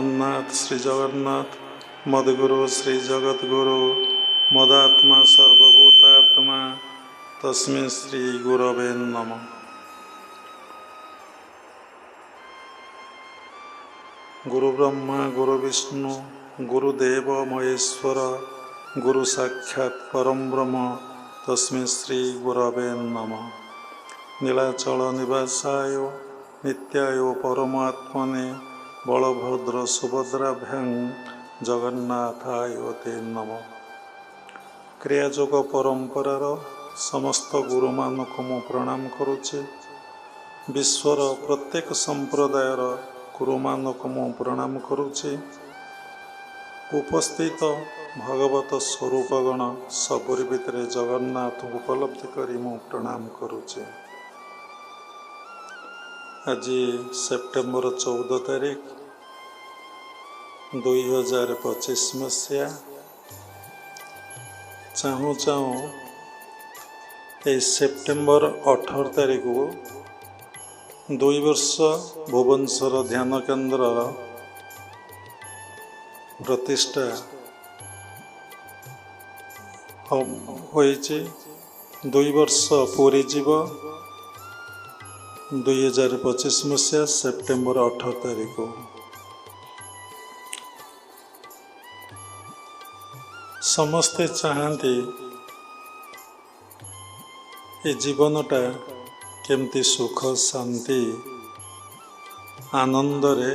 जगन्नाथ श्री जगन्नाथ मद्गुरु श्री जगद्गुरु मदात्मा सर्वभूतात्मा तस्मै श्री गुरवे नमः। गुरु ब्रह्मा गुरु विष्णु गुरुदेव महेश्वर गुरु साक्षात् परम ब्रह्म तस्मै श्री गुरवे नमः। नीलाचल निवासाय नित्याय परमात्मने बलभद्र सुभद्राभ्यां जगन्नाथाय ते नमः। क्रियायोग परंपरार समस्त गुरु मानक मु प्रणाम करुचे। विश्वर प्रत्येक संप्रदायर गुरु मानक मु प्रणाम करुचे। उपस्थित भगवत स्वरूपगण सबुरी भितर जगन्नाथ उपलब्धि करी मु प्रणाम करुचे। आज सेप्टेम्बर 14 तारीख 2025 मसीहा। चाहूँ चाहूँ ये सेप्टेम्बर 18 तारीख को 2 वर्ष भुवनेश्वर ध्यान केन्द्र प्रतिष्ठा होइछि। 2 वर्ष पूरी जीव 2025 मसीहा सेप्टेम्बर 18 तारीख को। समस्ते चाहती ये जीवनटा केमती सुख शांति आनंद रे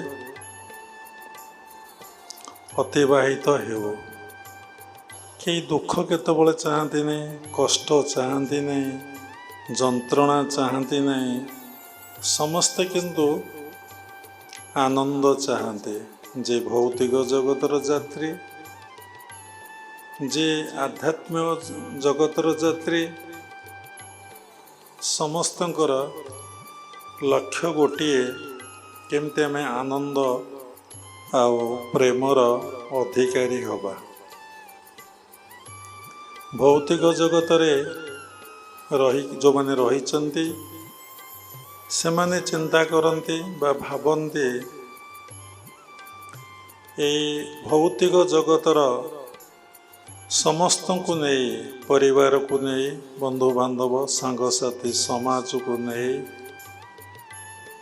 अतिवाहित हो। कई दुख केतबले चाहती नहीं, कष्ट चाहती नहीं, जंत्रणा चाहती नहीं। समस्ते किंतु आनंद चाहते। जे भौतिक जगतर यात्री, जे आध्यात्मिक जगतर यात्री, समस्तंकर लक्ष्य गोटिए केमती आमे आनंद आउ प्रेमर अधिकारी हवा। भौतिक जगतरे रही जो माने रही से माने चिंता करती बा भावती ए भौतिक जगतर समस्त को नहीं, परिवार को नहीं, बंधु बांधव सांगसाथी समाज को नहीं,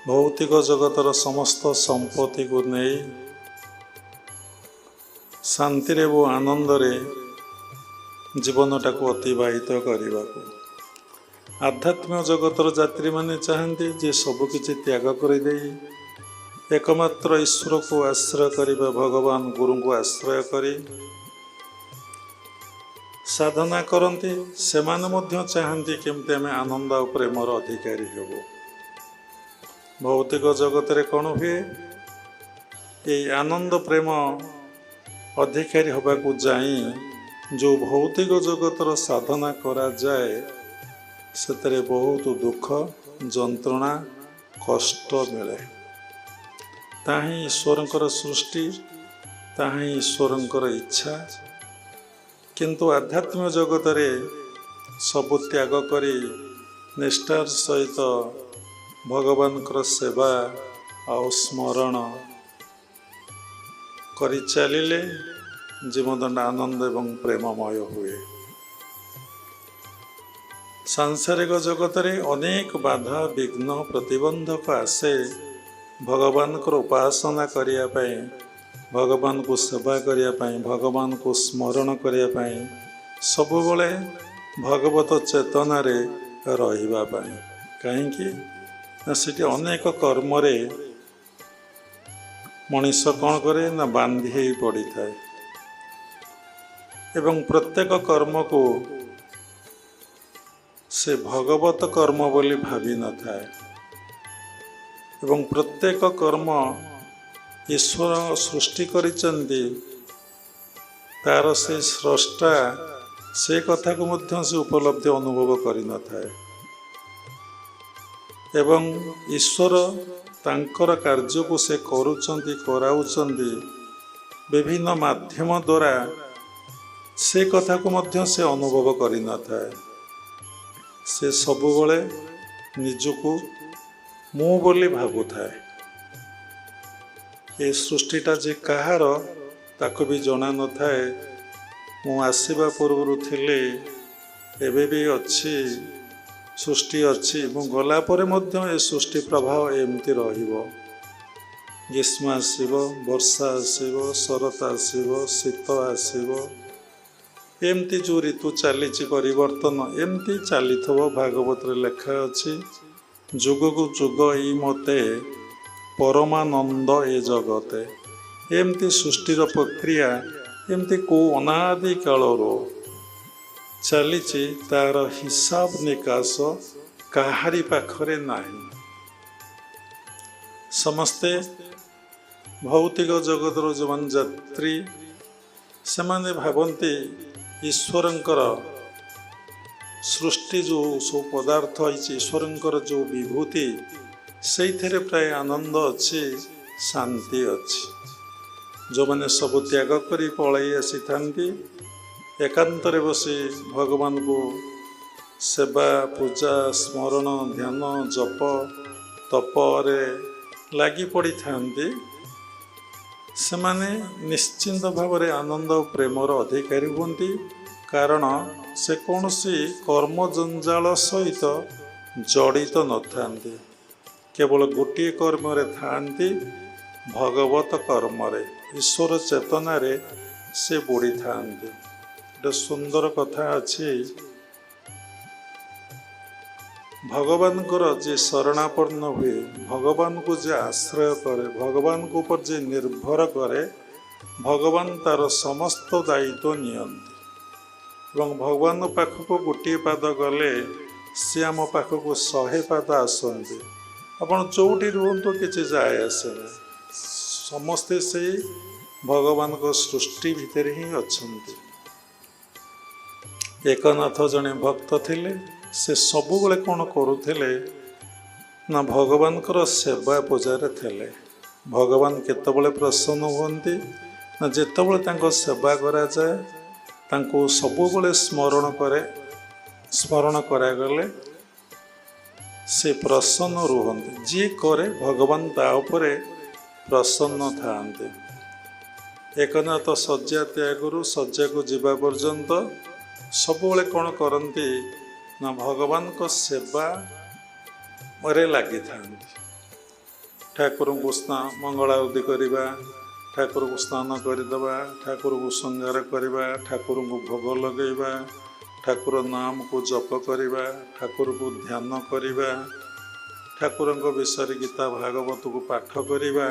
भौतिक जगतर समस्त संपत्ति को नहीं शांति रे वो आनंद रे जीवनटा को अतिवाहित करने को। आध्यात्मिक जगतर यात्री माने चाहते जे सबकिछि त्याग कर दे एकमात्र ईश्वर को आश्रय करबा, भगवान गुरु को आश्रय करी साधना करती। से माने मध्य चाहती केमती आमे आनंद और प्रेमर अधिकारी हेबो। भौतिक जगत रे कौन हुए ये आनंद प्रेम अधिकारी हवा को जाई जो भौतिक जगतर साधना करा जाए सेतरे बहुत दुख जंत्रणा कष्ट मिले। ताही ईश्वरंकर सृष्टि, ताही ईश्वरंकर इच्छा। किंतु आध्यात्मिक जगत रे सब त्याग करी निष्ठार सहित भगवान सेवा और स्मरण करी चलिले जीवन आनंद एवं प्रेममय हुए। सांसारिक जगत रे अनेक बाधा विघ्न प्रतिबंधक आसे भगवान को उपासना करिया पाई, भगवान को सेवा करिया पाई, भगवान को स्मरण करिया पाई, सबुबले भगवत चेतना रे रहिबा पाई। कहीं ना सेठी अनेक कर्म रे मनीष कौन करे ना बांधी पड़ी थाए एवं प्रत्येक कर्म को से भगवत कर्म बोली भावी न थाए एवं प्रत्येक कर्म ईश्वर सृष्टि करिचंदी तार से स्रष्टा से कथा को मध्य से उपलब्धि अनुभव करि न थाए एवं ईश्वर तांकर कार्य को से करुचंदी कराउचंदी विभिन्न माध्यम द्वारा से कथा को मध्य से अनुभव करि न थाए। से सबुबले निजको मु बोली भावुए ଏ ସୃଷ୍ଟିଟା ଯେ କାହାର ତାକୁ ବି ଜଣା ନଥାଏ। ମୁଁ ଆସିବା ପୂର୍ବରୁ ଥିଲି, ଏବେ ବି ଅଛି, ସୃଷ୍ଟି ଅଛି, ମୁଁ ଗଲା ପରେ ମଧ୍ୟ ଏ ସୃଷ୍ଟି ପ୍ରଭାବ ଏମିତି ରହିବ। ଗ୍ରୀଷ୍ମ ଆସିବ, ବର୍ଷା ଆସିବ, ଶରତ ଆସିବ, ଶୀତ ଆସିବ, ଏମିତି ଯେଉଁ ଋତୁ ଚାଲିଛି ପରିବର୍ତ୍ତନ ଏମିତି ଚାଲିଥିବ। ଭାଗବତରେ ଲେଖା ଅଛି, ଯୁଗକୁ ଯୁଗ ଏଇ ମତେ ପରମାନନ୍ଦ ଏ ଜଗତେ। ଏମିତି ସୃଷ୍ଟିର ପ୍ରକ୍ରିୟା ଏମିତି କେଉଁ ଅନାଦି କାଳରୁ ଚାଲିଛି, ତାର ହିସାବ ନିକାଶ କାହାରି ପାଖରେ ନାହିଁ। ସମସ୍ତେ ଭୌତିକ ଜଗତର ଯେଉଁମାନେ ଯାତ୍ରୀ, ସେମାନେ ଭାବନ୍ତି ଈଶ୍ୱରଙ୍କର ସୃଷ୍ଟି ଯେଉଁ ସବୁ ପଦାର୍ଥ ହେଇଛି, ଈଶ୍ୱରଙ୍କର ଯେଉଁ ବିଭୂତି, ସେଇଥିରେ ପ୍ରାୟ ଆନନ୍ଦ ଅଛି, ଶାନ୍ତି ଅଛି। ଯେଉଁମାନେ ସବୁ ତ୍ୟାଗ କରି ପଳାଇ ଆସିଥାନ୍ତି, ଏକାନ୍ତରେ ବସି ଭଗବାନଙ୍କୁ ସେବା, ପୂଜା, ସ୍ମରଣ, ଧ୍ୟାନ, ଜପ, ତପରେ ଲାଗି ପଡ଼ିଥାନ୍ତି, ସେମାନେ ନିଶ୍ଚିନ୍ତ ଭାବରେ ଆନନ୍ଦ ଓ ପ୍ରେମର ଅଧିକାରୀ ହୁଅନ୍ତି। କାରଣ ସେ କୌଣସି କର୍ମ ଜଞ୍ଜାଳ ସହିତ ଜଡ଼ିତ ନଥାନ୍ତି, କେବଳ ଗୋଟିଏ କର୍ମରେ ଥାଆନ୍ତି, ଭଗବତ କର୍ମରେ, ଈଶ୍ୱର ଚେତନାରେ ସେ ବୁଡ଼ିଥାନ୍ତି। ଗୋଟେ ସୁନ୍ଦର କଥା ଅଛି, ଭଗବାନଙ୍କର ଯିଏ ଶରଣାପନ୍ନ ହୁଏ, ଭଗବାନଙ୍କୁ ଯିଏ ଆଶ୍ରୟ କରେ, ଭଗବାନଙ୍କ ଉପରେ ଯିଏ ନିର୍ଭର କରେ, ଭଗବାନ ତାର ସମସ୍ତ ଦାୟିତ୍ୱ ନିଅନ୍ତି। ଏବଂ ଭଗବାନଙ୍କ ପାଖକୁ ଗୋଟିଏ ପାଦ ଗଲେ ସେ ଆମ ପାଖକୁ 100 ପାଦ ଆସନ୍ତି। ଆପଣ ଯେଉଁଠି ରୁହନ୍ତୁ କିଛି ଯାଏ ଆସେ ନା, ସମସ୍ତେ ସେଇ ଭଗବାନଙ୍କ ସୃଷ୍ଟି ଭିତରେ ହିଁ ଅଛନ୍ତି। ଏକନାଥ ଜଣେ ଭକ୍ତ ଥିଲେ। ସେ ସବୁବେଳେ କ'ଣ କରୁଥିଲେ ନା ଭଗବାନଙ୍କର ସେବା ପୂଜାରେ ଥିଲେ। ଭଗବାନ କେତେବେଳେ ପ୍ରସନ୍ନ ହୁଅନ୍ତି ନା ଯେତେବେଳେ ତାଙ୍କ ସେବା କରାଯାଏ, ତାଙ୍କୁ ସବୁବେଳେ ସ୍ମରଣ କରାଗଲେ ସେ ପ୍ରସନ୍ନ ରୁହନ୍ତି। ଯିଏ କରେ ଭଗବାନ ତା ଉପରେ ପ୍ରସନ୍ନ ଥାଆନ୍ତି। ଏକନାଥ ଶଯ୍ୟା ତ୍ୟାଗରୁ ଶଯ୍ୟାକୁ ଯିବା ପର୍ଯ୍ୟନ୍ତ ସବୁବେଳେ କ'ଣ କରନ୍ତି ନା ଭଗବାନଙ୍କ ସେବାରେ ଲାଗିଥାନ୍ତି। ଠାକୁରଙ୍କୁ ମଙ୍ଗଳାରତି କରିବା, ଠାକୁରଙ୍କୁ ସ୍ନାନ କରିଦେବା, ଠାକୁରଙ୍କୁ ଶୃଙ୍ଗାର କରିବା, ଠାକୁରଙ୍କୁ ଭୋଗ ଲଗାଇବା, ଠାକୁର ନାମକୁ ଜପ କରିବା, ଠାକୁରଙ୍କୁ ଧ୍ୟାନ କରିବା, ଠାକୁରଙ୍କ ବିଷୟରେ ଗୀତା ଭାଗବତକୁ ପାଠ କରିବା,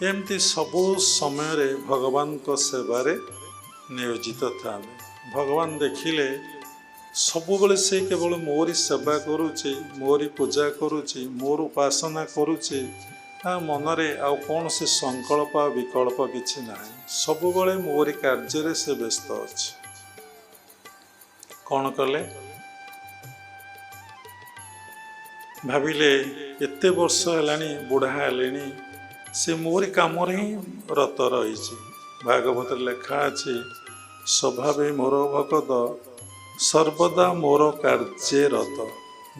ଏମିତି ସବୁ ସମୟରେ ଭଗବାନଙ୍କ ସେବାରେ ନିୟୋଜିତ ଥାନ୍ତି। ଭଗବାନ ଦେଖିଲେ ସବୁବେଳେ ସେ କେବଳ ମୋରି ସେବା କରୁଛି, ମୋରି ପୂଜା କରୁଛି, ମୋର ଉପାସନା କରୁଛି, ତା ମନରେ ଆଉ କୌଣସି ସଂକଳ୍ପ ବିକଳ୍ପ କିଛି ନାହିଁ। ସବୁବେଳେ ମୋରି କାର୍ଯ୍ୟରେ ସେ ବ୍ୟସ୍ତ ଅଛି। କ'ଣ କଲେ? ଭାବିଲେ ଏତେ ବର୍ଷ ହେଲାଣି, ବୁଢ଼ା ହେଲେଣି, ସେ ମୋରି କାମରେ ହିଁ ରତ ରହିଛି। ଭାଗବତରେ ଲେଖା ଅଛି, ସ୍ୱଭାବେ ମୋର ଭଗତ ସର୍ବଦା ମୋର କାର୍ଯ୍ୟ ରତ।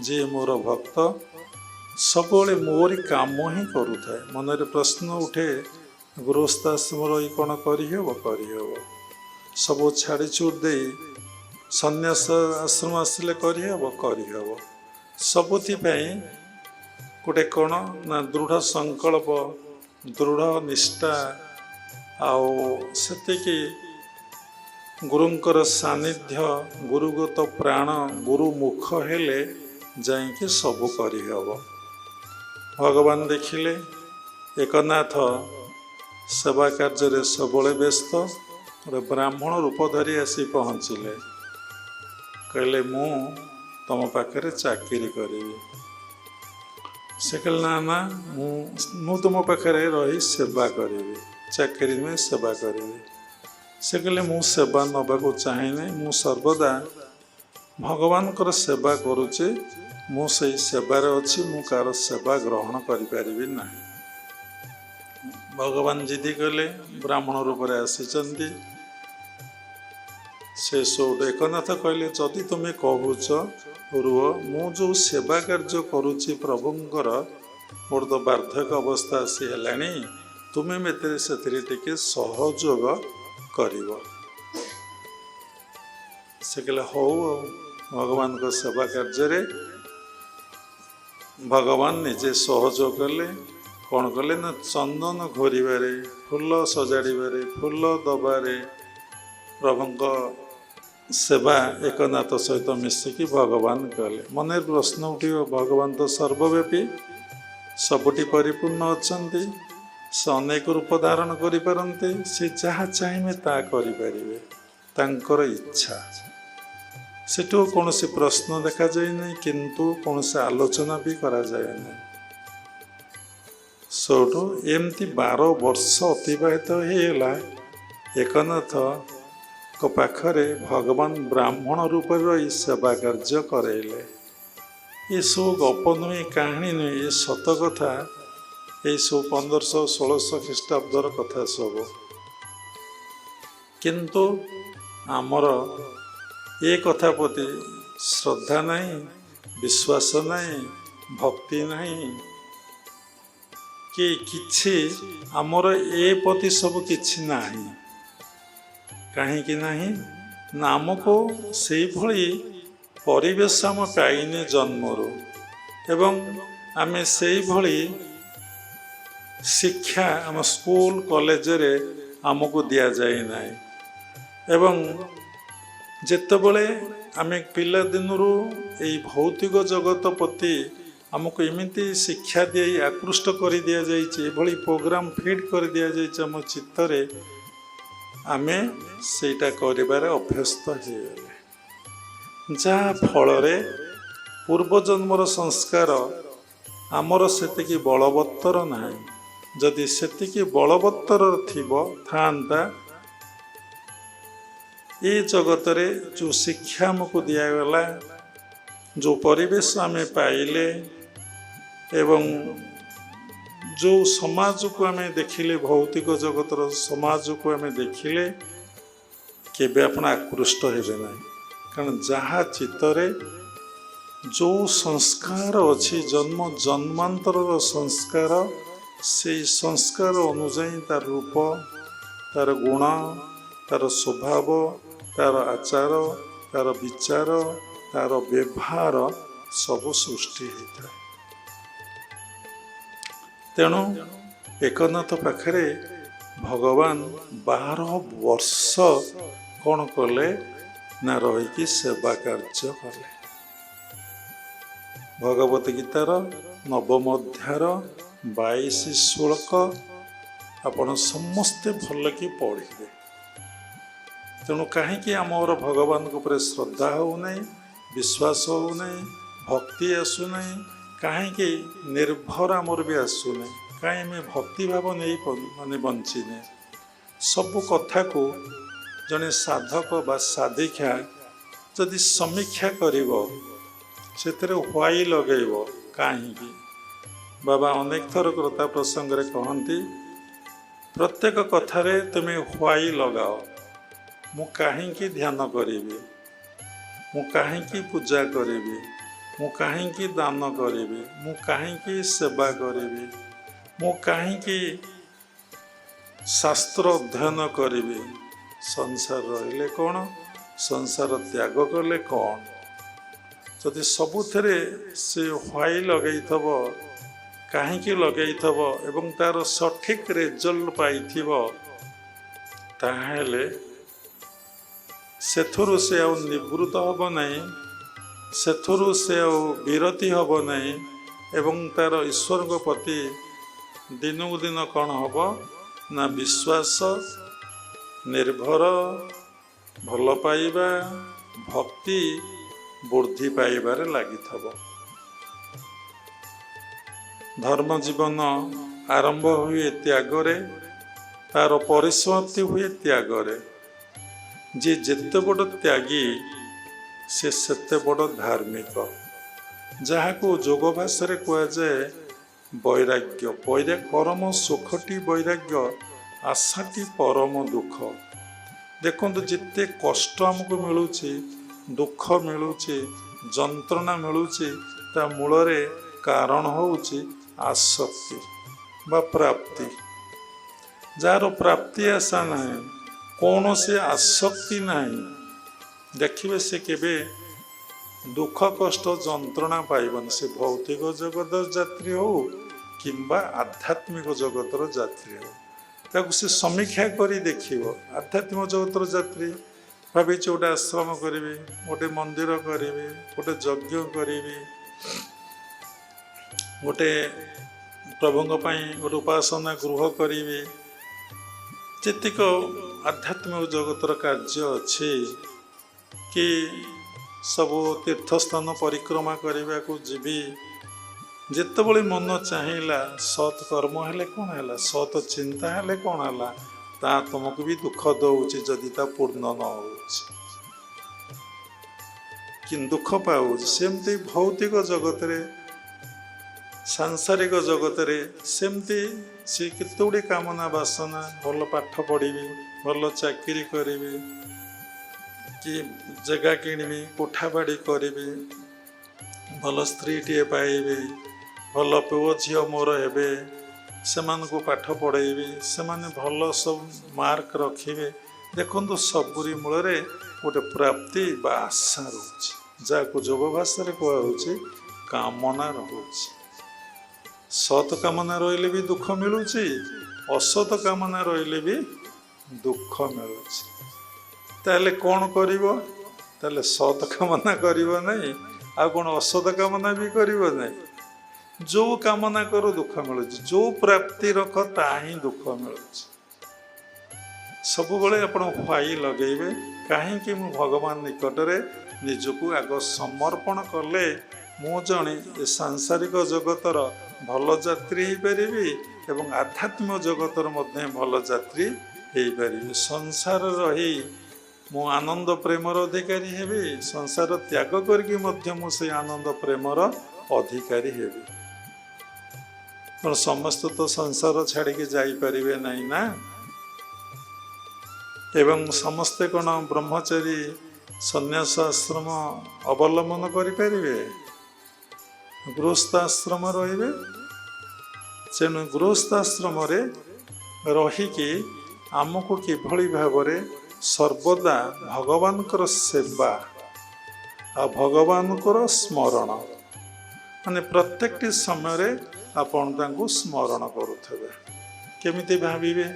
ଯିଏ ମୋର ଭକ୍ତ ସବୁବେଳେ ମୋରି କାମ ହିଁ କରୁଥାଏ। ମନରେ ପ୍ରଶ୍ନ ଉଠେ, ଗୃହସ୍ଥାଶ୍ରମ ରହି କ'ଣ କରିହେବ? କରିହେବ। ସବୁ ଛାଡ଼ିଛୁଡ଼ି ଦେଇ ସନ୍ନ୍ୟାସ ଆଶ୍ରମ ଆସିଲେ କରିହେବ? କରିହେବ। ସବୁଥିପାଇଁ ଗୋଟେ କ'ଣ ନା ଦୃଢ଼ ସଂକଳ୍ପ, ଦୃଢ଼ ନିଷ୍ଠା, ଆଉ ସେତିକି ଗୁରୁଙ୍କର ସାନ୍ନିଧ୍ୟ, ଗୁରୁଗତ ପ୍ରାଣ, ଗୁରୁ ମୁଖ ହେଲେ ଯାଇକି ସବୁ କରିହେବ। ଭଗବାନ ଦେଖିଲେ ଏକନାଥ ସେବା କାର୍ଯ୍ୟରେ ସବୁବେଳେ ବ୍ୟସ୍ତ। ଗୋଟେ ବ୍ରାହ୍ମଣ ରୂପ ଧରି ଆସି ପହଞ୍ଚିଲେ। କହିଲେ, ମୁଁ ତମ ପାଖରେ ଚାକିରି କରିବି। ସେ କହିଲେ, ନା ନା, ମୁଁ ତୁମ ପାଖରେ ରହି ସେବା କରିବି, ଚାକିରି ନୁହେଁ, ସେବା କରିବି। ସେ କହିଲେ, ମୁଁ ସେବା ନେବାକୁ ଚାହେଁନି, ମୁଁ ସର୍ବଦା ଭଗବାନଙ୍କର ସେବା କରୁଛି, ମୁଁ ସେଇ ସେବାରେ ଅଛି, ମୁଁ କାହାର ସେବା ଗ୍ରହଣ କରିପାରିବି ନାହିଁ। ଭଗବାନ ଜିଦି କଲେ, ବ୍ରାହ୍ମଣ ରୂପରେ ଆସିଛନ୍ତି। ସେ ସୋଉଠୁ ଏକନାଥ କହିଲେ, ଯଦି ତୁମେ କହୁଛ ରୁହ, ମୁଁ ଯେଉଁ ସେବା କାର୍ଯ୍ୟ କରୁଛି ପ୍ରଭୁଙ୍କର, ମୋର ତ ବାର୍ଦ୍ଧକ୍ୟ ଅବସ୍ଥା ଆସି ହେଲାଣି, ତୁମେ ମୋତେ ସେଥିରେ ଟିକେ ସହଯୋଗ କରିବ। ସେ କହିଲେ ହଉ ଆଉ। ଭଗବାନଙ୍କ ସେବା କାର୍ଯ୍ୟରେ ଭଗବାନ ନିଜେ ସହଯୋଗ କଲେ। କ'ଣ କଲେ ନା ଚନ୍ଦନ ଘୋରିବାରେ, ଫୁଲ ସଜାଡ଼ିବାରେ, ଫୁଲ ଦବାରେ ପ୍ରଭୁଙ୍କ ସେବା ଏକନାଥ ସହିତ ମିଶିକି ଭଗବାନ କଲେ। ମନରେ ପ୍ରଶ୍ନ ଉଠିବ, ଭଗବାନ ତ ସର୍ବବ୍ୟାପୀ, ସବୁଠି ପରିପୂର୍ଣ୍ଣ ଅଛନ୍ତି, ସେ ଅନେକ ରୂପ ଧାରଣ କରିପାରନ୍ତି, ସେ ଯାହା ଚାହିଁବେ ତାହା କରିପାରିବେ, ତାଙ୍କର ଇଚ୍ଛା। ସେଠୁ କୌଣସି ପ୍ରଶ୍ନ ଦେଖାଯାଏ ନାହିଁ, କିନ୍ତୁ କୌଣସି ଆଲୋଚନା ବି କରାଯାଏ ନାହିଁ। ସେଠୁ ଏମିତି 12 ବର୍ଷ ଅତିବାହିତ ହେଇଗଲା। ଏକନାଥଙ୍କ ପାଖରେ ଭଗବାନ ବ୍ରାହ୍ମଣ ରୂପରେ ରହି ସେବା କାର୍ଯ୍ୟ କରାଇଲେ। ଏସବୁ ଗପ ନୁହେଁ, କାହାଣୀ ନୁହେଁ, ଏ ସତ କଥା। ଏଇସବୁ 1500-1600 ଖ୍ରୀଷ୍ଟାବ୍ଦର କଥା ସବୁ। କିନ୍ତୁ ଆମର ଏ କଥା ପ୍ରତି ଶ୍ରଦ୍ଧା ନାହିଁ, ବିଶ୍ୱାସ ନାହିଁ, ଭକ୍ତି ନାହିଁ, କି କିଛି ଆମର ଏ ପ୍ରତି ସବୁ କିଛି ନାହିଁ। କାହିଁକି ନାହିଁ ନା ଆମକୁ ସେଇଭଳି ପରିବେଶ ଆମ ପାଇନେ ଜନ୍ମରୁ, ଏବଂ ଆମେ ସେଇଭଳି ଶିକ୍ଷା ଆମ ସ୍କୁଲ କଲେଜରେ ଆମକୁ ଦିଆଯାଇ ନାହିଁ। ଏବଂ ଯେତେବେଳେ ଆମେ ପିଲାଦିନରୁ ଏଇ ଭୌତିକ ଜଗତ ପ୍ରତି ଆମକୁ ଏମିତି ଶିକ୍ଷା ଦେଇ ଆକୃଷ୍ଟ କରି ଦିଆଯାଇଛି, ଏଭଳି ପ୍ରୋଗ୍ରାମ ଫିଟ୍ କରି ଦିଆଯାଇଛି ଆମ ଚିତ୍ତରେ, ଆମେ ସେଇଟା କରିବାରେ ଅଭ୍ୟସ୍ତ ହେଇଗଲେ। ଯାହା ଫଳରେ ପୂର୍ବଜନ୍ମର ସଂସ୍କାର ଆମର ସେତିକି ବଳବତ୍ତର ନାହିଁ। ଯଦି ସେତିକି ବଳବତ୍ତର ଥାଆନ୍ତା, ଏ ଜଗତରେ ଯେଉଁ ଶିକ୍ଷା ଆମକୁ ଦିଆଗଲା, ଯେଉଁ ପରିବେଶ ଆମେ ପାଇଲେ, ଏବଂ ଯେଉଁ ସମାଜକୁ ଆମେ ଦେଖିଲେ, ଭୌତିକ ଜଗତର ସମାଜକୁ ଆମେ ଦେଖିଲେ, କେବେ ଆପଣ ଆକୃଷ୍ଟ ହେବେ ନାହିଁ। କାରଣ ଯାହା ଚିତ୍ତରେ ଯେଉଁ ସଂସ୍କାର ଅଛି, ଜନ୍ମ ଜନ୍ମାନ୍ତରର ସଂସ୍କାର, ସେଇ ସଂସ୍କାର ଅନୁଯାୟୀ ତାର ରୂପ, ତାର ଗୁଣ, ତାର ସ୍ୱଭାବ, ତାର ଆଚାର, ତାର ବିଚାର, ତାର ବ୍ୟବହାର ସବୁ ସୃଷ୍ଟି ହୋଇଥାଏ। ତେଣୁ ଏକନାଥ ପାଖରେ ଭଗବାନ 12 ବର୍ଷ କ'ଣ କଲେ ନା ରହିକି ସେବା କାର୍ଯ୍ୟ କଲେ। ଭଗବତ ଗୀତାର ନବମ ଅଧ୍ୟାୟର 22 ଶ୍ଲୋକ ଆପଣ ସମସ୍ତେ ଭଲକି ପଢ଼ିବେ। ତେଣୁ କାହିଁକି ଆମର ଭଗବାନଙ୍କ ଉପରେ ଶ୍ରଦ୍ଧା ହେଉନାହିଁ, ବିଶ୍ୱାସ ହେଉନାହିଁ, ଭକ୍ତି ଆସୁନାହିଁ, କାହିଁକି ନିର୍ଭର ଆମର ବି ଆସୁନାହିଁ, କାହିଁ ଆମେ ଭକ୍ତିଭାବ ନେଇ ବଞ୍ଚିନେ। ସବୁ କଥାକୁ ଜଣେ ସାଧକ ବା ସାଧିକା ଯଦି ସମୀକ୍ଷା କରିବ, ସେଥିରେ ହ୍ୱାଇ ଲଗେଇବ, କାହିଁକି। ବାବା ଅନେକ ଥର କଥା ପ୍ରସଙ୍ଗରେ କହନ୍ତି, ପ୍ରତ୍ୟେକ କଥାରେ ତୁମେ ହ୍ୱାଇ ଲଗାଅ। ମୁଁ କାହିଁକି ଧ୍ୟାନ କରିବି, ମୁଁ କାହିଁକି ପୂଜା କରିବି, ମୁଁ କାହିଁକି ଦାନ କରିବି, ମୁଁ କାହିଁକି ସେବା କରିବି, ମୁଁ କାହିଁକି ଶାସ୍ତ୍ର ଅଧ୍ୟୟନ କରିବି। ସଂସାର ରହିଲେ କ'ଣ, ସଂସାର ତ୍ୟାଗ କଲେ କ'ଣ। ଯଦି ସବୁଥିରେ ସେ ହ୍ୱାଇ ଲଗେଇଥିବ, କାହିଁକି ଲଗେଇଥିବ, ଏବଂ ତାର ସଠିକ୍ ରେଜଲ୍ଟ ପାଇଥିବ, ତାହେଲେ ସେଥିରୁ ସେ ଆଉ ନିବୃତ୍ତ ହେବ ନାହିଁ, ସେଥିରୁ ସେ ଆଉ ବିରତି ହେବ ନାହିଁ, ଏବଂ ତାର ଈଶ୍ୱରଙ୍କ ପ୍ରତି ଦିନକୁ ଦିନ କ'ଣ ହେବ ନା ବିଶ୍ୱାସ, ନିର୍ଭର, ଭଲ ପାଇବା, ଭକ୍ତି ବୃଦ୍ଧି ପାଇବାରେ ଲାଗିଥିବ। ଧର୍ମ ଜୀବନ ଆରମ୍ଭ ହୁଏ ତ୍ୟାଗରେ, ତାର ପରିସମାପ୍ତି ହୁଏ ତ୍ୟାଗରେ। ଯିଏ ଯେତେ ବଡ଼ ତ୍ୟାଗୀ, ସେ ସେତେ ବଡ଼ ଧାର୍ମିକ। ଯାହାକୁ ଯୋଗ ଭାଷାରେ କୁହାଯାଏ ବୈରାଗ୍ୟ। ପରମ ସୁଖଟି ବୈରାଗ୍ୟ, ଆଶାଟି ପରମ ଦୁଃଖ। ଦେଖନ୍ତୁ, ଯେତେ କଷ୍ଟ ଆମକୁ ମିଳୁଛି, ଦୁଃଖ ମିଳୁଛି, ଯନ୍ତ୍ରଣା ମିଳୁଛି, ତା ମୂଳରେ କାରଣ ହେଉଛି ଆସକ୍ତି ବା ପ୍ରାପ୍ତି। ଯାହାର ପ୍ରାପ୍ତି ଆଶା ନାହିଁ, କୌଣସି ଆସକ୍ତି ନାହିଁ, ଦେଖିବେ ସେ କେବେ ଦୁଃଖ କଷ୍ଟ ଯନ୍ତ୍ରଣା ପାଇବନି। ସେ ଭୌତିକ ଜଗତର ଯାତ୍ରୀ ହଉ କିମ୍ବା ଆଧ୍ୟାତ୍ମିକ ଜଗତର ଯାତ୍ରୀ ହଉ, ତାକୁ ସେ ସମୀକ୍ଷା କରି ଦେଖିବ। ଆଧ୍ୟାତ୍ମିକ ଜଗତର ଯାତ୍ରୀ ଭାବିଛି ଗୋଟେ ଆଶ୍ରମ କରିବି, ଗୋଟେ ମନ୍ଦିର କରିବି, ଗୋଟେ ଯଜ୍ଞ କରିବି, ଗୋଟେ ପ୍ରଭୁଙ୍କ ପାଇଁ ଗୋଟେ ଉପାସନା ଗୃହ କରିବି, ଯେତିକ ଆଧ୍ୟାତ୍ମିକ ଜଗତର କାର୍ଯ୍ୟ ଅଛି, କି ସବୁ ତୀର୍ଥସ୍ଥାନ ପରିକ୍ରମା କରିବାକୁ ଯିବି। ଯେତେବେଳେ ମନ ଚାହିଁଲା, ସତ୍ କର୍ମ ହେଲେ କ'ଣ ହେଲା, ସତ୍ ଚିନ୍ତା ହେଲେ କ'ଣ ହେଲା, ତା ତୁମକୁ ବି ଦୁଃଖ ଦେଉଛି ଯଦି ତା ପୂର୍ଣ୍ଣ ନ ହେଉଛି, କିନ୍ତୁ ଦୁଃଖ ପାଉଛି। ସେମିତି ଭୌତିକ ଜଗତରେ, ସାଂସାରିକ ଜଗତରେ ସେମିତି ସେ କେତେ ଗୁଡ଼ିଏ କାମନା ବାସନା, ଭଲ ପାଠ ପଢ଼ିବି, ଭଲ ଚାକିରି କରିବି, କି ଜାଗା କିଣିବି, କୋଠା ବାଡ଼ି କରିବି, ଭଲ ସ୍ତ୍ରୀଟିଏ ପାଇବି, ଭଲ ପୁଅ ଝିଅ ମୋର ହେବେ, ସେମାନଙ୍କୁ ପାଠ ପଢ଼େଇବି, ସେମାନେ ଭଲ ସବୁ ମାର୍କ ରଖିବେ। ଦେଖନ୍ତୁ ସବୁରି ମୂଳରେ ଗୋଟେ ପ୍ରାପ୍ତି ବା ଆଶା ରହୁଛି, ଯାହାକୁ ଯୋଗ ଭାଷାରେ କୁହାଯାଉଛି କାମନା ରହୁଛି। ସତ୍ କାମନା ରହିଲେ ବି ଦୁଃଖ ମିଳୁଛି, ଅସତ କାମନା ରହିଲେ ବି ଦୁଃଖ ମିଳୁଛି। ତାହେଲେ କ'ଣ କରିବ? ତାହେଲେ ସତ୍ କାମନା କରିବ ନାହିଁ, ଆଉ କ'ଣ ଅସତ କାମନା ବି କରିବ ନାହିଁ। ଯେଉଁ କାମନା କର ଦୁଃଖ ମିଳୁଛି, ଯେଉଁ ପ୍ରାପ୍ତି ରଖ ତାହା ହିଁ ଦୁଃଖ ମିଳୁଛି। ସବୁବେଳେ ଆପଣ ହ୍ୱାଇ ଲଗେଇବେ, କାହିଁକି ମୁଁ ଭଗବାନ ନିକଟରେ ନିଜକୁ ଆଗ ସମର୍ପଣ କଲେ ମୁଁ ଜଣେ ଏ ସାଂସାରିକ ଜଗତର ଭଲ ଯାତ୍ରୀ ହେଇପାରିବି ଏବଂ ଆଧ୍ୟାତ୍ମିକ ଜଗତର ମଧ୍ୟ ଭଲ ଯାତ୍ରୀ ହେଇପାରିବି। ସଂସାର ରହି ମୁଁ ଆନନ୍ଦ ପ୍ରେମର ଅଧିକାରୀ ହେବି, ସଂସାର ତ୍ୟାଗ କରିକି ମଧ୍ୟ ମୁଁ ସେଇ ଆନନ୍ଦ ପ୍ରେମର ଅଧିକାରୀ ହେବି। ତେଣୁ ସମସ୍ତେ ତ ସଂସାର ଛାଡ଼ିକି ଯାଇପାରିବେ ନାହିଁ ନା, ଏବଂ ସମସ୍ତେ କ'ଣ ବ୍ରହ୍ମଚାରୀ ସନ୍ନ୍ୟାସ ଆଶ୍ରମ ଅବଲମ୍ବନ କରିପାରିବେ? ଗୃହସ୍ଥ ଆଶ୍ରମ ରହିବେ। ତେଣୁ ଗୃହସ୍ଥ ଆଶ୍ରମରେ ରହିକି ଆମକୁ କିଭଳି ଭାବରେ ସର୍ବଦା ଭଗବାନଙ୍କର ସେବା ଆଉ ଭଗବାନଙ୍କର ସ୍ମରଣ, ମାନେ ପ୍ରତ୍ୟେକଟି ସମୟରେ ଆପଣ ତାଙ୍କୁ ସ୍ମରଣ କରୁଥିବେ। କେମିତି ଭାବିବେ?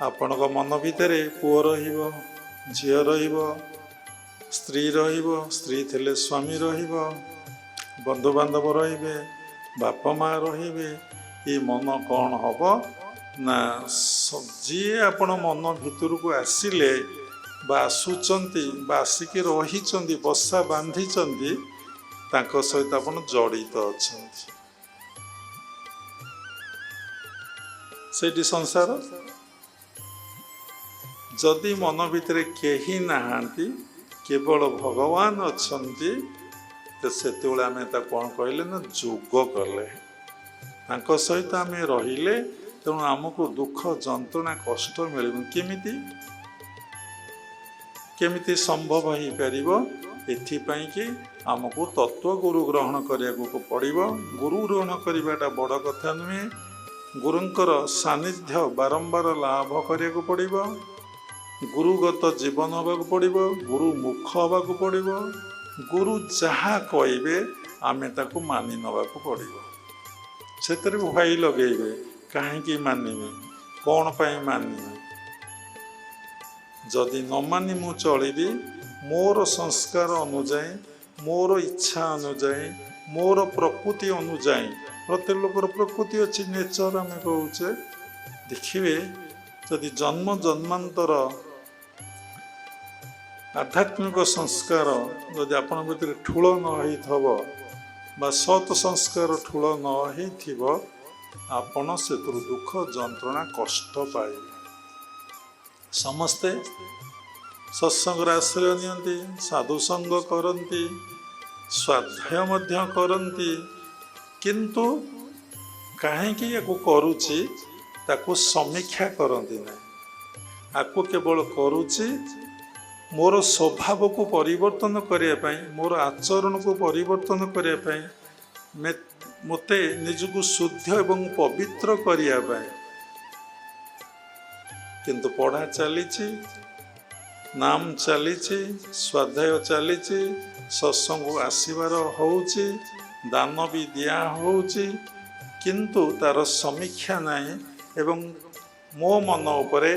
ଆପଣଙ୍କ ମନ ଭିତରେ ପୁଅ ରହିବ, ଝିଅ ରହିବ, ସ୍ତ୍ରୀ ରହିବ, ସ୍ତ୍ରୀ ଥିଲେ ସ୍ୱାମୀ ରହିବ, ବନ୍ଧୁବାନ୍ଧବ ରହିବେ, ବାପା ମା ରହିବେ। ଏ ମନ କ'ଣ ହବ ନା, ଯିଏ ଆପଣ ମନ ଭିତରକୁ ଆସିଲେ ବା ଆସୁଛନ୍ତି ବା ଆସିକି ରହିଛନ୍ତି, ବସା ବାନ୍ଧିଛନ୍ତି, ତାଙ୍କ ସହିତ ଆପଣ ଜଡ଼ିତ ଅଛନ୍ତି। ସେଇଠି ସଂସାର। ଯଦି ମନ ଭିତରେ କେହି ନାହାନ୍ତି, କେବଳ ଭଗବାନ ଅଛନ୍ତି, ତ ସେତେବେଳେ ଆମେ ତାକୁ କ'ଣ କହିଲେ ନା ଯୋଗ କଲେ, ତାଙ୍କ ସହିତ ଆମେ ରହିଲେ। ତେଣୁ ଆମକୁ ଦୁଃଖ ଯନ୍ତ୍ରଣା କଷ୍ଟ ମିଳିବ। କେମିତି ସମ୍ଭବ ହେଇପାରିବ? ଏଥିପାଇଁ କି ଆମକୁ ତତ୍ତ୍ୱ ଗୁରୁ ଗ୍ରହଣ କରିବାକୁ ପଡ଼ିବ। ଗୁରୁ ଗ୍ରହଣ କରିବାଟା ବଡ଼ କଥା ନୁହେଁ, ଗୁରୁଙ୍କର ସାନ୍ନିଧ୍ୟ ବାରମ୍ବାର ଲାଭ କରିବାକୁ ପଡ଼ିବ, ଗୁରୁଗତ ଜୀବନ ହେବାକୁ ପଡ଼ିବ, ଗୁରୁ ମୁଖ ହେବାକୁ ପଡ଼ିବ। ଗୁରୁ ଯାହା କହିବେ ଆମେ ତାକୁ ମାନି ନେବାକୁ ପଡ଼ିବ। ସେଥିରେ ହ୍ୱାଇ ଲଗେଇବେ, କାହିଁକି ମାନିବି, କ'ଣ ପାଇଁ ମାନିବି? ଯଦି ନ ମାନି ମୁଁ ଚଳିବି, ମୋର ସଂସ୍କାର ଅନୁଯାୟୀ, ମୋର ଇଚ୍ଛା ଅନୁଯାୟୀ, ମୋର ପ୍ରକୃତି ଅନୁଯାୟୀ, ପ୍ରତ୍ୟେକ ଲୋକର ପ୍ରକୃତି ଅଛି, ନେଚର ଆମେ କହୁଛେ। ଦେଖିବେ ଯଦି ଜନ୍ମ ଜନ୍ମାନ୍ତର ଆଧ୍ୟାତ୍ମିକ ସଂସ୍କାର ଯଦି ଆପଣଙ୍କ ଭିତରେ ଠୁଳ ନ ହେଇଥିବ ବା ସତ୍ ସଂସ୍କାର ଠୁଳ ନ ହେଇଥିବ, ଆପଣ ସେଥିରୁ ଦୁଃଖ ଯନ୍ତ୍ରଣା କଷ୍ଟ ପାଇବେ। ସମସ୍ତେ ସତ୍ସଙ୍ଗର ଆଶ୍ରୟ ନିଅନ୍ତି, ସାଧୁସଙ୍ଗ କରନ୍ତି, ସ୍ୱାଧ୍ୟାୟ ମଧ୍ୟ କରନ୍ତି, କିନ୍ତୁ କାହିଁକି ୟାକୁ କରୁଛି ତାକୁ ସମୀକ୍ଷା କରନ୍ତି ନାହିଁ। ଆକୁ କେବଳ କରୁଛି ମୋର ସ୍ୱଭାବକୁ ପରିବର୍ତ୍ତନ କରିବା ପାଇଁ, ମୋର ଆଚରଣକୁ ପରିବର୍ତ୍ତନ କରିବା ପାଇଁ, ମୋତେ ନିଜକୁ ଶୁଦ୍ଧ ଏବଂ ପବିତ୍ର କରିବା ପାଇଁ। କିନ୍ତୁ ପଢ଼ା ଚାଲିଛି, ନାମ ଚାଲିଛି, ସ୍ୱାଧ୍ୟାୟ ଚାଲିଛି, ସତ୍ସଙ୍ଗ ଆସିବାର ହେଉଛି, ଦାନ ବି ଦିଆ ହେଉଛି, କିନ୍ତୁ ତାର ସମୀକ୍ଷା ନାହିଁ ଏବଂ ମୋ ମନ ଉପରେ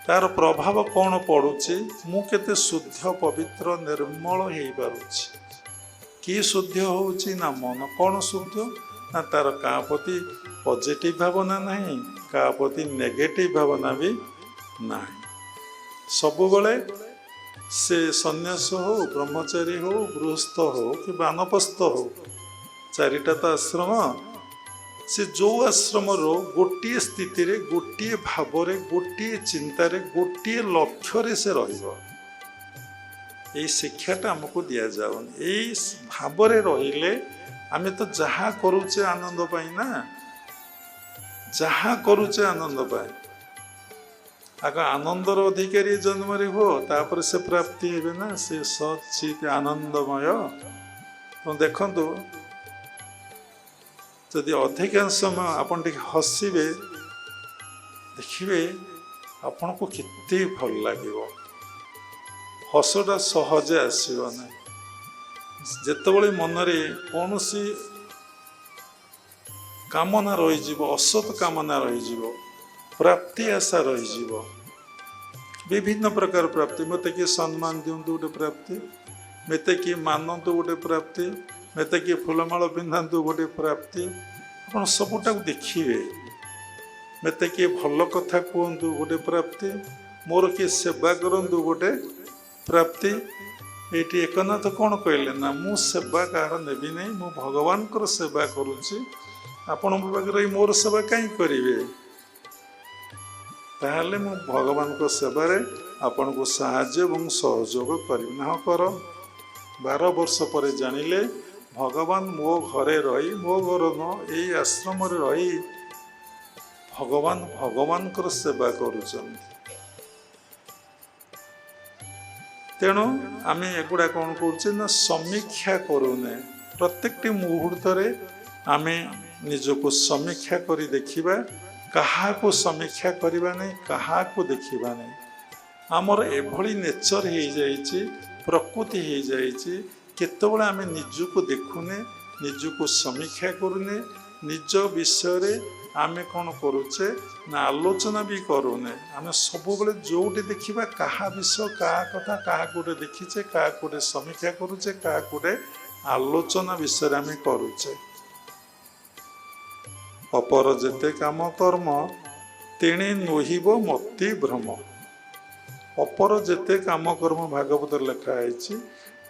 ତାର ପ୍ରଭାବ କ'ଣ ପଡ଼ୁଛି, ମୁଁ କେତେ ଶୁଦ୍ଧ ପବିତ୍ର ନିର୍ମଳ ହେଇପାରୁଛି। କି ଶୁଦ୍ଧ ହେଉଛି ନା ମନ କ'ଣ ଶୁଦ୍ଧ ନା ତାର କାହା ପ୍ରତି ପଜିଟିଭ୍ ଭାବନା ନାହିଁ, କାହା ପ୍ରତି ନେଗେଟିଭ୍ ଭାବନା ବି ନାହିଁ। ସବୁବେଳେ ସେ ସନ୍ନ୍ୟାସ ହଉ, ବ୍ରହ୍ମଚାରୀ ହଉ, ଗୃହସ୍ଥ ହଉ କି ବାନପ୍ରସ୍ଥ ହଉ, ଚାରିଟା ତ ଆଶ୍ରମ, ସେ ଯେଉଁ ଆଶ୍ରମର ଗୋଟିଏ ସ୍ଥିତିରେ, ଗୋଟିଏ ଭାବରେ, ଗୋଟିଏ ଚିନ୍ତାରେ, ଗୋଟିଏ ଲକ୍ଷ୍ୟରେ ସେ ରହିବ। ଏଇ ଶିକ୍ଷାଟା ଆମକୁ ଦିଆଯାଉନି। ଏଇ ଭାବରେ ରହିଲେ ଆମେ ତ ଯାହା କରୁଛେ ଆନନ୍ଦ ପାଇଁ ନା, ଯାହା କରୁଛେ ଆନନ୍ଦ ପାଇଁ। ଆଗ ଆନନ୍ଦର ଅଧିକାରୀ ଜନ୍ମରେ ହୁଅ, ତାପରେ ସେ ପ୍ରାପ୍ତି ହେବେ ନା, ସେ ସଚିତ ଆନନ୍ଦମୟ। ଦେଖନ୍ତୁ, ଯଦି ଅଧିକାଂଶ ସମୟ ଆପଣ ଟିକେ ହସିବେ, ଦେଖିବେ ଆପଣଙ୍କୁ କେତେ ଭଲ ଲାଗିବ। ହସଟା ସହଜେ ଆସିବ ନାହିଁ। ଯେତେବେଳେ ମନରେ କୌଣସି କାମନା ରହିଯିବ, ଅସତ କାମନା ରହିଯିବ, ପ୍ରାପ୍ତି ଆଶା ରହିଯିବ, ବିଭିନ୍ନ ପ୍ରକାର ପ୍ରାପ୍ତି, ମୋତେ କିଏ ସମ୍ମାନ ଦିଅନ୍ତୁ ଗୋଟେ ପ୍ରାପ୍ତି, ମୋତେ କିଏ ମାନନ୍ତୁ ଗୋଟେ ପ୍ରାପ୍ତି, ମୋତେ କିଏ ଫୁଲମାଳ ପିନ୍ଧାନ୍ତୁ ଗୋଟେ ପ୍ରାପ୍ତି, ଆପଣ ସବୁଟାକୁ ଦେଖିବେ। ମୋତେ କିଏ ଭଲ କଥା କୁହନ୍ତୁ ଗୋଟେ ପ୍ରାପ୍ତି, ମୋର କିଏ ସେବା କରନ୍ତୁ ଗୋଟେ ପ୍ରାପ୍ତି। ଏଇଠି ଏକନାଥ କ'ଣ କହିଲେ ନା, ମୁଁ ସେବା କାହାର ନେବି ନାହିଁ, ମୁଁ ଭଗବାନଙ୍କର ସେବା କରୁଛି, ଆପଣ ମୋ ପାଖରେ ମୋର ସେବା କାହିଁ କରିବେ? ତାହେଲେ ମୁଁ ଭଗବାନଙ୍କ ସେବାରେ ଆପଣଙ୍କୁ ସାହାଯ୍ୟ ଏବଂ ସହଯୋଗ କରିବି। ନା କର। 12 ବର୍ଷ ପରେ ଜାଣିଲେ ଭଗବାନ ମୋ ଘରେ ରହି, ମୋ ଘର ନୁହଁ ଏଇ ଆଶ୍ରମରେ ରହି ଭଗବାନ ଭଗବାନଙ୍କର ସେବା କରୁଛନ୍ତି। ତେଣୁ ଆମେ ଏଗୁଡ଼ା କ'ଣ କରୁଛେ ନା, ସମୀକ୍ଷା କରୁନେ। ପ୍ରତ୍ୟେକଟି ମୁହୂର୍ତ୍ତରେ ଆମେ ନିଜକୁ ସମୀକ୍ଷା କରି ଦେଖିବା। କାହାକୁ ସମୀକ୍ଷା କରିବା ନାହିଁ, କାହାକୁ ଦେଖିବା ନାହିଁ। ଆମର ଏଭଳି ନେଚର ହେଇଯାଇଛି, ପ୍ରକୃତି ହେଇଯାଇଛି, କେତେବେଳେ ଆମେ ନିଜକୁ ଦେଖୁନେ, ନିଜକୁ ସମୀକ୍ଷା କରୁନେ, ନିଜ ବିଷୟରେ ଆମେ କ'ଣ କରୁଛେ ନା ଆଲୋଚନା ବି କରୁନେ। ଆମେ ସବୁବେଳେ ଯେଉଁଠି ଦେଖିବା କାହା ବିଷୟ, କାହା କଥା, କାହାକୁ ଗୋଟେ ଦେଖିଛେ, କାହାକୁ ଗୋଟେ ସମୀକ୍ଷା କରୁଛେ, କାହାକୁ ଗୋଟେ ଆଲୋଚନା ବିଷୟରେ ଆମେ କରୁଛେ। ଅପର ଯେତେ କାମ କର୍ମ ତେଣେ ନୋହିବ ମତି ଭ୍ରମ। ଅପର ଯେତେ କାମ କର୍ମ ଭାଗବତରେ ଲେଖା ହେଇଛି,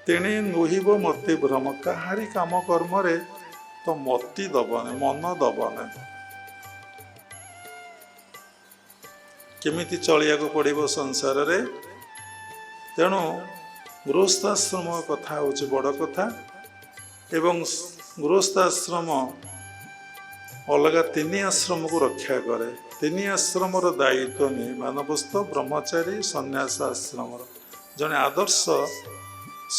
ତେଣେ ନୋହିବ ମତି ଭ୍ରମ। କାହାରି କାମ କର୍ମରେ ତ ମତି ଦବନି, ମନ ଦବନି। କେମିତି ଚଳିବାକୁ ପଡ଼ିବ ସଂସାରରେ। ତେଣୁ ଗୃହସ୍ଥାଶ୍ରମ କଥା ହେଉଛି ବଡ଼ କଥା ଏବଂ ଗୃହସ୍ଥାଶ୍ରମ ଅଲଗା 3 ଆଶ୍ରମକୁ ରକ୍ଷା କରେ। 3 ଆଶ୍ରମର ଦାୟିତ୍ୱ ନିଏ, ବାନପ୍ରସ୍ଥ, ବ୍ରହ୍ମଚାରୀ, ସନ୍ନ୍ୟାସ ଆଶ୍ରମର। ଜଣେ ଆଦର୍ଶ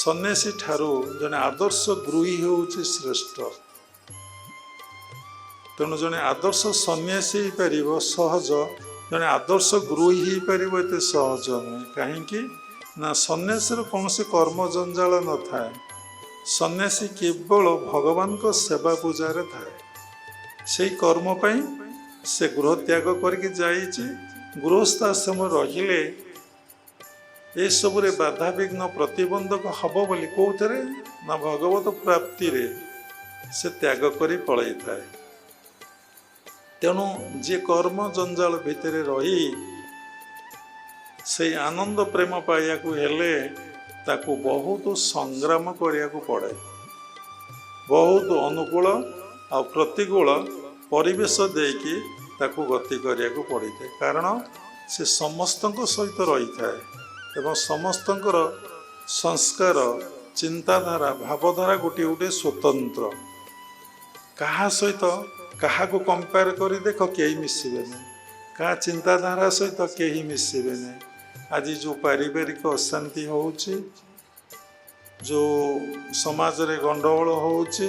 ସନ୍ନ୍ୟାସୀ ଠାରୁ ଜଣେ ଆଦର୍ଶ ଗୃହୀ ହେଉଛି ଶ୍ରେଷ୍ଠ। ତେଣୁ ଜଣେ ଆଦର୍ଶ ସନ୍ନ୍ୟାସୀ ହେଇପାରିବ ସହଜ, ଜଣେ ଆଦର୍ଶ ଗୃହୀ ହେଇପାରିବ ଏତେ ସହଜ ନୁହେଁ। କାହିଁକି ନା ସନ୍ନ୍ୟାସୀର କୌଣସି କର୍ମ ଜଞ୍ଜାଳ ନଥାଏ। ସନ୍ନ୍ୟାସୀ କେବଳ ଭଗବାନଙ୍କ ସେବା ପୂଜାରେ ଥାଏ। ସେଇ କର୍ମ ପାଇଁ ସେ ଗୃହ ତ୍ୟାଗ କରିକି ଯାଇଛି। ଗୃହସ୍ଥାଶ୍ରମ ରହିଲେ ଏସବୁରେ ବାଧାବିଘ୍ନ ପ୍ରତିବନ୍ଧକ ହବ ବୋଲି କେଉଁଥିରେ ନା ଭଗବତ ପ୍ରାପ୍ତିରେ ସେ ତ୍ୟାଗ କରି ପଳାଇଥାଏ। ତେଣୁ ଯିଏ କର୍ମ ଜଞ୍ଜାଳ ଭିତରେ ରହି ସେଇ ଆନନ୍ଦ ପ୍ରେମ ପାଇବାକୁ ହେଲେ ତାକୁ ବହୁତ ସଂଗ୍ରାମ କରିବାକୁ ପଡ଼େ। ବହୁତ ଅନୁକୂଳ ଆଉ ପ୍ରତିକୂଳ ପରିବେଶ ଦେଇକି ତାକୁ ଗତି କରିବାକୁ ପଡ଼ିଥାଏ। କାରଣ ସେ ସମସ୍ତଙ୍କ ସହିତ ରହିଥାଏ ଏବଂ ସମସ୍ତଙ୍କର ସଂସ୍କାର, ଚିନ୍ତାଧାରା, ଭାବଧାରା ଗୋଟିଏ ଗୋଟିଏ ସ୍ୱତନ୍ତ୍ର। କାହା ସହିତ କାହାକୁ କମ୍ପେୟାର କରି ଦେଖ, କେହି ମିଶିବେନି। କାହା ଚିନ୍ତାଧାରା ସହିତ କେହି ମିଶିବେନି। ଆଜି ଯେଉଁ ପାରିବାରିକ ଅଶାନ୍ତି ହେଉଛି, ଯେଉଁ ସମାଜରେ ଗଣ୍ଡଗୋଳ ହେଉଛି,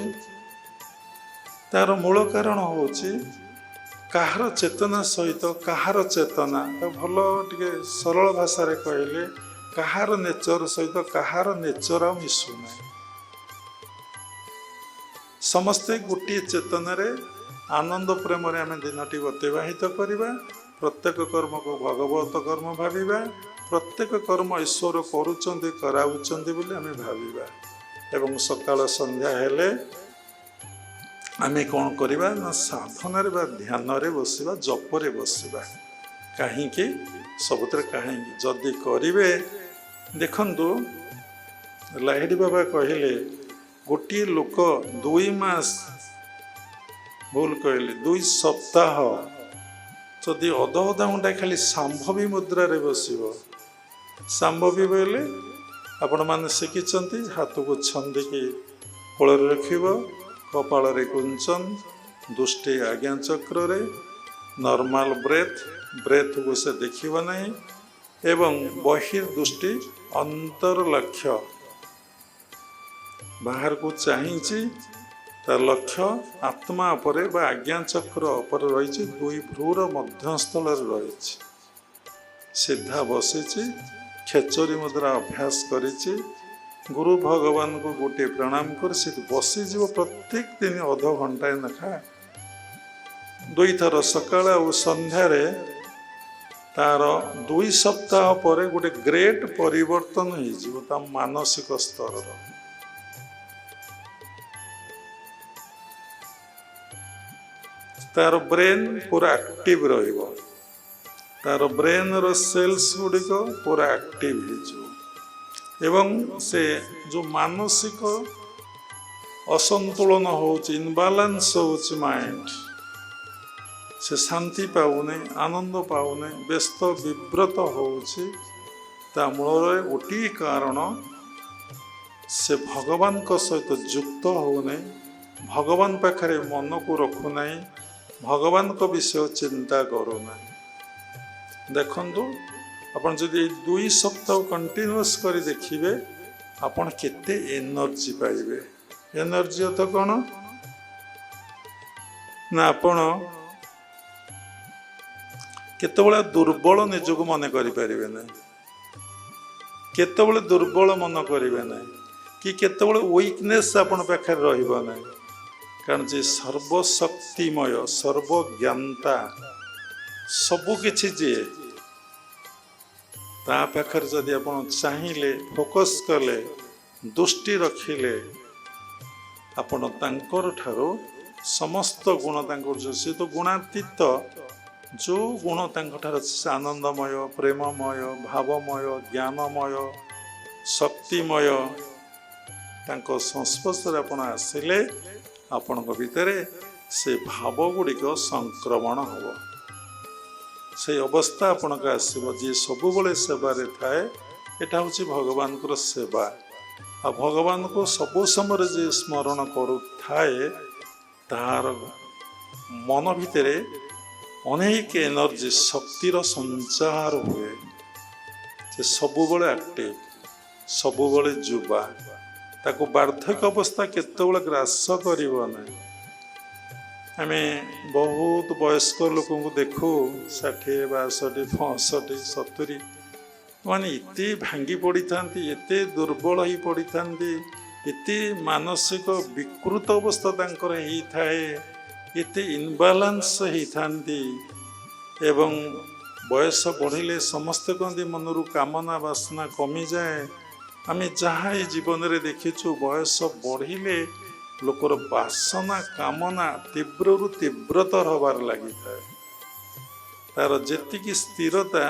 ତାର ମୂଳ କାରଣ ହେଉଛି କାହାର ଚେତନା ସହିତ କାହାର ଚେତନା ଭଲ ଟିକେ ସରଳ ଭାଷାରେ କହିଲେ କାହାର ନେଚର ସହିତ କାହାର ନେଚର ଆଉ ମିଶୁନାହିଁ। ସମସ୍ତେ ଗୋଟିଏ ଚେତନାରେ ଆନନ୍ଦ ପ୍ରେମରେ ଆମେ ଦିନଟି ଅତିବାହିତ କରିବା। ପ୍ରତ୍ୟେକ କର୍ମକୁ ଭଗବତ କର୍ମ ଭାବିବା। ପ୍ରତ୍ୟେକ କର୍ମ ଈଶ୍ୱର କରୁଛନ୍ତି କରାଉଛନ୍ତି ବୋଲି ଆମେ ଭାବିବା। ଏବଂ ସକାଳ ସନ୍ଧ୍ୟା ହେଲେ ଆମେ କ'ଣ କରିବା ନା ସାଧନାରେ ବା ଧ୍ୟାନରେ ବସିବା, ଜପରେ ବସିବା। କାହିଁକି? ସବୁଥିରେ କାହିଁକି ଯଦି କରିବେ, ଦେଖନ୍ତୁ ଲାହିଡ଼ି ବାବା କହିଲେ ଗୋଟିଏ ଲୋକ 2 ମାସ, ଭୁଲ କହିଲେ 2 ସପ୍ତାହ ଯଦି ଅଧା ଘଣ୍ଟା ଖାଲି ସାମ୍ଭବୀ ମୁଦ୍ରାରେ ବସିବ। ସାମ୍ଭବୀ ବୋଇଲେ ଆପଣମାନେ ଶିଖିଛନ୍ତି, ହାତକୁ ଛନ୍ଦିକି କୋଳରେ ରଖିବ, କପାଳରେ କୁଞ୍ଚନ, ଦୃଷ୍ଟି ଆଜ୍ଞା ଚକ୍ରରେ, ନର୍ମାଲ ବ୍ରେଥକୁ ସେ ଦେଖିବ ନାହିଁ ଏବଂ ବହିର୍ଦୃଷ୍ଟି ଅନ୍ତର୍ଲକ୍ଷ୍ୟ ବାହାରକୁ ଚାହିଁଛି। ତାର ଲକ୍ଷ୍ୟ ଆତ୍ମା ଉପରେ ବା ଆଜ୍ଞା ଚକ୍ର ଉପରେ ରହିଛି, 2 ଭ୍ରୂର ମଧ୍ୟସ୍ଥଳରେ ରହିଛି। ସିଧା ବସିଛି, ଖେଚରୀ ମୁଦ୍ରା ଅଭ୍ୟାସ କରିଛି। ଗୁରୁ ଭଗବାନଙ୍କୁ ଗୋଟିଏ ପ୍ରଣାମ କରି ସେଠି ବସିଯିବ। ପ୍ରତ୍ୟେକ ଦିନ ଅଧ ଘଣ୍ଟାଏ ଲେଖା 2 ଥର ସକାଳ ଆଉ ସନ୍ଧ୍ୟାରେ। ତାର 2 ସପ୍ତାହ ପରେ ଗୋଟେ ଗ୍ରେଟ୍ ପରିବର୍ତ୍ତନ ହେଇଯିବ ତା ମାନସିକ ସ୍ତରର। ତାର ବ୍ରେନ୍ ପୁରା ଆକ୍ଟିଭ ରହିବ, ତାର ବ୍ରେନ୍ର ସେଲ୍ସ ଗୁଡ଼ିକ ପୁରା ଆକ୍ଟିଭ ହେଇଯିବ ଏବଂ ସେ ଯେଉଁ ମାନସିକ ଅସନ୍ତୁଳନ ହେଉଛି, ଇନବାଲାନ୍ସ ହେଉଛି ମାଇଣ୍ଡ, ସେ ଶାନ୍ତି ପାଉନି, ଆନନ୍ଦ ପାଉନି, ବ୍ୟସ୍ତ ବିବ୍ରତ ହେଉଛି। ତା ମୂଳରେ ଗୋଟିଏ କାରଣ, ସେ ଭଗବାନଙ୍କ ସହିତ ଯୁକ୍ତ ହେଉନାହିଁ, ଭଗବାନ ପାଖରେ ମନକୁ ରଖୁନାହିଁ, ଭଗବାନଙ୍କ ବିଷୟ ଚିନ୍ତା କରୁନାହିଁ। ଦେଖନ୍ତୁ ଆପଣ ଯଦି 2 ସପ୍ତାହ କଣ୍ଟିନ୍ୟୁଅସ୍ କରି ଦେଖିବେ, ଆପଣ କେତେ ଏନର୍ଜି ପାଇବେ। ଏନର୍ଜି ଅର୍ଥ କ'ଣ ନା ଆପଣ କେତେବେଳେ ଦୁର୍ବଳ ନିଜକୁ ମନେ କରିପାରିବେ ନାହିଁ, କେତେବେଳେ ଦୁର୍ବଳ ମନ କରିବେ ନାହିଁ, କି କେତେବେଳେ ୱିକନେସ୍ ଆପଣ ପାଖରେ ରହିବ ନାହିଁ। କାରଣ ଯେ ସର୍ବଶକ୍ତିମୟ, ସର୍ବଜ୍ଞାନ୍ତା, ସବୁକିଛି ଯିଏ, ତା ପାଖରେ ଯଦି ଆପଣ ଚାହିଁଲେ, ଫୋକସ୍ କଲେ, ଦୃଷ୍ଟି ରଖିଲେ, ଆପଣ ତାଙ୍କର ଠାରୁ ସମସ୍ତ ଗୁଣ, ତାଙ୍କର ସେ ତ ଗୁଣାତୀତ, ଯେଉଁ ଗୁଣ ତାଙ୍କଠାରେ ଅଛି, ଆନନ୍ଦମୟ, ପ୍ରେମମୟ, ଭାବମୟ, ଜ୍ଞାନମୟ, ଶକ୍ତିମୟ, ତାଙ୍କ ସଂସ୍ପର୍ଶରେ ଆପଣ ଆସିଲେ ଆପଣଙ୍କ ଭିତରେ ସେ ଭାବ ଗୁଡ଼ିକ ସଂକ୍ରମଣ ହେବ। ସେଇ ଅବସ୍ଥା ଆପଣଙ୍କ ଆସିବ। ଯିଏ ସବୁବେଳେ ସେବାରେ ଥାଏ, ଏଟା ହେଉଛି ଭଗବାନଙ୍କର ସେବା। ଆଉ ଭଗବାନଙ୍କୁ ସବୁ ସମୟରେ ଯିଏ ସ୍ମରଣ କରୁଥାଏ, ତାହାର ମନ ଭିତରେ ଅନେକ ଏନର୍ଜି, ଶକ୍ତିର ସଞ୍ଚାର ହୁଏ। ସେ ସବୁବେଳେ ଆକ୍ଟିଭ, ସବୁବେଳେ ଯୁବା, ତାକୁ ବାର୍ଦ୍ଧକ୍ୟ ଅବସ୍ଥା କେତେବେଳେ ଗ୍ରାସ କରିବ ନାହିଁ। ଆମେ ବହୁତ ବୟସ୍କ ଲୋକଙ୍କୁ ଦେଖୁ, 60, 62, 65, 70, ମାନେ ଏତେ ଭାଙ୍ଗି ପଡ଼ିଥାନ୍ତି, ଏତେ ଦୁର୍ବଳ ହେଇ ପଡ଼ିଥାନ୍ତି, ଏତେ ମାନସିକ ବିକୃତ ଅବସ୍ଥା ତାଙ୍କର ହେଇଥାଏ, ଏତେ ଇନବାଲାନ୍ସ ହେଇଥାନ୍ତି। ଏବଂ ବୟସ ବଢ଼ିଲେ ସମସ୍ତେ କହନ୍ତି ମନରୁ କାମନା ବାସନା କମିଯାଏ। ଆମେ ଯାହା ଏ ଜୀବନରେ ଦେଖିଛୁ, ବୟସ ବଢ଼ିଲେ ଲୋକର ବାସନା କାମନା ତୀବ୍ରରୁ ତୀବ୍ରତର ହେବାର ଲାଗିଥାଏ। ତାର ଯେତିକି ସ୍ଥିରତା,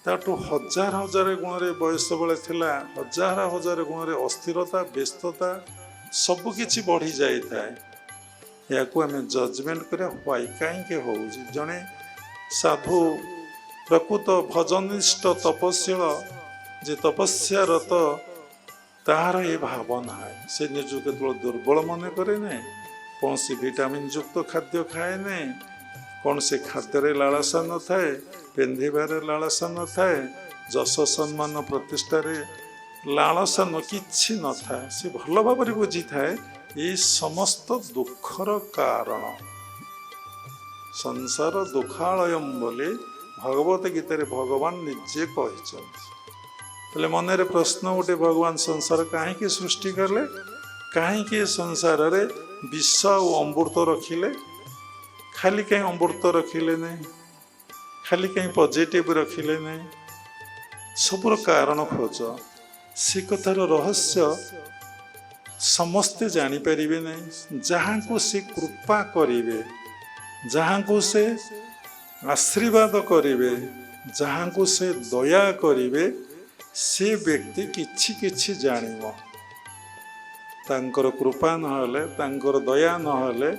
ତାଠୁ ହଜାର ହଜାର ଗୁଣରେ ବୟସ ବେଳେ ଥିଲା, ହଜାର ହଜାର ଗୁଣରେ ଅସ୍ଥିରତା, ବ୍ୟସ୍ତତା ସବୁକିଛି ବଢ଼ି ଯାଇଥାଏ। ଏହାକୁ ଆମେ ଜଜମେଣ୍ଟ କରିବା, ହ୍ୱାଇ, କାହିଁକି ହେଉଛି। ଜଣେ ସାଧୁ, ପ୍ରକୃତ ଭଜନିଷ୍ଠ ତପଶୀଳ, ଯେ ତପସ୍ୟାରତ, ତାହାର ଏ ଭାବ ନାହିଁ। ସେ ନିଜକୁ କେତେବେଳେ ଦୁର୍ବଳ ମନେ କରେ ନାହିଁ, କୌଣସି ଭିଟାମିନ୍ ଯୁକ୍ତ ଖାଦ୍ୟ ଖାଏ ନାହିଁ, କୌଣସି ଖାଦ୍ୟରେ ଲାଳସା ନଥାଏ, ପିନ୍ଧିବାରେ ଲାଳସା ନଥାଏ, ଯଶ ସମ୍ମାନ ପ୍ରତିଷ୍ଠାରେ ଲାଳସା କିଛି ନଥାଏ। ସେ ଭଲ ଭାବରେ ବୁଝିଥାଏ ଏଇ ସମସ୍ତ ଦୁଃଖର କାରଣ। संसार दुखालयम बोली भगवत गीता भगवान निजे कहते मन प्रश्न गोटे भगवान संसार कहीं सृष्टि कले कहीं संसार रे विष और अमृत रखिले खाली कहीं अमृत रखिले नहीं खाली कहीं पॉजिटिव रखिले नहीं सबुर कारण खोज से कथार रहस्य समस्ते जानीपर नहीं जहाँ को से कृपा करेंगे जहाँ को से आशीर्वाद करेंगे जहाँ को से दया करेंगे से व्यक्ति किछि किछि जानिब तांकर कृपा नहले तांकर दया नहले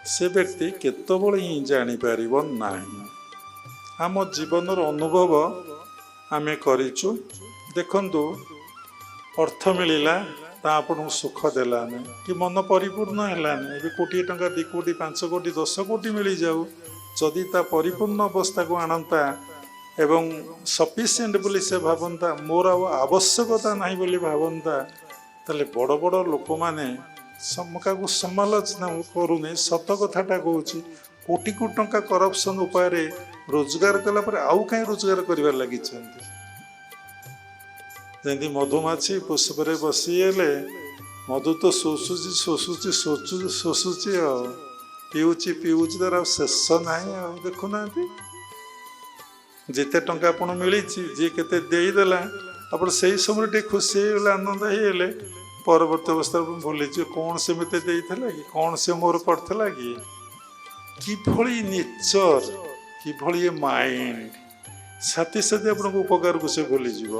से व्यक्ति केतबेले ही जानीपर नहीं आम जीवन अनुभव आमे करिचु देखंतु अर्थ मिलिला ता आपन सुख देलाने कि मन परिपूर्ण हेलाने ए कोटी टंका 2 कोटी 5 कोटी 10 कोटी मिली जाऊ जदि ता परिपूर्ण अवस्था को आनंता एवं सफिशिएंट बोली से भावंता मोर आवश्यकता नहीं बोली भावंता ताले बड़ बड़ लोक माने समका को समालोचना करूने सत कथाटा कहूँ कोटी कोटी टंका करप्शन उपाय रोजगार कला पर आउ कहीं रोजगार कर लगी जमी मधुमाछी पुष्परे बसीगले मधु तो शोषुची शोषुची शोषुची शोषुची पीऊची पीऊची तार शेष ना देखुना जिते टंका आपन मिली जी केते देदेला आप समय खुशी होगा आनंद होगले परवर्त अवस्था भूली कौन से मत देला कि कौन से मोर करथिला कि नेचर कि माइंड साथी साथी आपन उपकार को से भूली जीव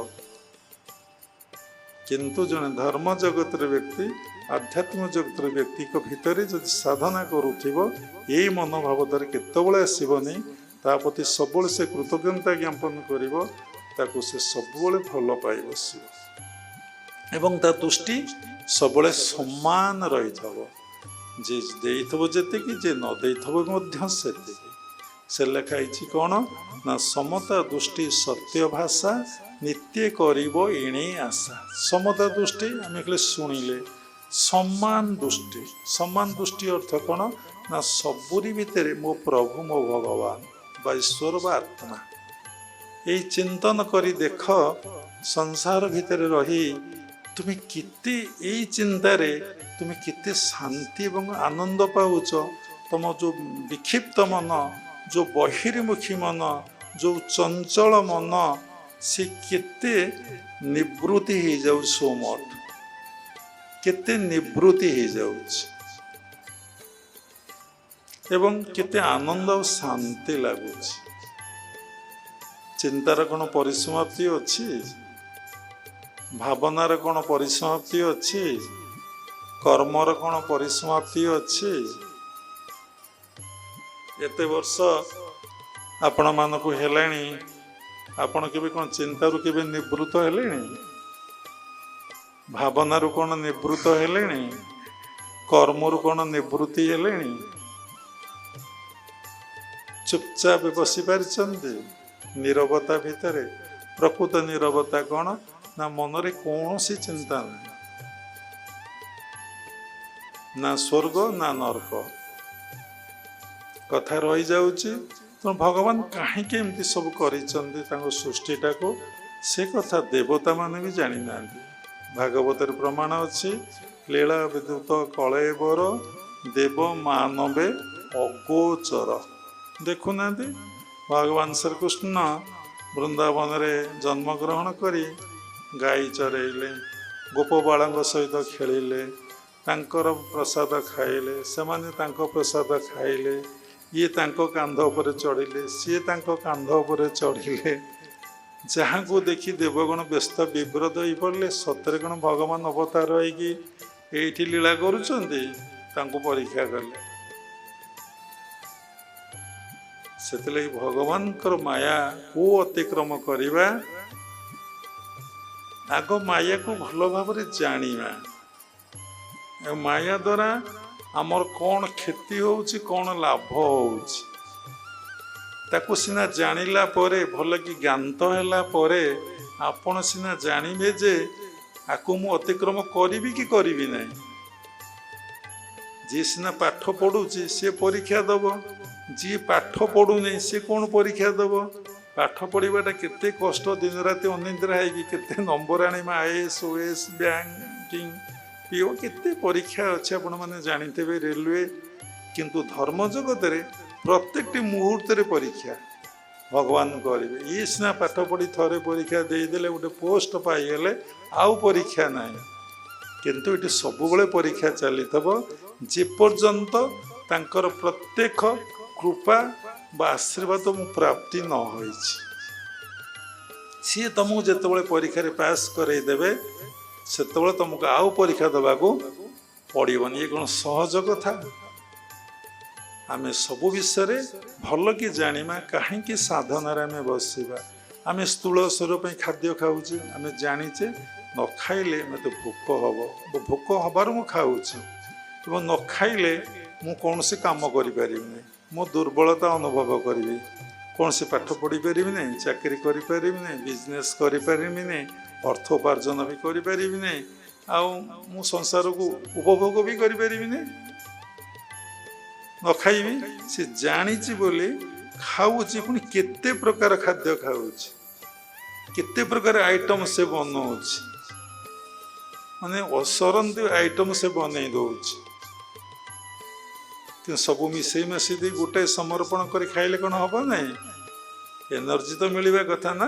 किंतु जने धर्म जगत व्यक्ति आध्यात्म जगत व्यक्ति को भितर जब साधना करुथिबो यही मनोभाव तार केतबेले आसबनी ता प्रति सब से कृतज्ञता ज्ञापन करिवो ताकू से सबले भल पाई बसिबो एवं ता दृष्टि सबले समान रही थबो जे देइथबो जेतिकी जे न देइथबो मध्य सेतिकी से लिखाई कौन ना समता दृष्टि सत्य भाषा नित्य करिबो इणी आशा समता दृष्टि आम कहले शुणिले सम्मान दृष्टि अर्थ कौन ना सबुरी भितर मो प्रभु मो भगवान बा ईश्वर बा आत्मा यही चिंतन करी देख संसार भितर रही तुम्हें किते यही चिंतारे तुम्हें किते शांति एवं आनंद पाउच तुम जो विक्षिप्त मन जो बहिर्मुखी मन जो चंचल मन से केते निवृत्ति हो जाउ सोमठ केते निवृत्ति हो जाउछ एवं केते आनंद और शांति लगुच चिंतार कौन परिसमाप्ति अच्छी भावनार कौन परिसमाप्ति अच्छी कर्मर कौन परिसमाप्ति अच्छी एते वर्ष आपण मानक हेलाणी आपण केबे कौन चिंतारू केबे निवृत्त हेलेणी भावनारू कौन निवृत्त हेलेणी कर्मरू कौन निवृत्ति हेलेणी चुपचाप बसी पारिछन्ति नीरवता भितर प्रकृत नीरवता कौन ना मनरे कौन सी चिंता ना स्वर्ग ना नरक कथा रही जाउची तो भगवान कहीं एमती सब कर सृष्टिटा को से कथा देवता माने भी जानी ना भागवत प्रमाण अच्छी लीला विद्युत कलेबर देव मानवे अगोचर देखुना भगवान श्रीकृष्ण वृंदावन रे जन्म ग्रहण करी गाई चरेले गोपबाला सहित खेलिले तांकर प्रसाद खाइले सेमाने तांको प्रसाद खाइले ये तांको कांध पर चढ़िले सी तांको कांध पर चढ़िले जहाँ को देखी देवगण व्यस्त विव्रत हो पड़े सतरे कौन भगवान अवतार होगी लीला करुचंदी तांको परीक्षा कले से भगवान माया को अतिक्रम करवा आग माया को भल भाव जाना माया द्वारा आमर कौन क्षति होउची कौन लाभ होउची ताकू सीना जानिला परे भल कि ज्ञात हैला परे आपण सीना जानिबे जे आकु मु अतिक्रम करिवि कि करिवि नै जे सीना पाठ पढुची से परीक्षा दब जी पाठ पढ़ुनी सी कौन परीक्षा दब पाठ पढ़ाटा केते कष्ट दिन राति अनिद्रा है केते नंबर आनीमा आईएएस ओएएस बैंकिंग पीओ केते परीक्षा अच्छे आपण मैंने जानते रेलवे किंतु धर्म जगत रे प्रत्येक मुहूर्त परीक्षा भगवान करेंगे ये सीना पाठ पढ़ी थे परीक्षा देदेले गोटे पोस्ट पाईगले आउ परीक्षा ना किंतु ये सब परीक्षा चली जेपर्यंत तांकर प्रत्येक कृपा बा आशीर्वाद मु प्राप्ति न हो सी तुमको जिते परीक्षा पास करदेवे से तुमको आउ परीक्षा देवाको पड़न ये कौन सहज कथा आमे सबु विषय भल कि जाना कहीं साधनार आम बसवा आम स्थूल शरीर खाद्य खाऊे आम जाचे न खाइले मत भोक हम भोक हबार मु खाऊँ न खाइले मु कौन से काम करें मो दुर्बलता अनुभव करी कौन से पाठ पढ़ी पारि नहीं चाकरी करी नहीं बिजनेस करी नहीं अर्थ उपार्जन भी करी नहीं आउ संसार को उपभोग भी करी नहीं न खाइबी से जानी बोली खाऊँच पुणी केते प्रकार खाद्य खाऊँच केते प्रकार आइटम से बनाऊँच माने असरंती आइटम से बन दौच कि सब मिसई मसी दी गोटे समर्पण कर खाइले कौन हम ना एनर्जी तो मिलवा कथा ना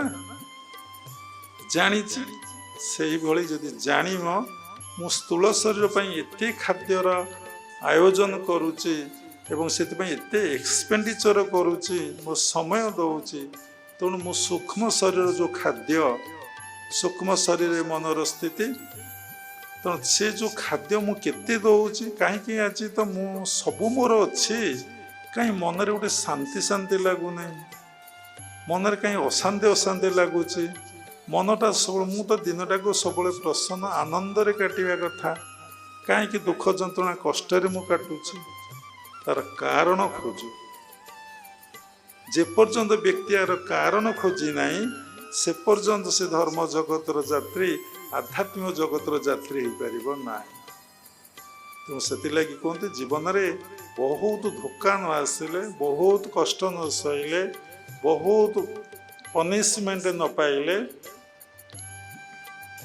जानी से भली जदि जानी मु स्थूल शरीर पर एत खाद्यर आयोजन करुच्ची एवं से एक्सपेंडिचर करुच्ची मो समय दौची तेणु मो सूक्ष्म शरीर जो खाद्य सूक्ष्म शरीर मनर स्थिति तेणु से जो खाद्य मुझे दौची कहीं आज तो मु सबू मोर अच्छी कहीं मन रे गोटे शांति शांति लगुना मन रे कहीं अशांति अशांति लगुच मनटा सब मु तो दिनटा को सब प्रसन्न आनंद रे काटिया कथा कहीं दुख जंत्रणा कष्ट मु काटुची तार कारण खोजु जे पर्यंत व्यक्ति यार कारण खोजी ना से पर्यंत से धर्म जगतर यात्री आध्यात्मिक जगतर यात्री हो पार ना तेणु से कहते जीवन में बहुत धोखा न आसिले बहुत कष्ट न सहिले बहुत पनिशमेंट न पाइले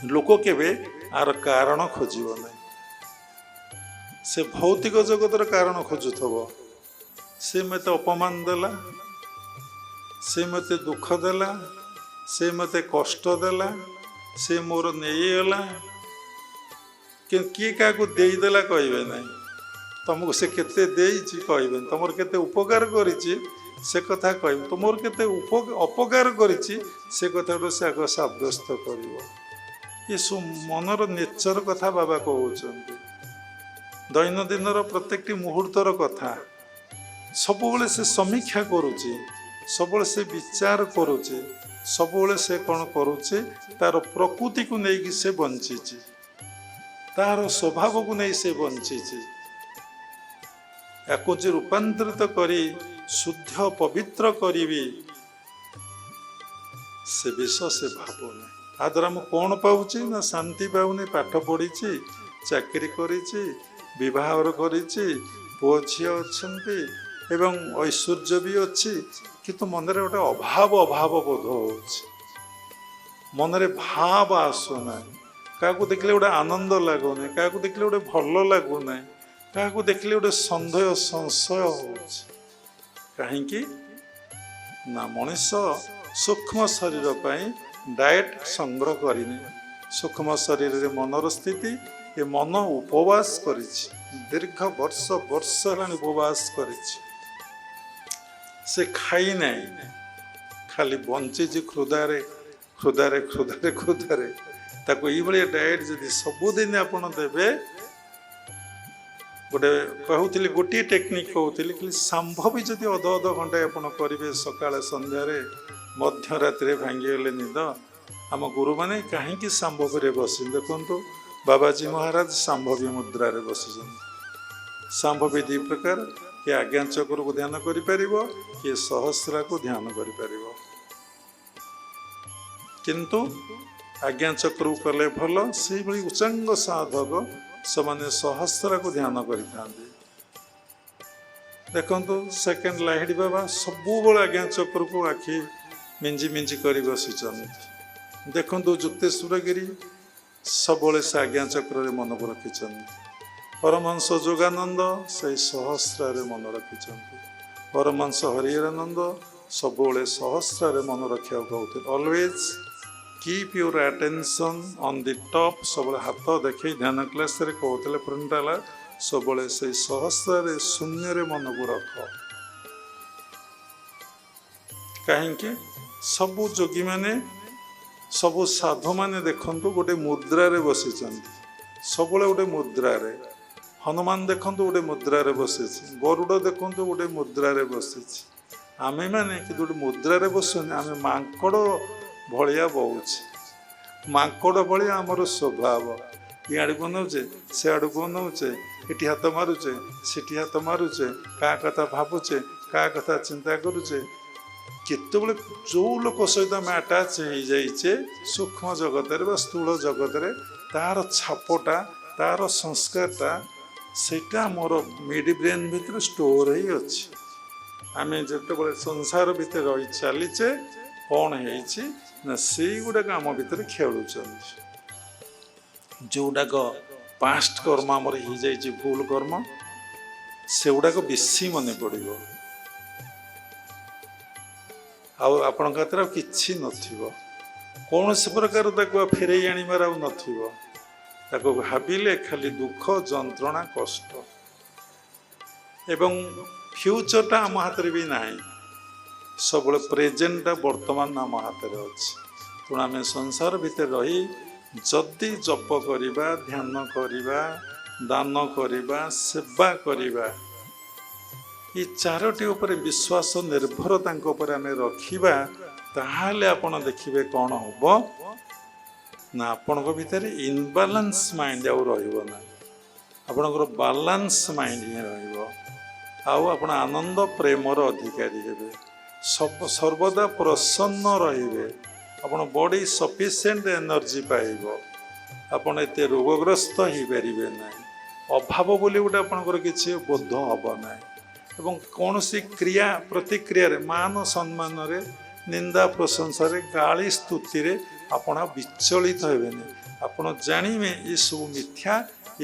लोक केवे आर कारण खोजिब ना से भौतिक जगतर कारण खोजुथब से मत अपमान देला से मत दुख देला से मत कष्ट देला से मोर नहींगला कि किए क्या देदेला कहे ना तुमको से केते देइछि कहबे तुम केते उपकार करिछि से कथा कह तुम केते अपकार करिछि से कथा से आग साब्यस्त कर ये सब मनर नेचर कथा बाबा कहते दैनंदिन प्रत्येक मुहूर्तर कथा सब से समीक्षा करुचे सब से विचार करुचे सब से कौन करुचे तार प्रकृति को लेकिन से बंची तार स्वभाव को नहीं से बंची या रूपांतरित करी शुद्ध पवित्र करी से विषय से भावना आ द्वारा मुझे कौन पाऊँ ना शांति पाऊनी पाठ पढ़ी चाकरी करी विवाह करी पुओ झी अच्छा एवं ऐश्वर्य भी अच्छी किंतु मन रे गोटे अभाव अभाव बोध हो मन रे भाव आसुना क्या देखले गोटे आनंद लगुना क्या देखले गोटे भल लगुना क्या देखले गोटे सन्देह संशय हो कहीं ना मनीष सूक्ष्म शरीर पर डाएट संग्रह करनी सूक्ष्म शरीर रे मनर स्थिति ये मन उपवास कर दीर्घ वर्ष वर्ष है उपवास कर से खाई नहीं खाली बंची क्षुदारे क्षुदारे क्षुदारे क्षुदारे ताको ये डाएट जदि सबुदिन आपड़ देवे गोटे कहूली गोटे टेक्निक कहूली कि सांभ भी जदि अध अध घंटे आपड़ करेंगे सकाଳେ सन्धारे मध्यरात्रि भांगीगले निद आम गुरु मैंने कहीं सांभवी बस देखु बाबाजी महाराज सांभवी मुद्रा रे बस सांभवी दी प्रकार किए आज्ञा चक्र को ध्यान कर किए सहस्रा को ध्यान कर किंतु आज्ञा चक्र को कले भल से उच्चांग साधक से सहस्रा को ध्यान करि ଦେଖନ୍ତୁ ସେକେଣ୍ଡ ଲାହିଡ଼ି ବାବା ସବୁବେଳେ ଆଜ୍ଞା ଚକ୍ରକୁ ଆଖି ମିଞ୍ଜି ମିଞ୍ଜି କରି ବସିଛନ୍ତି। ଦେଖନ୍ତୁ ଯୁକ୍ତେଶ୍ୱର ଗିରି ସବୁବେଳେ ସେ ଆଜ୍ଞା ଚକ୍ରରେ ମନକୁ ରଖିଛନ୍ତି। ପରମହଂସ ଯୋଗାନନ୍ଦ ସେଇ ସହସ୍ରରେ ମନ ରଖିଛନ୍ତି। ପରମହଂସ ହରିହରାନନ୍ଦ ସବୁବେଳେ ସହସ୍ରରେ ମନ ରଖିବାକୁ କହୁଥିଲେ। Always keep your attention on the top, ସବୁବେଳେ ହାତ ଦେଖେଇ ଧ୍ୟାନ କ୍ଲାସରେ କହୁଥିଲେ ପ୍ରିଣ୍ଟାଲା, ସବୁବେଳେ ସେଇ ସହସ୍ରରେ ଶୂନ୍ୟରେ ମନକୁ ରଖ। କାହିଁକି ସବୁ ଯୋଗୀମାନେ ସବୁ ସାଧୁମାନେ ଦେଖନ୍ତୁ ଗୋଟେ ମୁଦ୍ରାରେ ବସିଛନ୍ତି, ସବୁବେଳେ ଗୋଟେ ମୁଦ୍ରାରେ। ହନୁମାନ ଦେଖନ୍ତୁ ଗୋଟେ ମୁଦ୍ରାରେ ବସିଛି, ଗରୁଡ଼ ଦେଖନ୍ତୁ ଗୋଟେ ମୁଦ୍ରାରେ ବସିଛି। ଆମେମାନେ କିନ୍ତୁ ଗୋଟେ ମୁଦ୍ରାରେ ବସୁନି, ଆମେ ମାଙ୍କଡ଼ ଭଳିଆ ବହୁଛେ। ମାଙ୍କଡ଼ ଭଳିଆ ଆମର ସ୍ୱଭାବ, ଇଆଡ଼କୁ ନେଉଛେ ସେଆଡ଼କୁ ନେଉଛେ, ଏଠି ହାତ ମାରୁଛେ ସେଠି ହାତ ମାରୁଛେ, କାହା କଥା ଭାବୁଛେ କାହା କଥା ଚିନ୍ତା କରୁଛେ। କେତେବେଳେ ଯେଉଁ ଲୋକ ସହିତ ଆମେ ଆଟାଚ୍ ହେଇଯାଇଛେ ସୂକ୍ଷ୍ମ ଜଗତରେ ବା ସ୍ଥୂଳ ଜଗତରେ, ତାର ଛାପଟା ତାର ସଂସ୍କାରଟା ସେଇଟା ଆମର ମିଡ୍ ବ୍ରେନ୍ ଭିତରେ ଷ୍ଟୋର ହେଇ ଅଛି। ଆମେ ଯେତେବେଳେ ସଂସାର ଭିତରେ ରହି ଚାଲିଛେ କ'ଣ ହେଇଛି ନା ସେଇଗୁଡ଼ାକ ଆମ ଭିତରେ ଖେଳୁଛନ୍ତି। ଯେଉଁଗୁଡ଼ାକ ପାଷ୍ଟ କର୍ମ ଆମର ହେଇଯାଇଛି ଭୁଲ କର୍ମ, ସେଗୁଡ଼ାକ ବେଶୀ ମନେ ପଡ଼ିବ। ଆଉ ଆପଣଙ୍କ ହାତରେ ଆଉ କିଛି ନଥିବ, କୌଣସି ପ୍ରକାର ତାକୁ ଆଉ ଫେରେଇ ଆଣିବାର ଆଉ ନଥିବ। ତାକୁ ଭାବିଲେ ଖାଲି ଦୁଃଖ ଯନ୍ତ୍ରଣା କଷ୍ଟ, ଏବଂ ଫ୍ୟୁଚରଟା ଆମ ହାତରେ ବି ନାହିଁ। ସବୁବେଳେ ପ୍ରେଜେଣ୍ଟଟା ବର୍ତ୍ତମାନ ଆମ ହାତରେ ଅଛି। ତେଣୁ ଆମେ ସଂସାର ଭିତରେ ରହି ଯଦି ଜପ କରିବା, ଧ୍ୟାନ କରିବା, ଦାନ କରିବା, ସେବା କରିବା, ଏ ଚାରୋଟି ଉପରେ ବିଶ୍ୱାସ ନିର୍ଭରତାଙ୍କ ଉପରେ ଆମେ ରଖିବା, ତାହେଲେ ଆପଣ ଦେଖିବେ କ'ଣ ହବ ନା ଆପଣଙ୍କ ଭିତରେ ଇନବାଲାନ୍ସ ମାଇଣ୍ଡ ଆଉ ରହିବ ନାହିଁ, ଆପଣଙ୍କର ବାଲାନ୍ସ ମାଇଣ୍ଡ ହିଁ ରହିବ। ଆଉ ଆପଣ ଆନନ୍ଦ ପ୍ରେମର ଅଧିକାରୀ ହେବେ, ସର୍ବଦା ପ୍ରସନ୍ନ ରହିବେ, ଆପଣ ବଡି ସଫିସିଏଣ୍ଟ ଏନର୍ଜି ପାଇବ, ଆପଣ ଏତେ ରୋଗଗ୍ରସ୍ତ ହେଇପାରିବେ ନାହିଁ, ଅଭାବ ବୋଲି ଗୋଟେ ଆପଣଙ୍କର କିଛି ବୋଧ ହେବ ନାହିଁ। ଏବଂ କୌଣସି କ୍ରିୟା ପ୍ରତିକ୍ରିୟାରେ ମାନ ସମ୍ମାନରେ, ନିନ୍ଦା ପ୍ରଶଂସାରେ, ଗାଳି ସ୍ତୁତିରେ ଆପଣ ବିଚଳିତ ହେବେନି। ଆପଣ ଜାଣିବେ ଏସବୁ ମିଥ୍ୟା,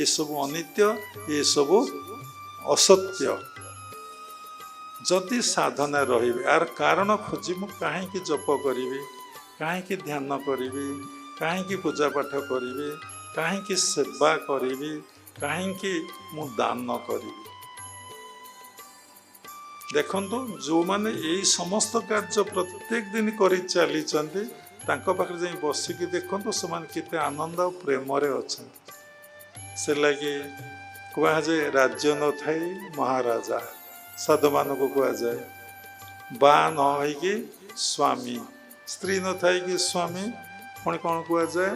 ଏସବୁ ଅନିତ୍ୟ, ଏସବୁ ଅସତ୍ୟ। ଯଦି ସାଧନା ରହିବେ, ଆର କାରଣ ଖୋଜି ମୁଁ କାହିଁକି ଜପ କରିବି, କାହିଁକି ଧ୍ୟାନ କରିବି, କାହିଁକି ପୂଜା ପାଠ କରିବି, କାହିଁକି ସେବା କରିବି, କାହିଁକି ମୁଁ ଦାନ କରିବି। ଦେଖନ୍ତୁ ଯେଉଁମାନେ ଏଇ ସମସ୍ତ କାର୍ଯ୍ୟ ପ୍ରତ୍ୟେକ ଦିନ କରି ଚାଲିଛନ୍ତି, ତାଙ୍କ ପାଖରେ ଯାଇ ବସିକି ଦେଖନ୍ତୁ ସେମାନେ କେତେ ଆନନ୍ଦ ଆଉ ପ୍ରେମରେ ଅଛନ୍ତି। ସେ ଲାଗି କୁହାଯାଏ ରାଜ୍ୟ ନଥାଇ ମହାରାଜା, ସାଧୁମାନଙ୍କୁ କୁହାଯାଏ। ବାହା ନ ହେଇକି ସ୍ୱାମୀ, ସ୍ତ୍ରୀ ନଥାଇକି ସ୍ୱାମୀ, ପୁଣି କ'ଣ କୁହାଯାଏ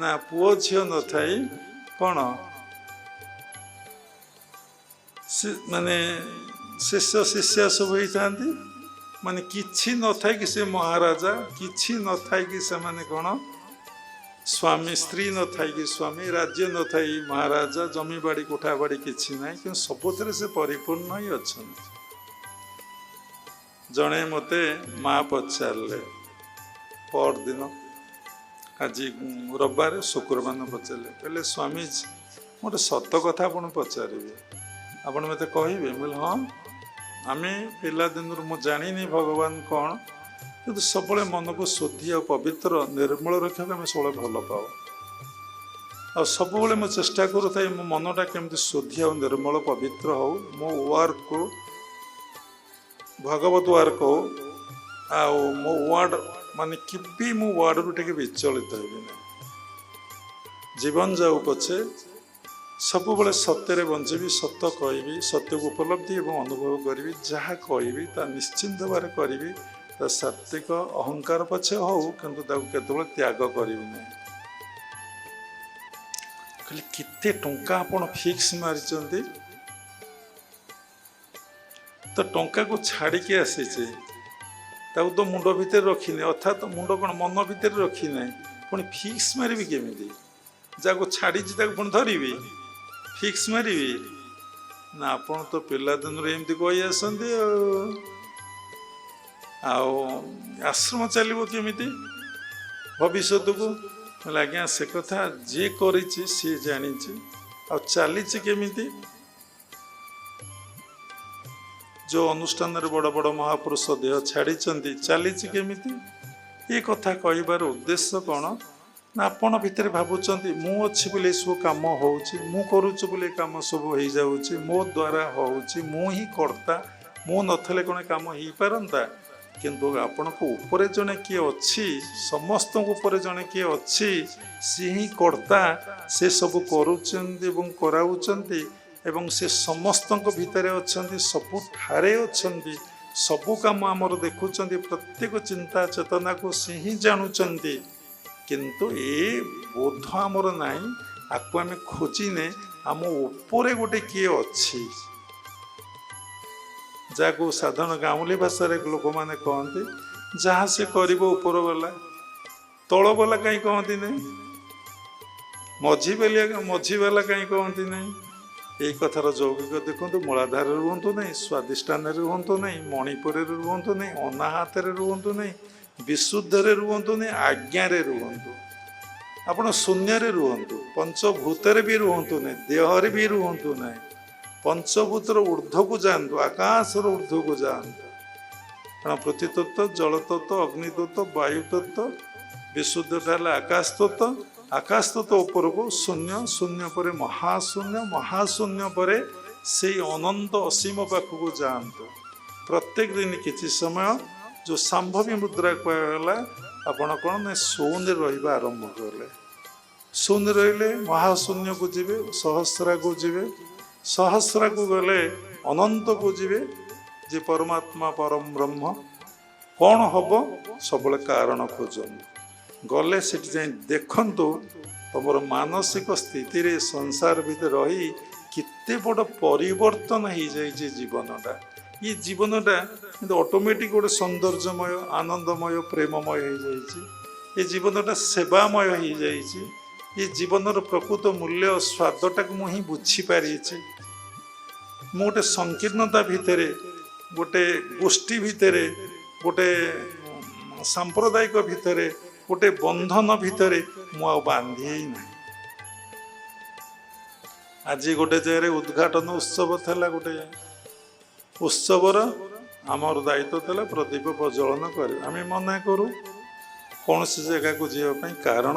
ନା ପୁଅ ଝିଅ ନଥାଇ କ'ଣ ମାନେ ଶିଷ୍ୟ ଶିଷ୍ୟା ସବୁ ହେଇଥାନ୍ତି। ମାନେ କିଛି ନଥାଇକି ସେ ମହାରାଜା, କିଛି ନଥାଇକି ସେମାନେ କ'ଣ ସ୍ୱାମୀ, ସ୍ତ୍ରୀ ନଥାଇକି ସ୍ୱାମୀ, ରାଜ୍ୟ ନଥାଇ ମହାରାଜା, ଜମିବାଡ଼ି କୋଠାବାଡ଼ି କିଛି ନାହିଁ, କିନ୍ତୁ ସବୁଥିରେ ସେ ପରିପୂର୍ଣ୍ଣ ହିଁ ଅଛନ୍ତି। ଜଣେ ମୋତେ ମା ପଚାରିଲେ ପରଦିନ, ଆଜି ରବିବାର, ଶୁକ୍ରବାର ପଚାରିଲେ, କହିଲେ ସ୍ୱାମୀଜୀ ମୁଁ ଗୋଟେ ସତ କଥା ଆପଣ ପଚାରିବି, ଆପଣ ମୋତେ କହିବେ? ମୁଁ କହିଲି ହଁ। ଆମେ ପିଲାଦିନରୁ ମୁଁ ଜାଣିନି ଭଗବାନ କ'ଣ, କିନ୍ତୁ ସବୁବେଳେ ମନକୁ ଶୁଦ୍ଧି ଆଉ ପବିତ୍ର ନିର୍ମଳ ରଖିବାକୁ ଆମେ ସବୁବେଳେ ଭଲ ପାଉ। ଆଉ ସବୁବେଳେ ମୁଁ ଚେଷ୍ଟା କରୁଥାଏ ମୋ ମନଟା କେମିତି ଶୁଦ୍ଧି ଆଉ ନିର୍ମଳ ପବିତ୍ର ହଉ, ମୋ ୱାର୍କକୁ ଭଗବତ ୱାର୍କ ହଉ, ଆଉ ମୋ ୱାର୍ଡ ମାନେ କେବେ ମୁଁ ୱାର୍ଡରୁ ଟିକେ ବିଚଳିତ ହେବି ନାହିଁ। ଜୀବନ ଯାଉ ପଛେ ସବୁବେଳେ ସତ୍ୟରେ ବଞ୍ଚିବି, ସତ କହିବି, ସତ୍ୟକୁ ଉପଲବ୍ଧି ଏବଂ ଅନୁଭବ କରିବି, ଯାହା କହିବି ତା ନିଶ୍ଚିନ୍ତ ଭାବରେ କରିବି, ତା ସାତ୍ତ୍ୱିକ ଅହଙ୍କାର ପଛେ ହଉ, କିନ୍ତୁ ତାକୁ କେତେବେଳେ ତ୍ୟାଗ କରିବି ନାହିଁ। କହିଲେ କେତେ ଟଙ୍କା ଆପଣ ଫିକ୍ସ ମାରିଛନ୍ତି? ତ ଟଙ୍କାକୁ ଛାଡ଼ିକି ଆସିଛି, ତାକୁ ତ ମୁଣ୍ଡ ଭିତରେ ରଖିନି, ଅର୍ଥାତ୍ ମୁଣ୍ଡ କ'ଣ ମନ ଭିତରେ ରଖିନାହିଁ, ପୁଣି ଫିକ୍ସ ମାରିବି କେମିତି? ଯାହାକୁ ଛାଡ଼ିଛି ତାକୁ ପୁଣି ଧରିବି, ଫିକ୍ସ ମାରିବି? ନା ଆପଣ ତ ପିଲାଦିନରୁ ଏମିତି କହି ଆସନ୍ତି ଆଉ ଆଶ୍ରମ ଚାଲିବ କେମିତି ଭବିଷ୍ୟତକୁ? କହିଲେ ଆଜ୍ଞା ସେ କଥା ଯିଏ କରିଛି ସିଏ ଜାଣିଛି, ଆଉ ଚାଲିଛି କେମିତି? ଯେଉଁ ଅନୁଷ୍ଠାନରେ ବଡ଼ ବଡ଼ ମହାପୁରୁଷ ଦେହ ଛାଡ଼ିଛନ୍ତି ଚାଲିଛି କେମିତି? ଏ କଥା କହିବାର ଉଦ୍ଦେଶ୍ୟ କ'ଣ ନା ଆପଣ ଭିତରେ ଭାବୁଛନ୍ତି ମୁଁ ଅଛି ବୋଲି ଏସବୁ କାମ ହେଉଛି, ମୁଁ କରୁଛି ବୋଲି କାମ ସବୁ ହେଇଯାଉଛି, ମୋ ଦ୍ୱାରା ହେଉଛି, ମୁଁ ହିଁ କର୍ତ୍ତା, ମୁଁ ନଥିଲେ କ'ଣ କାମ ହେଇପାରନ୍ତା? କିନ୍ତୁ ଆପଣଙ୍କ ଉପରେ ଜଣେ କିଏ ଅଛି, ସମସ୍ତଙ୍କ ଉପରେ ଜଣେ କିଏ ଅଛି, ସିଏ ହିଁ କର୍ତ୍ତା, ସେ ସବୁ କରୁଛନ୍ତି ଏବଂ କରାଉଛନ୍ତି ଏବଂ ସେ ସମସ୍ତଙ୍କ ଭିତରେ ଅଛନ୍ତି, ସବୁଠାରେ ଅଛନ୍ତି, ସବୁ କାମ ଆମର ଦେଖୁଛନ୍ତି, ପ୍ରତ୍ୟେକ ଚିନ୍ତା ଚେତନାକୁ ସେ ହିଁ ଜାଣୁଛନ୍ତି। କିନ୍ତୁ ଏ ବୋଧ ଆମର ନାହିଁ, ଆକୁ ଆମେ ଖୋଜିନେ ଆମ ଉପରେ ଗୋଟେ କିଏ ଅଛି, ଯାହାକୁ ସାଧାରଣ ଗାଉଁଲି ଭାଷାରେ ଲୋକମାନେ କହନ୍ତି ଯାହା ସେ କରିବ ଉପର ବାଲା, ତଳ ବାଲା କାହିଁ କହନ୍ତି ନାହିଁ, ମଝି ବାଲା କାହିଁ କହନ୍ତି ନାହିଁ? ଏଇ କଥାର ଯୌଗିକ ଦେଖନ୍ତୁ, ମୂଳାଧାରରେ ରୁହନ୍ତୁ ନାହିଁ, ସ୍ୱାଦିଷ୍ଠାନରେ ରୁହନ୍ତୁ ନାହିଁ, ମଣିପୁରରେ ରୁହନ୍ତୁ ନାହିଁ, ଅନାହାତରେ ରୁହନ୍ତୁ ନାହିଁ, ବିଶୁଦ୍ଧରେ ରୁହନ୍ତୁ ନାହିଁ, ଆଜ୍ଞାରେ ରୁହନ୍ତୁ, ଆପଣ ଶୂନ୍ୟରେ ରୁହନ୍ତୁ, ପଞ୍ଚଭୂତରେ ବି ରୁହନ୍ତୁ ନାହିଁ, ଦେହରେ ବି ରୁହନ୍ତୁ ନାହିଁ, ପଞ୍ଚଭୂତର ଊର୍ଦ୍ଧ୍ୱକୁ ଯାଆନ୍ତୁ, ଆକାଶର ଊର୍ଦ୍ଧ୍ୱକୁ ଯାଆନ୍ତୁ। କାରଣ ପୃଥ୍ୱୀ ତତ୍ତ୍ୱ, ଜଳ ତତ୍ତ୍ୱ, ଅଗ୍ନି ତତ୍ତ୍ୱ, ବାୟୁ ତତ୍ତ୍ୱ, ବିଶୁଦ୍ଧଟା ହେଲା ଆକାଶ ତତ୍ତ୍ୱ, ଆକାଶ ତତ୍ତ୍ୱ ଉପରକୁ ଶୂନ୍ୟ, ଶୂନ୍ୟ ପରେ ମହାଶୂନ୍ୟ, ମହାଶୂନ୍ୟ ପରେ ସେଇ ଅନନ୍ତ ଅସୀମ ପାଖକୁ ଯାଆନ୍ତୁ। ପ୍ରତ୍ୟେକ ଦିନ କିଛି ସମୟ ଯେଉଁ ସାମ୍ଭବୀ ମୁଦ୍ରା କୁହାଗଲା, ଆପଣ କ'ଣ ନା ଶୂନ୍ୟରେ ରହିବା ଆରମ୍ଭ କଲେ। ଶୂନ୍ୟ ରହିଲେ ମହାଶୂନ୍ୟକୁ ଯିବେ, ସହସ୍ରାକୁ ଯିବେ, ସହସ୍ରାକୁ ଗଲେ ଅନନ୍ତକୁ ଯିବେ, ଯେ ପରମାତ୍ମା ପରମ ବ୍ରହ୍ମ କ'ଣ ହବ ସବୁବେଳେ କାରଣ ଖୋଜନ୍ତୁ। ଗଲେ ସେଠି ଯାଇ ଦେଖନ୍ତୁ ତମର ମାନସିକ ସ୍ଥିତିରେ ସଂସାର ଭିତରେ ରହି କେତେ ବଡ଼ ପରିବର୍ତ୍ତନ ହେଇଯାଇଛି ଜୀବନଟା। ଏ ଜୀବନଟା କିନ୍ତୁ ଅଟୋମେଟିକ୍ ଗୋଟେ ସୌନ୍ଦର୍ଯ୍ୟମୟ, ଆନନ୍ଦମୟ, ପ୍ରେମମୟ ହେଇଯାଇଛି। ଏ ଜୀବନଟା ସେବାମୟ ହେଇଯାଇଛି। ଏ ଜୀବନର ପ୍ରକୃତ ମୂଲ୍ୟ ସ୍ୱାଦଟାକୁ ମୁଁ ହିଁ ବୁଝିପାରିଛି। ମୁଁ ଗୋଟେ ସଂକୀର୍ଣ୍ଣତା ଭିତରେ, ଗୋଟେ ଗୋଷ୍ଠୀ ଭିତରେ, ଗୋଟେ ସାମ୍ପ୍ରଦାୟିକ ଭିତରେ, ଗୋଟେ ବନ୍ଧନ ଭିତରେ ମୁଁ ଆଉ ବାନ୍ଧି ହିଁ ନାହିଁ। ଆଜି ଗୋଟେ ଜାଗାରେ ଉଦ୍ଘାଟନ ଉତ୍ସବ ଥିଲା, ଗୋଟେ ଉତ୍ସବର ଆମର ଦାୟିତ୍ୱ ଥିଲା ପ୍ରଦୀପ ପ୍ରଜ୍ୱଳନ କରିବା। ଆମେ ମନା କରୁ କୌଣସି ଜାଗାକୁ ଯିବା ପାଇଁ, କାରଣ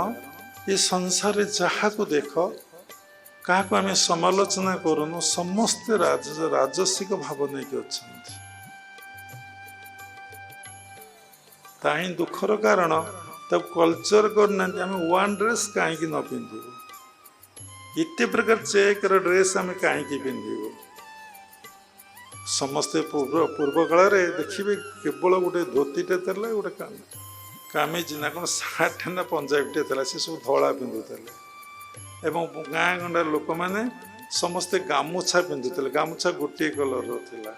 ଏ ସଂସାରରେ ଯାହାକୁ ଦେଖ, କାହାକୁ ଆମେ ସମାଲୋଚନା କରୁନୁ, ସମସ୍ତେ ରାଜସିକ ଭାବ ନେଇକି ଅଛନ୍ତି। ତା ହିଁ ଦୁଃଖର କାରଣ, ତାକୁ କଲଚର କରିନାହାନ୍ତି। ଆମେ ୱାନ୍ ଡ୍ରେସ୍ କାହିଁକି ନ ପିନ୍ଧିବୁ, ଏତେ ପ୍ରକାର ଚେକ୍ର ଡ୍ରେସ୍ ଆମେ କାହିଁକି ପିନ୍ଧିବୁ? ସମସ୍ତେ ପୂର୍ବ କାଳରେ ଦେଖିବେ କେବଳ ଗୋଟେ ଧୋତିଟେ ଥିଲା, ଗୋଟେ କାମିଜ ନା କ'ଣ ସାର୍ଟ ନା ପଞ୍ଜାବୀଟେ ଥିଲା, ସେ ସବୁ ଧଳା ପିନ୍ଧୁଥିଲେ। ଏବଂ ଗାଁ ଗଣ୍ଡାର ଲୋକମାନେ ସମସ୍ତେ ଗାମୁଛା ପିନ୍ଧୁଥିଲେ, ଗାମୁଛା ଗୋଟିଏ କଲରର ଥିଲା।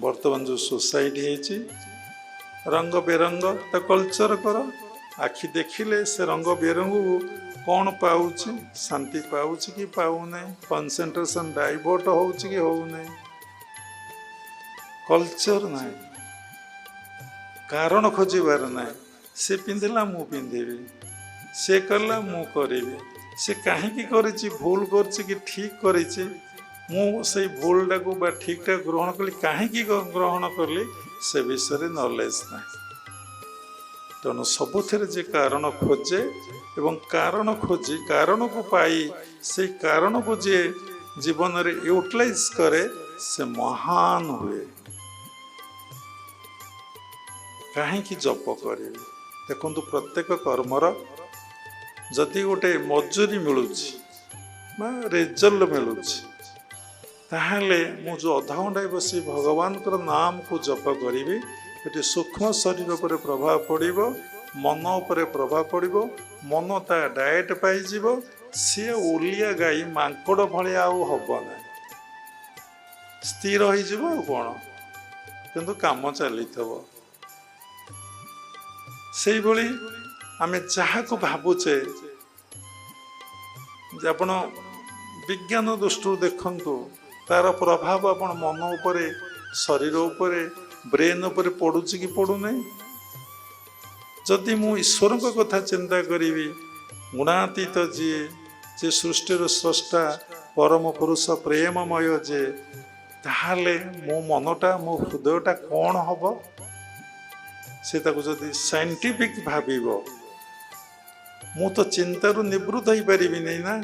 ବର୍ତ୍ତମାନ ଯେଉଁ ସୋସାଇଟି ହେଇଛି ରଙ୍ଗ ବେରଙ୍ଗ, ତା କଲଚର କର, ଆଖି ଦେଖିଲେ ସେ ରଙ୍ଗ ବେରଙ୍ଗକୁ କ'ଣ ପାଉଛି, ଶାନ୍ତି ପାଉଛି କି ପାଉନାହିଁ, କନସେନ୍ଟ୍ରେସନ୍ ଡାଇଭର୍ଟ ହେଉଛି କି ହେଉନାହିଁ, କଲଚର ନାହିଁ, କାରଣ ଖୋଜିବାର ନାହିଁ। ସେ ପିନ୍ଧିଲା ମୁଁ ପିନ୍ଧିବି, ସେ କଲା ମୁଁ କରିବି, ସେ କାହିଁକି କରିଛି, ଭୁଲ କରିଛି କି ଠିକ୍ କରିଛି, ମୁଁ ସେଇ ଭୁଲଟାକୁ ବା ଠିକ୍ଟାକୁ ଗ୍ରହଣ କଲି, କାହିଁକି ଗ୍ରହଣ କଲି, ସେ ବିଷୟରେ ନଲେଜ ନାହିଁ। ତେଣୁ ସବୁଥିରେ ଯେ କାରଣ ଖୋଜେ ଏବଂ କାରଣ ଖୋଜି କାରଣକୁ ପାଇ ସେଇ କାରଣକୁ ଯିଏ ଜୀବନରେ ୟୁଟିଲାଇଜ କରେ, ସେ ମହାନ ହୁଏ। କାହିଁକି ଜପ କରିବି? ଦେଖନ୍ତୁ ପ୍ରତ୍ୟେକ କର୍ମର ଯଦି ଗୋଟେ ମଜୁରୀ ମିଳୁଛି ବା ରେଜଲ୍ଟ ମିଳୁଛି, ତାହେଲେ ମୁଁ ଯେଉଁ ଅଧଘଣ୍ଟାଏ ବସି ଭଗବାନଙ୍କର ନାମକୁ ଜପ କରିବି, ଏଠି ସୂକ୍ଷ୍ମ ଶରୀର ଉପରେ ପ୍ରଭାବ ପଡ଼ିବ, ମନ ଉପରେ ପ୍ରଭାବ ପଡ଼ିବ, ମନ ତା ଡାଏଟ୍ ପାଇଯିବ, ସିଏ ଓଲିଆ ଗାଈ ମାଙ୍କଡ଼ ଭଳିଆ ଆଉ ହବ ନାହିଁ, ସ୍ଥିର ହେଇଯିବ ଆଉ କ'ଣ, କିନ୍ତୁ କାମ ଚାଲିଥିବ। ସେଇଭଳି ଆମେ ଯାହାକୁ ଭାବୁଛେ ଯେ ଆପଣ विज्ञान दृष्टि देखंतु तार प्रभाव आपण मन उपरे शरीर उपरे ब्रेन उपरे पड़ुची कि पड़ुना जदि मु ईश्वर कथा चिंता करी गुणातीत जे सृष्टिर स्रष्टा परम पुरुष प्रेममय जे ताहले मो मनटा मो हृदयटा कौन हम से जदि साइंटिफिक भाव मु तो चिंतारू निवृत्त हो पारि नहीं ना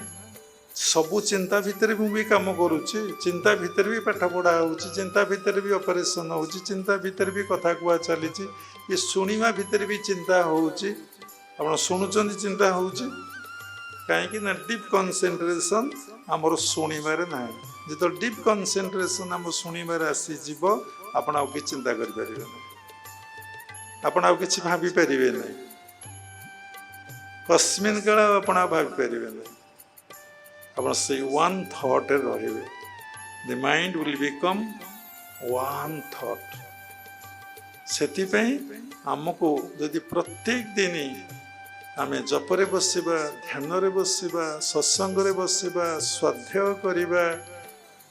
सबू चिंता भितर भी काम करुच्ची चिंता भितर भी पाठ पढ़ा हो चिंता भितर भी ऑपरेशन हो चिंता भितर भी कथा कुआ चली ये शुणा भितर भी चिंता हो शुणुचंद चिंता हो कहीं डीप कनसेंट्रेशन आमर शुणवे ना जो डीप कनसेंट्रेशन आम शुणवे आसीज आपण आउ कि चिंता करें आपण आउ कि भाभी पारे ना कस्मिन काल आपण भाभी पारे ना आप से वन थॉट रे the mind will become one thought से आमको जदि प्रत्येक दिन आम जपरे बसवा ध्यान बसवा सत्संग बसवा स्वाध्याय करवा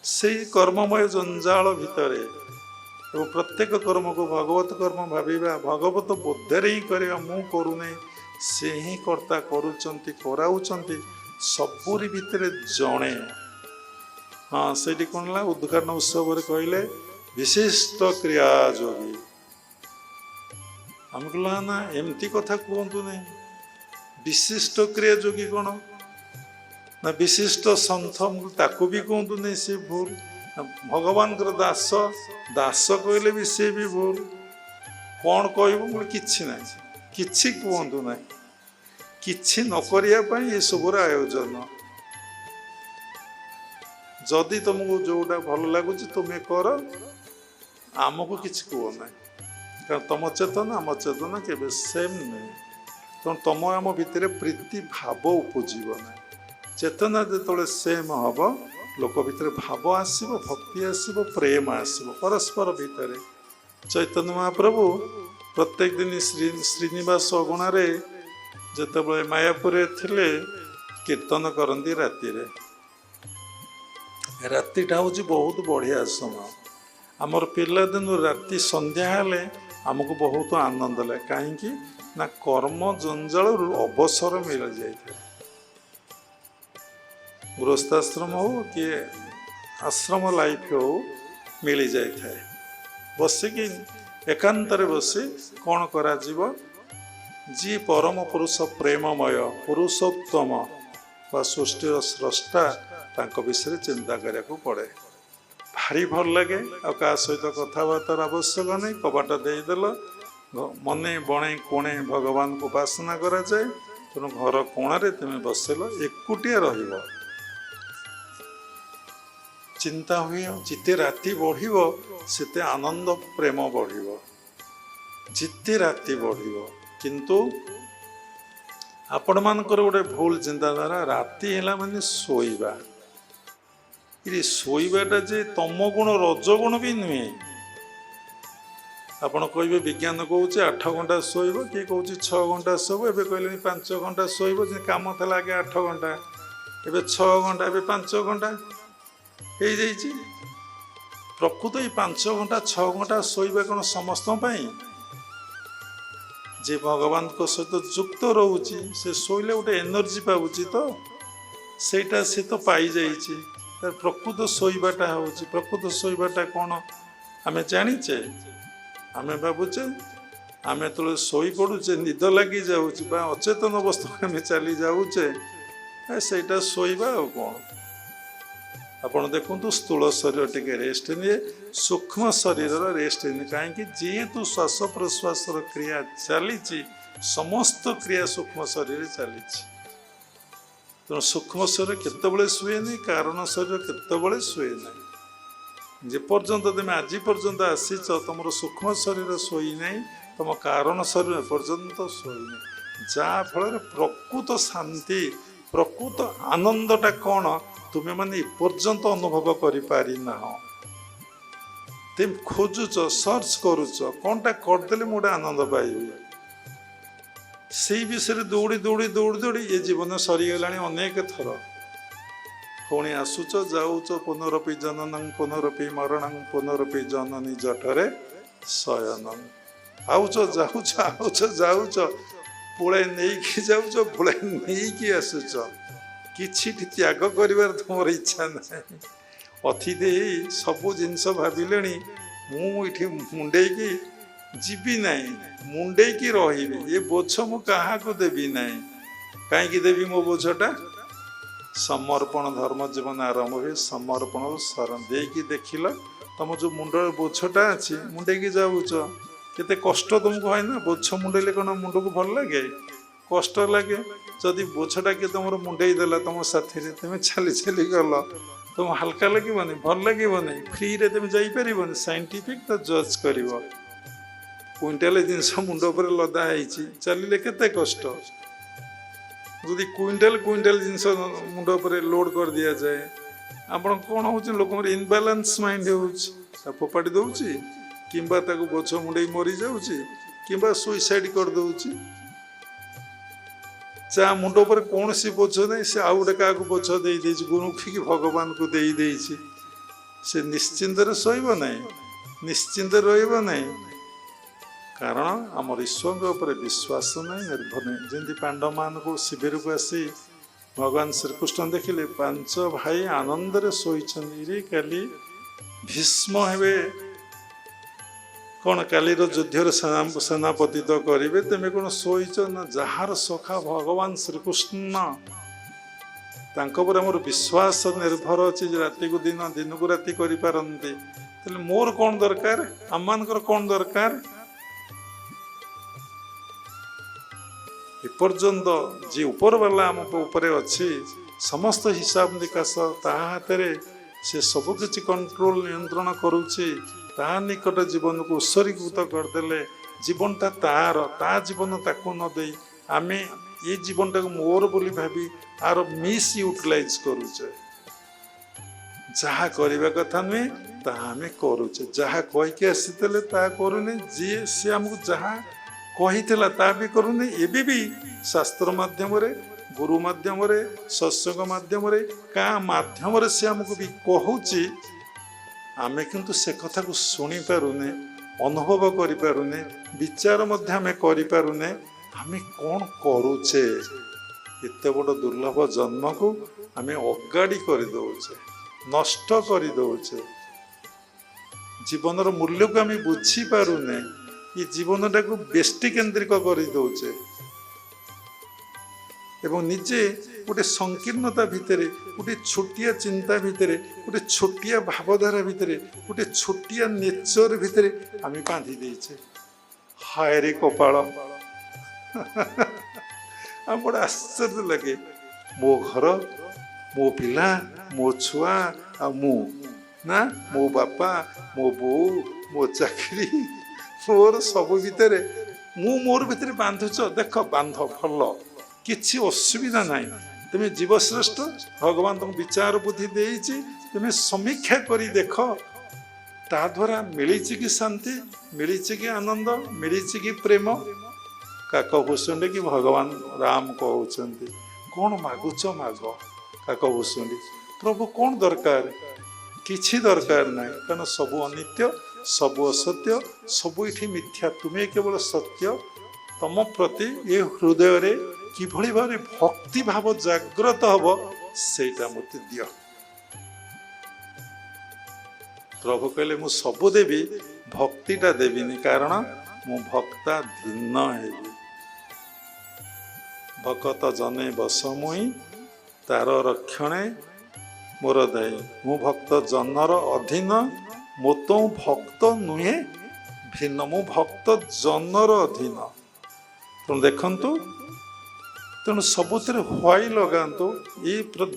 से कर्ममय जंजाल भितर एवं प्रत्येक कर्म को भगवत कर्म भाविबा भगवत बोधरे ही करवा मु करूना से ही कर्ता करुचंती कराउचंती सबुरी भितर जड़े हाँ से कौन ला उद्घाटन उत्सव कहले विशिष्ट क्रिया जोगी आम कहला ना एमती कथा कहतु नहीं विशिष्ट क्रिया जोगी कौन ना विशिष्ट सन्थ ताकू भी कहतु नहीं से भूल भगवान दास दास कहले भी से भी भूल कौन कह कि कहतु ना किछि न करिया पई ये सबुर आयोजन जदि तुमको जोटा भल लगुच तुम्हें कर आमको किछि कह ना कारण तुम चेतना आम चेतना केबे सेम नहीं तेणु तुम आम भितर प्रीति भाव उपजीव ना चेतना जो सेम हम लोक भितर भाव आसब भक्ति आसब प्रेम आसब परस्पर भितर चैतन्य महाप्रभु प्रत्येक दिन श्रीनिवास अगुणारे जिते मायापुर थिले कीर्तन करती रातिटा हूँ बहुत बढ़िया समय आमर पिला दिन राति संध्या हेले आमको बहुत आनंद लगे कहीं ना कर्म जंजाल अवसर मिल जाए गृहस्थाश्रम हो कि आश्रम लाइफ हो मिल जाए बसिकी एकांतरे बसी कौन करा जीव जी परम पुरुष प्रेममय पुरुषोत्तम व सृष्टिर स्रष्टा तांको विषय चिंता करने पड़े भारी भल लगे आ सहित कथबार्तार आवश्यक नहीं कबाट देदेल मने बणे कोणे भगवान को उपासना करा जाए तेणु घर कोणारे तुम बसिल एकुटिया रहिब चिंता हुए जिते राति बढ़िब सेते आनंद प्रेम बढ़िब जिते राति बढ़िब किंतु आपण मानकर गोटे भूल चिंताधारा राति है माने शोइबा ये शोइबाटा जे तम गुण रजगुण भी नुहे आपण कहे विज्ञान कहूँ 8 घंटा शोब किए कहूँ 6 घंटा शोब ए कहले 5 घंटा शोब कम था आगे 8 घंटा ए 6 घंटा ए 5 घंटा हो जाइए प्रकृत ये 5 घंटा 6 घंटा शोइबा कौन समस्त जे भगवान को सहित युक्त रोचे से शोले गोटे एनर्जी पाऊँ तो सेटा से तो पाई जाइए प्रकृत शोइबाटा हूँ प्रकृत शोइबाटा कौन आम जाचे आम भावुचे आम जो शोई पड़ुचे निद लगी जाऊँ अचेतन अवस्था आम चली जाऊे सेटा शोइबा आ कौन आपड़ देखु स्थूल शरीर टे रेस्ट निए सूक्ष्म शरीर रेस्ट नहीं कहीं जेहेतु श्वास प्रश्वास क्रिया चली समस्त क्रिया सूक्ष्म शरीर चली तेणु सूक्ष्म शरीर केतबले शुए नहीं कारण शरीर केतबले शुए नहीं जेपर्यंत तुम आज पर्यंत आसीच तुम सूक्ष्म शरीर शोई नहीं तुम कारण शरीर पर्यंत शोई नहीं जहाँफल प्रकृत शांति प्रकृत आनंदटा कौन तुम्हें मैंने पर्यंत अनुभव करना तुम खोजुच सर्च करुच कौनटा करदे मुझे आनंद पाइबी से विषय दौड़ी दौड़ी दौड़ी दौड़ी ये जीवन सरीगला अनेक थर ପୁଣି ଆସୁଛ ଯାଉଛ ପୁନରପି ଜନନଂ ପୁନରପି ମରଣଂ ପୁନରପି ଜନନୀ ଜଠରେ ଶୟନଂ। ଆଉଛ ଯାଉଛ ପୁଳାଇ ନେଇକି ଯାଉଛ ପୁଳାଇ ନେଇକି ଆସୁଛ। କିଛିଟି ତ୍ୟାଗ କରିବାର ତୁମର ଇଚ୍ଛା ନାହିଁ। ଅତିଥି ହେଇ ସବୁ ଜିନିଷ ଭାବିଲେଣି ମୁଁ ଏଠି ମୁଣ୍ଡେଇକି ଯିବି ନାହିଁ, ମୁଣ୍ଡେଇକି ରହିବି। ଏ ବୋଝ ମୁଁ କାହାକୁ ଦେବି ନାହିଁ। କାହିଁକି ଦେବି ମୋ ବୋଝଟା? ସମର୍ପଣ ଧର୍ମ ଜୀବନ ଆରମ୍ଭ ହୁଏ ସମର୍ପଣରୁ ଶରଣ ଦେଇକି ଦେଖିଲ ତମ ଯେଉଁ ମୁଣ୍ଡର ବୋଝଟା ଅଛି ମୁଣ୍ଡେଇକି ଯାଉଛ। କେତେ କଷ୍ଟ ତୁମକୁ হয় ନା। ବୋଝ ମୁଣ୍ଡେଇଲେ କ'ଣ ମୁଣ୍ଡକୁ ଭଲ ଲାଗେ? କଷ୍ଟ ଲାଗେ। ଯଦି ବୋଝଟା କିଏ ତୁମର ମୁଣ୍ଡେଇ ଦେଲା ତୁମ ସାଥିରେ, ତୁମେ ଚାଲି ଗଲ, ତୁମକୁ ହାଲକା ଲାଗିବନି? ଭଲ ଲାଗିବନି? ଫ୍ରିରେ ତୁମେ ଯାଇପାରିବନି? ସାଇଣ୍ଟିଫିକ୍ ତ ଜଜ୍ କରିବ। କୁଇଣ୍ଟାଲ ଜିନିଷ ମୁଣ୍ଡ ଉପରେ ଲଦା ହେଇଛି, ଚାଲିଲେ କେତେ କଷ୍ଟ। ଯଦି କୁଇଣ୍ଟାଲ ଜିନିଷ ମୁଣ୍ଡ ଉପରେ ଲୋଡ୍ କରିଦିଆଯାଏ, ଆପଣ କ'ଣ ହେଉଛି? ଲୋକଙ୍କର ଇନବାଲାନ୍ସ ମାଇଣ୍ଡ ହେଉଛି। ତା ଫୋପାଡ଼ି ଦେଉଛି, କିମ୍ବା ତାକୁ ବୋଝ ମୁଣ୍ଡେଇ ମରିଯାଉଛି, କିମ୍ବା ସୁଇସାଇଡ୍ କରିଦେଉଛି। ଯାହା ମୁଣ୍ଡ ଉପରେ କୌଣସି ବୋଝ ନାହିଁ, ସେ ଆଉ ଗୋଟେ କାହାକୁ ବୋଝ ଦେଇଦେଇଛି, ଗୁରୁଖିକି ଭଗବାନଙ୍କୁ ଦେଇଦେଇଛି। ସେ ନିଶ୍ଚିନ୍ତରେ ଶୋଇବ ନାହିଁ, ନିଶ୍ଚିନ୍ତରେ ରହିବ ନାହିଁ। କାରଣ ଆମର ଈଶ୍ୱରଙ୍କ ଉପରେ ବିଶ୍ୱାସ ନାହିଁ, ନିର୍ଭର ନାହିଁ। ଯେମିତି ପାଣ୍ଡବମାନଙ୍କୁ ଶିବିରକୁ ଆସି ଭଗବାନ ଶ୍ରୀକୃଷ୍ଣ ଦେଖିଲେ 5 ଭାଇ ଆନନ୍ଦରେ ଶୋଇଛନ୍ତି। ରେ କାଲି ଭୀଷ୍ମ ହେବେ, କ'ଣ କାଲିର ଯୁଦ୍ଧର ସେନାପତି ତ କରିବେ, ତୁମେ କ'ଣ ଶୋଇଛ? ନା, ଯାହାର ସଖା ଭଗବାନ ଶ୍ରୀକୃଷ୍ଣ, ତାଙ୍କ ଉପରେ ଆମର ବିଶ୍ୱାସ ନିର୍ଭର ଅଛି ଯେ ରାତିକୁ ଦିନ, ଦିନକୁ ରାତି କରିପାରନ୍ତି। ତାହେଲେ ମୋର କ'ଣ ଦରକାର? ଆମମାନଙ୍କର କ'ଣ ଦରକାର? ଏପର୍ଯ୍ୟନ୍ତ ଯିଏ ଉପରବାଲା ଆମ ଉପରେ ଅଛି, ସମସ୍ତ ହିସାବ ନିକାଶ ତାହା ହାତରେ, ସେ ସବୁକିଛି କଣ୍ଟ୍ରୋଲ ନିୟନ୍ତ୍ରଣ କରୁଛି। ତାହା ନିକଟ ଜୀବନକୁ ଉତ୍ସର୍ଗୀକୃତ କରିଦେଲେ ଜୀବନଟା ତାର, ତା ଜୀବନ ତାକୁ ନ ଦେଇ ଆମେ ଏ ଜୀବନଟାକୁ ମୋର ବୋଲି ଭାବି ଆର ମିସ୍ ୟୁଟିଲାଇଜ କରୁଛେ। ଯାହା କରିବା କଥା ନୁହେଁ ତାହା ଆମେ କରୁଛେ। ଯାହା କହିକି ଆସିଥିଲେ ତାହା କରୁନି, ଯିଏ ସେ ଆମକୁ ଯାହା କହିଥିଲା ତା ବି କରୁନି। ଏବେ ବି ଶାସ୍ତ୍ର ମାଧ୍ୟମରେ, ଗୁରୁ ମାଧ୍ୟମରେ, ସତ୍ସଙ୍ଗ ମାଧ୍ୟମରେ, କାହା ମାଧ୍ୟମରେ ସେ ଆମକୁ ବି କହୁଛି, ଆମେ କିନ୍ତୁ ସେ କଥାକୁ ଶୁଣିପାରୁନେ, ଅନୁଭବ କରିପାରୁନେ, ବିଚାର ମଧ୍ୟ ଆମେ କରିପାରୁନେ। ଆମେ କ'ଣ କରୁଛେ? ଏତେ ବଡ଼ ଦୁର୍ଲଭ ଜନ୍ମକୁ ଆମେ ଅଗାଡ଼ି କରିଦେଉଛେ, ନଷ୍ଟ କରିଦେଉଛେ। ଜୀବନର ମୂଲ୍ୟକୁ ଆମେ ବୁଝିପାରୁନେ। ଏ ଜୀବନଟାକୁ ବ୍ୟଷ୍ଟି କେନ୍ଦ୍ରିକ କରିଦେଉଛେ ଏବଂ ନିଜେ ଗୋଟେ ସଂକୀର୍ଣ୍ଣତା ଭିତରେ, ଗୋଟେ ଛୋଟିଆ ଚିନ୍ତା ଭିତରେ, ଗୋଟେ ଛୋଟିଆ ଭାବଧାରା ଭିତରେ, ଗୋଟେ ଛୋଟିଆ ନେଚର ଭିତରେ ଆମେ ବାନ୍ଧି ଦେଇଛେ। ହାୟରେ କପାଳ। ଆଉ ବଡ଼ ଆଶ୍ଚର୍ଯ୍ୟ ଲାଗେ। ମୋ ଘର, ମୋ ପିଲା, ମୋ ଛୁଆ, ଆଉ ମୁଁ, ନା ମୋ ବାପା, ମୋ ବୋଉ, ମୋ ଚାକିରି, ମୋର ସବୁ ଭିତରେ ମୁଁ ମୋର ଭିତରେ ବାନ୍ଧୁଛ। ଦେଖ, ବାନ୍ଧ, ଭଲ, କିଛି ଅସୁବିଧା ନାହିଁ। ତୁମେ ଜୀବଶ୍ରେଷ୍ଠ, ଭଗବାନ ତୁମକୁ ବିଚାର ବୁଦ୍ଧି ଦେଇଛି, ତୁମେ ସମୀକ୍ଷା କରି ଦେଖ। ତା ଦ୍ୱାରା ମିଳିଛି କି ଶାନ୍ତି, ମିଳିଛି କି ଆନନ୍ଦ, ମିଳିଛି କି ପ୍ରେମ? କାକଭୂଷୁଣ୍ଡି କି ଭଗବାନ ରାମ କହୁଛନ୍ତି, କ'ଣ ମାଗୁଛ ମାଗ। କାକଭୂଷୁଣ୍ଡି, ପ୍ରଭୁ କ'ଣ ଦରକାର? କିଛି ଦରକାର ନାହିଁ, କାରଣ ସବୁ ଅନିତ୍ୟ, ସବୁ ଅସତ୍ୟ, ସବୁ ଏଠି ମିଥ୍ୟା। ତୁମେ କେବଳ ସତ୍ୟ। ତମ ପ୍ରତି ଏ ହୃଦୟରେ କିଭଳି ଭାବରେ ଭକ୍ତି ଭାବ ଜାଗ୍ରତ ହବ, ସେଇଟା ମୋତେ ଦିଅ। ପ୍ରଭୁ କହିଲେ, ମୁଁ ସବୁ ଦେବି, ଭକ୍ତିଟା ଦେବିନି, କାରଣ ମୁଁ ଭକ୍ତାଧୀନ ହେବି। ଭକତ ଜନେ ବସ ମୁଇଁ, ତାର ରକ୍ଷଣେ ମୋର ଦାୟୀ। ମୁଁ ଭକ୍ତ ଜନର ଅଧୀନ, ମୋତ ଭକ୍ତ ନୁହେଁ ଭିନ୍ନ। ମୁଁ ଭକ୍ତ ଜନର ଅଧୀନ। ତେଣୁ ଦେଖନ୍ତୁ, ତେଣୁ ସବୁଥିରେ ହ୍ୱାଇ ଲଗାନ୍ତୁ। ଏ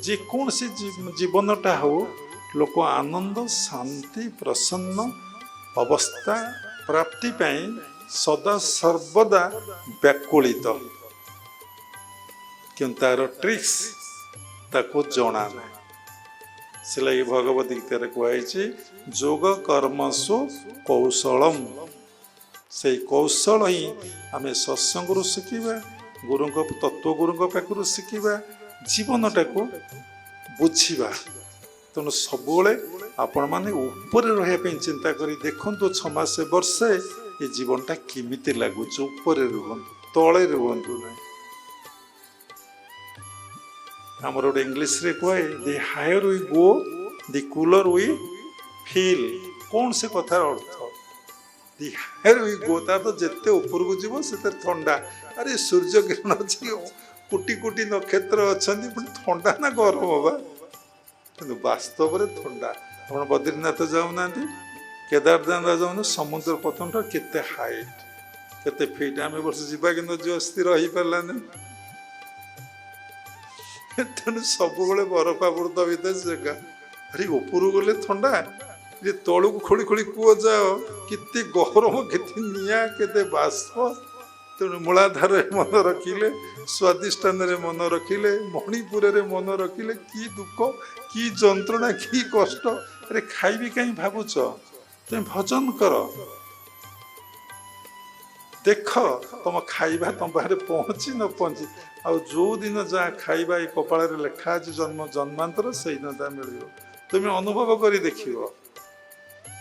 ଯେକୌଣସି ଜୀବନଟା ହଉ, ଲୋକ ଆନନ୍ଦ, ଶାନ୍ତି, ପ୍ରସନ୍ନ ଅବସ୍ଥା ପ୍ରାପ୍ତି ପାଇଁ ସଦା ସର୍ବଦା ବ୍ୟାକୁଳିତ। କିନ୍ତୁ ତାର ଟ୍ରିକ୍ସ ତାକୁ ଜଣା ନାହିଁ। ସେ ଲାଗି ଭଗବତ ଗୀତାରେ କୁହାଯାଇଛି, ଯୋଗ କର୍ମସୁ କୌଶଳମ୍। ସେଇ କୌଶଳ ହିଁ ଆମେ ସତ୍ସଙ୍ଗରୁ ଶିଖିବା, ଗୁରୁଙ୍କ ତତ୍ତ୍ୱ ଗୁରୁଙ୍କ ପାଖରୁ ଶିଖିବା। ଜୀବନଟାକୁ ବୁଝିବା। ତେଣୁ ସବୁବେଳେ ଆପଣମାନେ ଉପରେ ରହିବା ପାଇଁ ଚିନ୍ତା କରି ଦେଖନ୍ତୁ 6 ମାସ ବର୍ଷେ ଏ ଜୀବନଟା କେମିତି ଲାଗୁଛି। ଉପରେ ରୁହନ୍ତୁ, ତଳେ ରୁହନ୍ତୁ ନାହିଁ। ଆମର ଗୋଟେ ଇଂଲିଶରେ କୁହେ the higher we go the cooler we feel. କ'ଣ ସେ କଥାର ଅର୍ଥ? ଦି ହାୟର ୱି ଗୋ, ତାର ତ ଯେତେ ଉପରକୁ ଯିବ ସେତେ ଥଣ୍ଡା। ଆରେ ସୂର୍ଯ୍ୟ କିରଣ ଅଛି, କୋଟି କୋଟି ନକ୍ଷତ୍ର ଅଛନ୍ତି, ପୁଣି ଥଣ୍ଡା ନା ଗରମ ବା? କିନ୍ତୁ ବାସ୍ତବରେ ଥଣ୍ଡା। ଆପଣ ବଦ୍ରୀନାଥ ଯାଉନାହାନ୍ତି, କେଦାରନାଥ ଯାଉନ, ସମୁଦ୍ର ପତନଟା କେତେ ହାଇଟ୍, କେତେ ଫିଟ୍। ଆମେ ବର୍ଷ ଯିବା କିନ୍ତୁ ଯୋଉ ସ୍ଥିର ହେଇପାରିଲାନି। ତେଣୁ ସବୁବେଳେ ବରଫାବୃତ ଭିତରେ ଜାଗା। ଆରେ ଉପରକୁ ଗଲେ ଥଣ୍ଡା, ଯେ ତଳକୁ ଖୋଳି ଖୋଳି କୂଅ ଯାଅ, କେତେ ଗରମ, କେତେ ନିଆଁ, କେତେ ବାଷ୍ପ। ତେଣୁ ମୂଳାଧାରରେ ମନ ରଖିଲେ, ସ୍ୱାଦିଷ୍ଟାନରେ ମନ ରଖିଲେ, ମଣିପୁରରେ ମନ ରଖିଲେ, କି ଦୁଃଖ, କି ଯନ୍ତ୍ରଣା, କି କଷ୍ଟ। ଆରେ ଖାଇବି କାହିଁ ଭାବୁଛ? ତୁମେ ଭଜନ କର, ଦେଖ ତମ ଖାଇବା ତମ ପାଖରେ ପହଞ୍ଚି ନ ପହଞ୍ଚି। ଆଉ ଯୋଉଦିନ ଯାହା ଖାଇବା ଏ କପାଳରେ ଲେଖା ଅଛି ଜନ୍ମ ଜନ୍ମାନ୍ତର, ସେଇଦିନ ତା ମିଳିବ। ତୁମେ ଅନୁଭବ କରି ଦେଖିବ।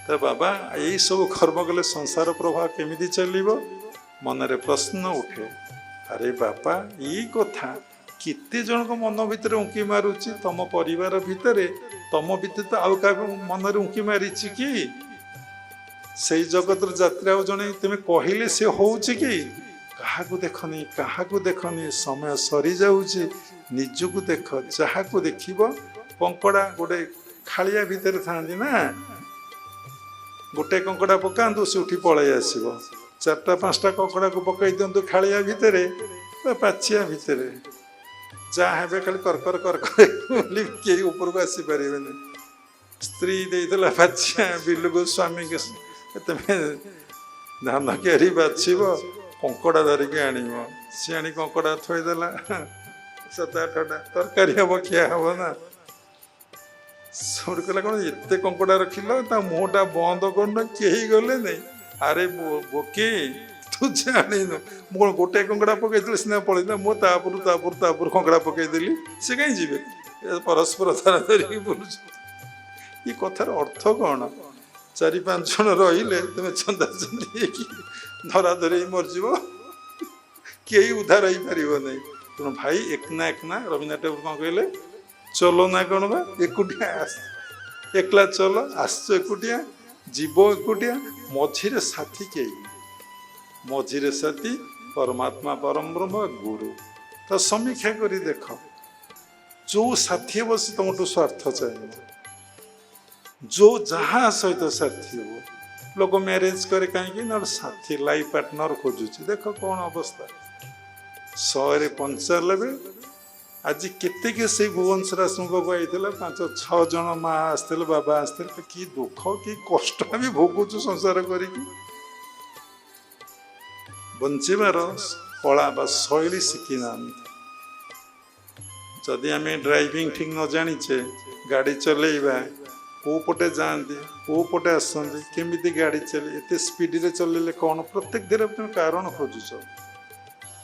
ତ ବାବା ଏଇସବୁ କର୍ମ କଲେ ସଂସାର ପ୍ରଭାବ କେମିତି ଚାଲିବ? ମନରେ ପ୍ରଶ୍ନ ଉଠେ। ଆରେ ବାପା ଏଇ କଥା କେତେ ଜଣଙ୍କ ମନ ଭିତରେ ଉଙ୍କି ମାରୁଛି? ତମ ପରିବାର ଭିତରେ, ତମ ଭିତରେ ତ ଆଉ କାହାକୁ ମନରେ ଉଙ୍କି ମାରିଛି କି? ସେଇ ଜଗତର ଯାତ୍ରା ଆଉ ଜଣେ ତୁମେ କହିଲେ ସେ ହଉଛି କି? କାହାକୁ ଦେଖନି, କାହାକୁ ଦେଖନି, ସମୟ ସରିଯାଉଛି। ନିଜକୁ ଦେଖ। ଯାହାକୁ ଦେଖିବ, କଙ୍କଡ଼ା ଗୋଟେ ଖାଳିଆ ଭିତରେ ଥାନ୍ତି ନା, ଗୋଟେ କଙ୍କଡ଼ା ପକାନ୍ତୁ ସେ ଉଠି ପଳେଇ ଆସିବ। 4ଟା 5ଟା କଙ୍କଡ଼ାକୁ ପକାଇ ଦିଅନ୍ତୁ ଖାଳିଆ ଭିତରେ ବା ପାଚିଆ ଭିତରେ, ଯାହା ହେବେ ଖାଲି କରକର କରକର ବୋଲି କେହି ଉପରକୁ ଆସିପାରିବେନି। ସ୍ତ୍ରୀ ଦେଇଥିଲା ପାଚିଆ ବିଲକୁ ସ୍ୱାମୀକି, ତମେ ଧାନ କିଆରି ବାଛିବ, କଙ୍କଡ଼ା ଧରିକି ଆଣିବ। ସିଏ ଆଣି କଙ୍କଡ଼ା ଥୋଇଦେଲା, 7-8ଟା ତରକାରୀ ହବ, ଖିଆ ହବ ନା। ସଉଠୁ କହିଲା କ'ଣ ଏତେ କଙ୍କଡ଼ା ରଖିଲ, ତା ମୁହଁଟା ବନ୍ଦ କରୁନ, କେହି ଗଲେ ନାଇଁ। ଆରେ ବୋକେ ତୁ ଜାଣିନୁ, ମୁଁ କ'ଣ ଗୋଟାଏ କଙ୍କଡ଼ା ପକେଇଥିଲି ସିନା ପଳେଇଥିଲା, ମୁଁ ତାପରୁ କଙ୍କଡ଼ା ପକେଇଦେଲି, ସେ କାହିଁ ଯିବେ? ପରସ୍ପର ଧାରା ଧରିକି ବୁଲୁଛୁ। ଏ କଥାର ଅର୍ଥ କ'ଣ? 4-5 ଜଣ ରହିଲେ ତୁମେ ଚନ୍ଦା ଚନ୍ଦି ହେଇକି ଧରାଧରି ମରିଯିବ, କେହି ଉଦ୍ଧାର ହେଇପାରିବ ନାହିଁ। ତେଣୁ ଭାଇ ଏକନା ରବୀନ୍ଦ୍ରନାଥ ଠାକୁର କ'ଣ କହିଲେ? ଚଲ ନା କ'ଣ ବା, ଏକୁଟିଆ ଏକଲା ଚଲ, ଆସିଛ ଏକୁଟିଆ, ଯିବ ଏକୁଟିଆ, ମଝିରେ ସାଥୀ କେହି। ମଝିରେ ସାଥୀ ପରମାତ୍ମା ପରମ ବ୍ରହ୍ମ ଗୁରୁ। ତ ସମୀକ୍ଷା କରି ଦେଖ, ଯୋଉ ସାଥୀ ହେବ ସେ ତମଠୁ ସ୍ୱାର୍ଥ ଚାହିଁବ। ଯୋଉ ଯାହା ସହିତ ସାଥୀ ହେବ, ଲୋକ ମ୍ୟାରେଜ କରେ କାହିଁକି? ନହେଲେ ସାଥୀ ଲାଇଫ ପାର୍ଟନର ଖୋଜୁଛି। ଦେଖ କ'ଣ ଅବସ୍ଥା। 195 ଆଜି କେତେକେ ସେଇ ଭୁବନେଶ୍ୱର ଆଶ୍ରମକୁ ଆଇଥିଲା, 5-6 ଜଣ ମା ଆସିଥିଲେ, ବାବା ଆସିଥିଲେ। କି ଦୁଃଖ, କି କଷ୍ଟ ଆମେ ଭୋଗୁଛୁ ସଂସାର କରିକି। ବଞ୍ଚିବାର କଳା ବା ଶୈଳୀ ଶିଖିନାହାନ୍ତି। ଯଦି ଆମେ ଡ୍ରାଇଭିଂ ଠିକ୍ ନ ଜାଣିଛେ, ଗାଡ଼ି ଚଲେଇବା, କେଉଁ ପଟେ ଯାଆନ୍ତି, କେଉଁ ପଟେ ଆସନ୍ତି, କେମିତି ଗାଡ଼ି ଚଲେଇ, ଏତେ ସ୍ପିଡ଼ରେ ଚଲେଇଲେ କ'ଣ? ପ୍ରତ୍ୟେକ ଦିନ ତୁମେ କାରଣ ଖୋଜୁଛ,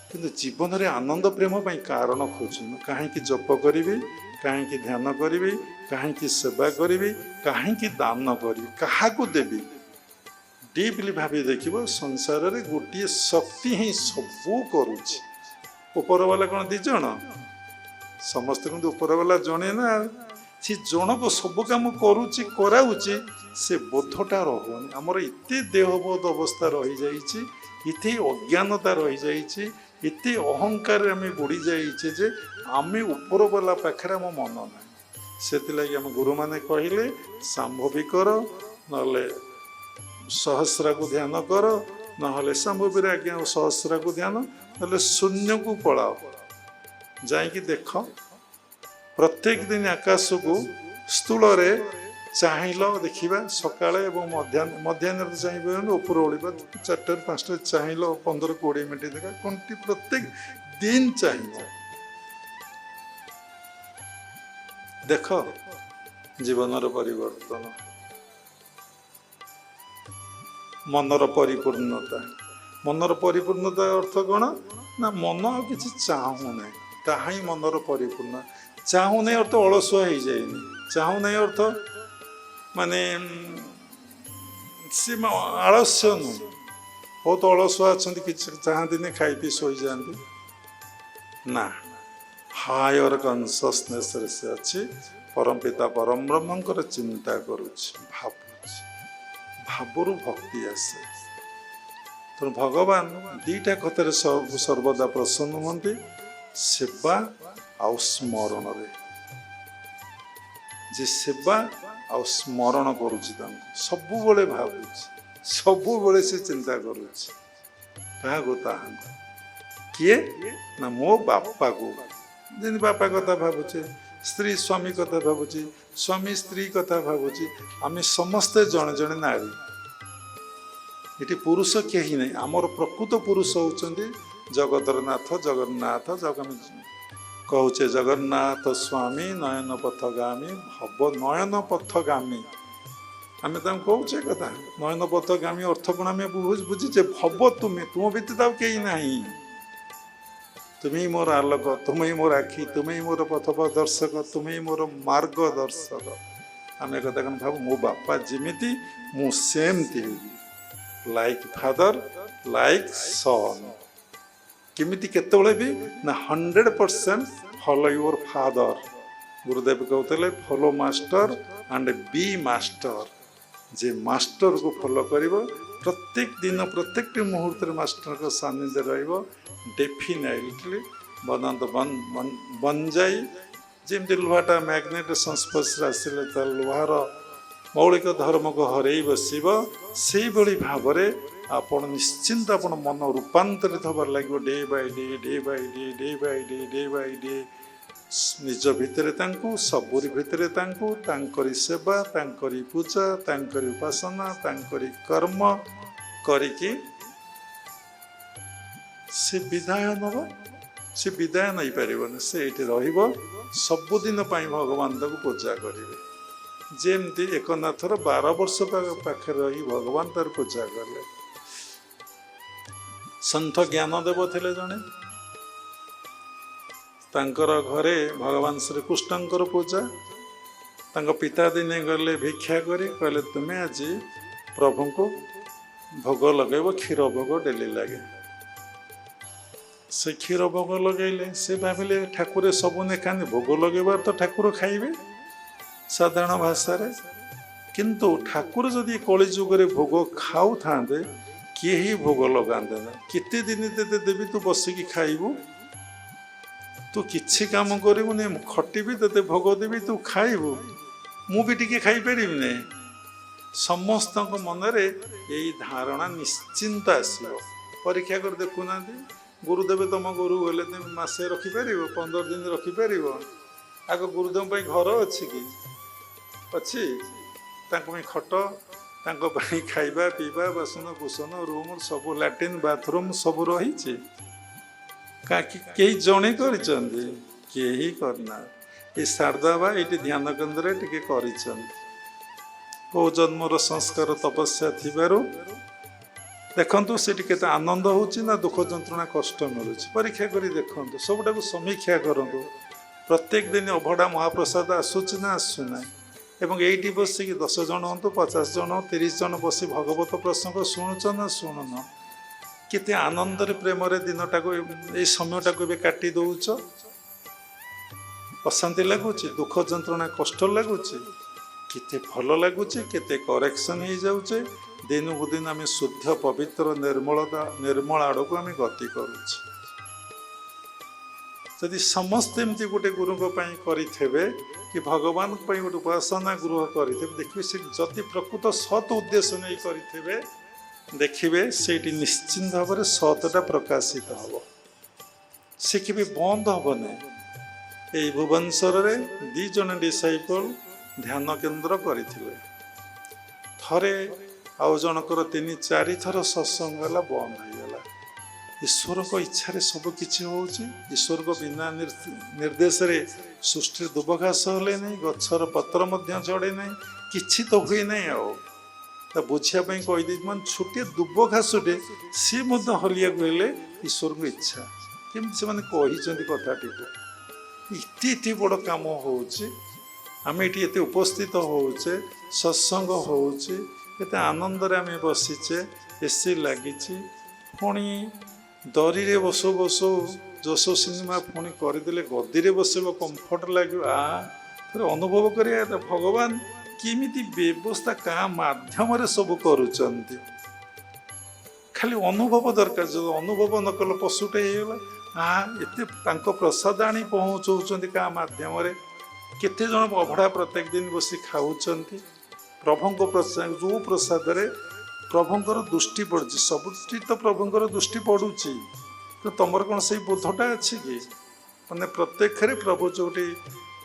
କିନ୍ତୁ ଜୀବନରେ ଆନନ୍ଦ ପ୍ରେମ ପାଇଁ କାରଣ ଖୋଜୁନ। କାହିଁକି ଜପ କରିବି, କାହିଁକି ଧ୍ୟାନ କରିବି, କାହିଁକି ସେବା କରିବି, କାହିଁକି ଦାନ କରିବି, କାହାକୁ ଦେବି? ଡିପଲି ଭାବି ଦେଖିବ, ସଂସାରରେ ଗୋଟିଏ ଶକ୍ତି ହିଁ ସବୁ କରୁଛି। ଉପରବାଲା କ'ଣ 2 ଜଣ? ସମସ୍ତେ କିନ୍ତୁ ଉପରବାଲା ଜଣେ ନା। ସେ ଜଣକୁ ସବୁ କାମ କରୁଛି, କରାଉଛି, ସେ ବୋଧଟା ରହୁନି। ଆମର ଏତେ ଦେହବୋଧ ଅବସ୍ଥା ରହିଯାଇଛି, ଏତେ ଅଜ୍ଞାନତା ରହିଯାଇଛି, ଏତେ ଅହଙ୍କାରରେ ଆମେ ବୁଡ଼ି ଯାଇଛେ ଯେ ଆମେ ଉପରବାଲା ପାଖରେ ଆମ ମନ ନାହିଁ। ସେଥିଲାଗି ଆମ ଗୁରୁମାନେ କହିଲେ ସାମ୍ଭବୀ କର, ନହେଲେ ସହସ୍ରାକୁ ଧ୍ୟାନ କର, ନହେଲେ ସାମ୍ଭବୀରେ ଆଜ୍ଞା ସହସ୍ରାକୁ ଧ୍ୟାନ, ନହେଲେ ଶୂନ୍ୟକୁ ପଳାଅ। ଯାଇକି ଦେଖ, ପ୍ରତ୍ୟେକ ଦିନ ଆକାଶକୁ ସ୍ଥୂଳରେ ଚାହିଁଲ, ଦେଖିବା ସକାଳେ ଏବଂ ମଧ୍ୟାହ୍ନରେ ଚାହିଁବ, ଉପର ଓଳିବା 4ଟାରୁ 5ଟା ଚାହିଁଲ, 15-20 ମିନିଟ୍ ଦେଖା, କଣ୍ଟି ପ୍ରତ୍ୟେକ ଦିନ ଚାହିଁବ। ଦେଖ ଜୀବନର ପରିବର୍ତ୍ତନ, ମନର ପରିପୂର୍ଣ୍ଣତା। ମନର ପରିପୂର୍ଣ୍ଣତା ଅର୍ଥ କ'ଣ? ନା ମନ ଆଉ କିଛି ଚାହୁଁନାହିଁ, ତାହା ହିଁ ମନର ପରିପୂର୍ଣ୍ଣ। ଚାହୁଁ ନାହିଁ ଅର୍ଥ ଅଳସୁଆ ହେଇଯାଇନି, ଚାହୁଁ ନାହିଁ ଅର୍ଥ ମାନେ ସେ ଆଳସ୍ୟ ନୁହେଁ। ବହୁତ ଅଳସୁଆ ଅଛନ୍ତି, କିଛି ଚାହାନ୍ତିନି, ଖାଇ ପିଇ ଶୋଇଯାଆନ୍ତି। ନା, ହାୟର କନସିୟସନେସରେ ସେ ଅଛି, ପରମ ପିତା ପରମ ବ୍ରହ୍ମଙ୍କର ଚିନ୍ତା କରୁଛି, ଭାବୁଛି, ଭାବରୁ ଭକ୍ତି ଆସେ। ତେଣୁ ଭଗବାନ ଦୁଇଟା କଥାରେ ସର୍ବଦା ପ୍ରସନ୍ନ ହୁଅନ୍ତି, ସେବା ଆଉ ସ୍ମରଣରେ। ଯେ ସେବା ଆଉ ସ୍ମରଣ କରୁଛି, ତାଙ୍କୁ ସବୁବେଳେ ଭାବୁଛି, ସବୁବେଳେ ସେ ଚିନ୍ତା କରୁଛି। କାହାକୁ? ତାହାଙ୍କୁ। କିଏ? ନା ମୋ ବାପାକୁ। ଯେମିତି ବାପା କଥା ଭାବୁଛେ, ସ୍ତ୍ରୀ ସ୍ୱାମୀ କଥା ଭାବୁଛି, ସ୍ୱାମୀ ସ୍ତ୍ରୀ କଥା ଭାବୁଛି। ଆମେ ସମସ୍ତେ ଜଣେ ଜଣେ ନାରୀ। ଏଠି ପୁରୁଷ କେହି ନାହିଁ। ଆମର ପ୍ରକୃତ ପୁରୁଷ ହେଉଛନ୍ତି ଜଗତର ନାଥ ଜଗନ୍ନାଥ। କହୁଛେ ଜଗନ୍ନାଥ ସ୍ୱାମୀ ନୟନ ପଥଗାମୀ, ଭବ ନୟନ ପଥଗାମୀ। ଆମେ ତାଙ୍କୁ କହୁଛେ କଥା, ନୟନ ପଥଗାମୀ ଅର୍ଥ କ'ଣ ଆମେ ବୁଝିଛେ? ଭବ ତୁମେ, ତୁମ ବ୍ୟତୀତ ଆଉ କେହି ନାହିଁ। ତୁମେ ହିଁ ମୋର ଆଲୋକ, ତୁମେ ହିଁ ମୋର ଆଖି, ତୁମେ ହିଁ ମୋର ପଥ ପ୍ରଦର୍ଶକ, ତୁମେ ହିଁ ମୋର ମାର୍ଗଦର୍ଶକ। ଆମେ କଥା କ'ଣ ଭାବୁ? ମୋ ବାପା ଯେମିତି ମୁଁ ସେମିତି ହେବି, ଲାଇକ୍ ଫାଦର ଲାଇକ୍ ସନ୍। କେମିତି? କେତେବେଳେ ବି? ନା 100% ଫଲୋ ୟୁର ଫାଦର। ଗୁରୁଦେବ କହୁଥିଲେ follow master and be master. ଯେ ମାଷ୍ଟରକୁ ଫଲୋ କରିବ, ପ୍ରତ୍ୟେକ ଦିନ ପ୍ରତ୍ୟେକଟି ମୁହୂର୍ତ୍ତରେ ମାଷ୍ଟରଙ୍କ ସାନ୍ନିଧ୍ୟ ରହିବ, ଡେଫିନେଟଲି ବନଯାଇ। ଯେମିତି ଲୁହାଟା ମ୍ୟାଗ୍ନେଟ ସଂସ୍ପର୍ଶରେ ଆସିଲେ ତା ଲୁହାର ମୌଳିକ ଧର୍ମକୁ ହରେଇ ବସିବ, ସେଇଭଳି ଭାବରେ ଆପଣ ନିଶ୍ଚିନ୍ତ ଆପଣ ମନ ରୂପାନ୍ତରିତ ହେବାର ଲାଗିବ। Day by day, day by day, day by day, day by day. ନିଜ ଭିତରେ ତାଙ୍କୁ, ସବୁରି ଭିତରେ ତାଙ୍କୁ, ତାଙ୍କରି ସେବା, ତାଙ୍କରି ପୂଜା, ତାଙ୍କରି ଉପାସନା, ତାଙ୍କରି କର୍ମ କରିକି ସେ ବିଦାୟ ନେବ। ସେ ବିଦାୟ ନେଇପାରିବନି, ସେ ଏଇଠି ରହିବ ସବୁଦିନ ପାଇଁ। ଭଗବାନ ତାକୁ ପୂଜା କରିବେ। ଯେମିତି ଏକନାଥର 12 ବର୍ଷ ପାଖରେ ରହି ଭଗବାନ ତାର ପୂଜା କଲେ। ସନ୍ଥ ଜ୍ଞାନଦେବ ଥିଲେ ଜଣେ, ତାଙ୍କର ଘରେ ଭଗବାନ ଶ୍ରୀକୃଷ୍ଣଙ୍କର ପୂଜା। ତାଙ୍କ ପିତା ଦିନେ ଗଲେ ଭିକ୍ଷା କରି, କହିଲେ ତୁମେ ଆଜି ପ୍ରଭୁଙ୍କୁ ଭୋଗ ଲଗେଇବ, କ୍ଷୀର ଭୋଗ ଡେଲି ଲାଗେ। ସେ କ୍ଷୀର ଭୋଗ ଲଗେଇଲେ। ସେ ଭାବିଲେ ଠାକୁର ସବୁ ନେଖାନ୍ତି, ଭୋଗ ଲଗେଇବାର ତ ଠାକୁର ଖାଇବେ ସାଧାରଣ ଭାଷାରେ। କିନ୍ତୁ ଠାକୁର ଯଦି କଳି ଯୁଗରେ ଭୋଗ ଖାଉଥାନ୍ତେ, କେହି ଭୋଗ ଲଗାନ୍ତେ ନା। କେତେ ଦିନ ତତେ ଦେବି, ତୁ ବସିକି ଖାଇବୁ, ତୁ କିଛି କାମ କରିବୁନି, ମୁଁ ଖଟିବି, ତତେ ଭୋଗ ଦେବି, ତୁ ଖାଇବୁ, ମୁଁ ବି ଟିକେ ଖାଇପାରିବିନି। ସମସ୍ତଙ୍କ ମନରେ ଏଇ ଧାରଣା ନିଶ୍ଚିନ୍ତ ଆସିବ। ପରୀକ୍ଷା କରି ଦେଖୁନାହାନ୍ତି, ଗୁରୁଦେବ ତମ ଗୁରୁ ଗଲେ ତୁମେ ମାସେ ରଖିପାରିବ, 15 ଦିନ ରଖିପାରିବ? ଆଗ ଗୁରୁଦେବ ପାଇଁ ଘର ଅଛି କି? ଅଛି? ତାଙ୍କ ପାଇଁ ଖଟ, ତାଙ୍କ ପାଇଁ ଖାଇବା ପିଇବା, ବାସନ କୁସନ, ରୁମ୍ ସବୁ, ଲାଟ୍ରିନ୍ ବାଥରୁମ୍ ସବୁ ରହିଛି? କେହି ଜଣେ କରିଛନ୍ତି? କେହି କରିନାହାନ୍ତି। ଏ ଶାରଦାବା ଏଇଠି ଧ୍ୟାନ କେନ୍ଦ୍ରରେ ଟିକେ କରିଛନ୍ତି। କୋଉ ଜନ୍ମର ସଂସ୍କାର ତପସ୍ୟା ଥିବାରୁ ଦେଖନ୍ତୁ ସେଠି କେତେ ଆନନ୍ଦ ହେଉଛି ନା ଦୁଃଖ ଯନ୍ତ୍ରଣା କଷ୍ଟ ମିଳୁଛି। ପରୀକ୍ଷା କରି ଦେଖନ୍ତୁ, ସବୁଟାକୁ ସମୀକ୍ଷା କରନ୍ତୁ। ପ୍ରତ୍ୟେକ ଦିନ ଅଭଡ଼ା ମହାପ୍ରସାଦ ଆସୁଛି ନା ଆସୁନାହିଁ? ଏବଂ ଏଇଠି ବସିକି 10 ଜଣ ହୁଅନ୍ତୁ, 50 ଜଣ, 30 ଜଣ ବସି ଭଗବତ ପ୍ରସଙ୍ଗ ଶୁଣୁଛ ନା ଶୁଣୁନ? କେତେ ଆନନ୍ଦରେ ପ୍ରେମରେ ଦିନଟାକୁ, ଏଇ ସମୟଟାକୁ ଏବେ କାଟି ଦେଉଛ। ଅଶାନ୍ତି ଲାଗୁଛି, ଦୁଃଖ ଯନ୍ତ୍ରଣା କଷ୍ଟ ଲାଗୁଛି, କେତେ ଭଲ ଲାଗୁଛି, କେତେ କରେକ୍ସନ୍ ହେଇଯାଉଛି। ଦିନକୁ ଦିନ ଆମେ ଶୁଦ୍ଧ ପବିତ୍ର ନିର୍ମଳ ଆଡ଼କୁ ଆମେ ଗତି କରୁଛୁ। ଯଦି ସମସ୍ତେ ଏମିତି ଗୋଟେ ଗୁରୁଙ୍କ ପାଇଁ କରିଥିବେ, କି ଭଗବାନଙ୍କ ପାଇଁ ଗୋଟେ ଉପାସନା ଗୃହ କରିଥିବେ, ଦେଖିବେ ସେ ଯଦି ପ୍ରକୃତ ସତ୍ ଉଦ୍ଦେଶ୍ୟ ନେଇ କରିଥିବେ, ଦେଖିବେ ସେଇଠି ନିଶ୍ଚିନ୍ତ ଭାବରେ ସତଟା ପ୍ରକାଶିତ ହେବ। ସେ କେବେ ବନ୍ଦ ହେବ ନାହିଁ। ଏଇ ଭୁବନେଶ୍ୱରରେ 2 ଜଣ ଡିସାଇପଲ୍ ଧ୍ୟାନ କେନ୍ଦ୍ର କରିଥିଲେ। ଥରେ ଆଉ ଜଣଙ୍କର 3-4 ଥର ସତ୍ସଙ୍ଗ ହେଲା, ବନ୍ଦ ହେଇଗଲା। ଈଶ୍ୱରଙ୍କ ଇଚ୍ଛାରେ ସବୁ କିଛି ହେଉଛି। ଈଶ୍ୱରଙ୍କ ବିନା ନିର୍ଦ୍ଦେଶରେ ସୃଷ୍ଟିରେ ଦୁବଘାସ ହେଲେ ନାହିଁ, ଗଛର ପତ୍ର ମଧ୍ୟ ଝଡ଼େ ନାହିଁ, କିଛି ତ ହୁଏ ନାହିଁ। ଆଉ ତା ବୁଝିବା ପାଇଁ କହିଦେଇଛି, ମାନେ ଛୋଟିଆ ଦୁବଘାସଟେ ସିଏ ମଧ୍ୟ ହଲିବାକୁ ହେଲେ ଈଶ୍ୱରଙ୍କ ଇଚ୍ଛା। କେମିତି ସେମାନେ କହିଛନ୍ତି କଥାଟିକୁ? इति बड़ काम होउछि आमे इति एते उपस्थित होउछे सत्संग होउछि एते आनंद रे आमे बसिचे एसी लागिछि पुणी दरी रे बसो बसो जसो सिनेमा पुणी करदेले गद्दी रे बसबो कंफर्ट लाग्यो फिर अनुभव करिया भगवान किमिति व्यवस्था का माध्यम रे सब करूचंती खाली अनुभव दरकार जो अनुभव न कल पशुटे होगा एते तांको प्रसाद आनी पहुँचौଛନ୍ତି का माध्यम रे केते जन अभड़ा प्रत्येक दिन बसी खाऊଛନ୍ତି प्रभुंको प्रसाद जो प्रसाद रे प्रभुंकर दृष्टि पड़ुछि सबुठी तो प्रभुंकर दृष्टि पड़ुछि तो तुमर कौन से बोधटा अच्छी कि माने प्रत्येक रे प्रभु जोटी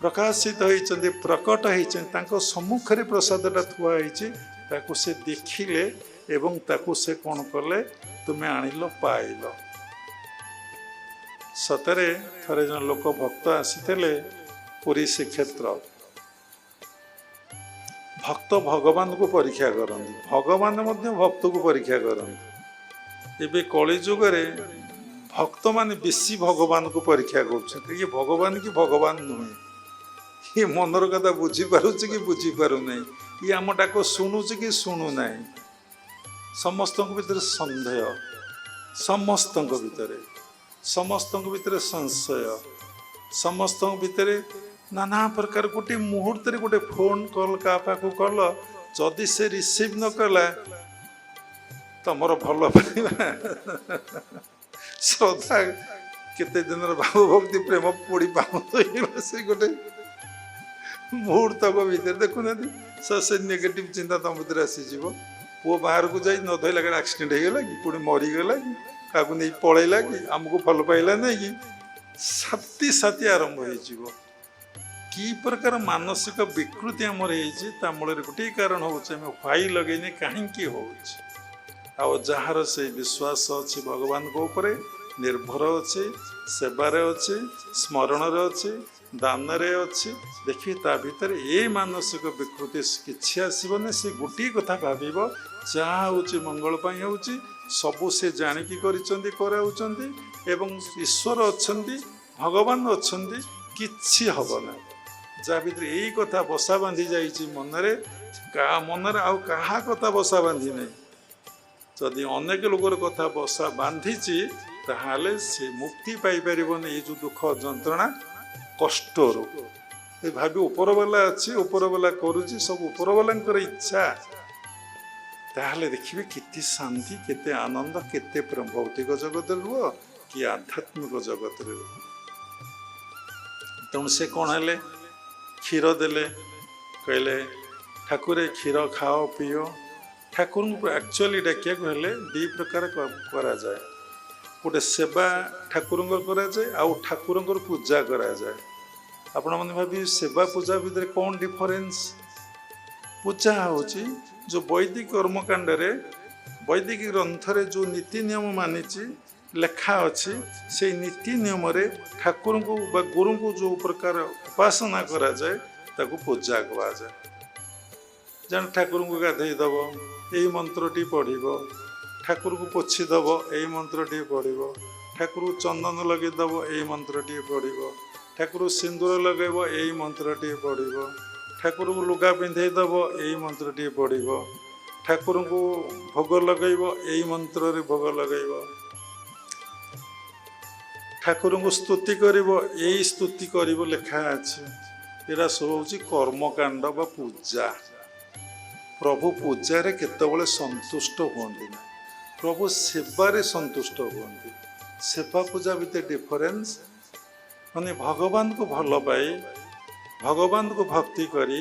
प्रकाशित होइଛନ୍ତି प्रकट होइଛନ୍ତି तांको सम्मुख रे प्रसादटा थुआ होइछि ताको से देखिले एवं ताको से कौन कले तुम्हें आनिल पाइल सतरे थरे जन लोक भक्त आसीथिले पुरी श्रीक्षेत्र भक्त भगवान को परीक्षा करती भगवान मध्य भक्त को परीक्षा करती एबे कली जुग रे भक्त मान बेसी भगवान को परीक्षा कर भगवान की भगवान नुहे ये मनर कथा बुझी पारुछि कि बुझी पारु नै ये आमटा को शुणुछि कि शुणु नै समस्त भितर संदेह समस्त भितर संशय समस्त भितर नाना प्रकार गोटे मुहूर्त गोटे फोन कॉल का पाखु कल जदि से रिसीव न कला तमर भल पाइबा श्रद्धा केते दिन भाव भक्ति प्रेम पड़ी पाऊँ से गोटे मुहूर्त भितर देखुना से नेगेटिव चिंता तुम भीतर आसीज पुओ बाहर को जाई न धोला गला एक्सीडेंट होगला कि पुणी मरीगला कि क्या नहीं पलैला कि आमको भल पाइला नहीं कि साथी साथी आरंभ हो कि प्रकार मानसिक विकृति आमर मूल गोटे कारण होई लगेने कहीं जार से विश्वास अच्छी भगवान को ऊपर निर्भर अच्छे सेवार अच्छे स्मरण अच्छे दान अच्छी देखिए ता भीतर ये मानसिक विकृति किसी आसबनी से गोटे कथा भाव जहाँ हूँ मंगल हूँ सबू से जाणिकी कराउछंती एवं ईश्वर अच्छा भगवान अच्छा किछि हबना जहाँ भीतर यही कथा बसा बांधी जाइए मनरे मनरे आउ कहा कथा बसा बांधी नहीं जदि अनेक लोकर कथा बसा बांधीची ताहाले से मुक्ति पाई परिबने ये जो दुख जंत्रणा कष्ट भाभी ऊपर वाला अच्छी ऊपर वाला करुच्ची सब ऊपर वाला इच्छा ताहले देखिए केते शांति केते आनंद केते प्रेम भौतिक जगत रुह कि आध्यात्मिक जगत रुह तेणु से कौन है क्षीर देले कहले ठाकुरे क्षीर खाओ पियो ठाकुर को एक्चुअली डाकिया हेले दी प्रकार करा जाए गोटे सेवा ठाकुर करा जाए आउ ठाकुर पूजा करा जाए आपण मैंने भावी सेवा पूजा भितर कौन डिफरेंस पूजा होची जो वैदिक कर्मकांड रे वैदिक ग्रंथ रे जो नीति नियम मानिची लेखा अच्छी से नीति नियम रे ठाकुर को गुरु को जो प्रकार उपासना करा जाए ताको पूजा कहा जाए जन ठाकुर को गाधई दब यही मंत्रटी पढ़ब ठाकुर को पोछि दब यही मंत्रटी पढ़ब ठाकुर को चंदन लगेदब यही मंत्रटी पढ़ब ठाकुर सिंदूर लगेब यही मंत्रटी पढ़ब ठाकुर को लुगा पिंधे दब यही मंत्रटी पढ़ब ठाकुर को भोग लगेब यही मंत्र रे भोग लगेब ठाकुर को स्तुति करिब यही स्तुति करिब लेखा अछि एरा सब होछि कर्मकांड बा पूजा प्रभु पूजा रे केतबेले संतुष्ट होंदी ना प्रभु सेवा रे संतुष्ट होंदी सेवा पूजा भितर डिफरेंस माने भगवान को भल पाई भगवान को भक्ति करी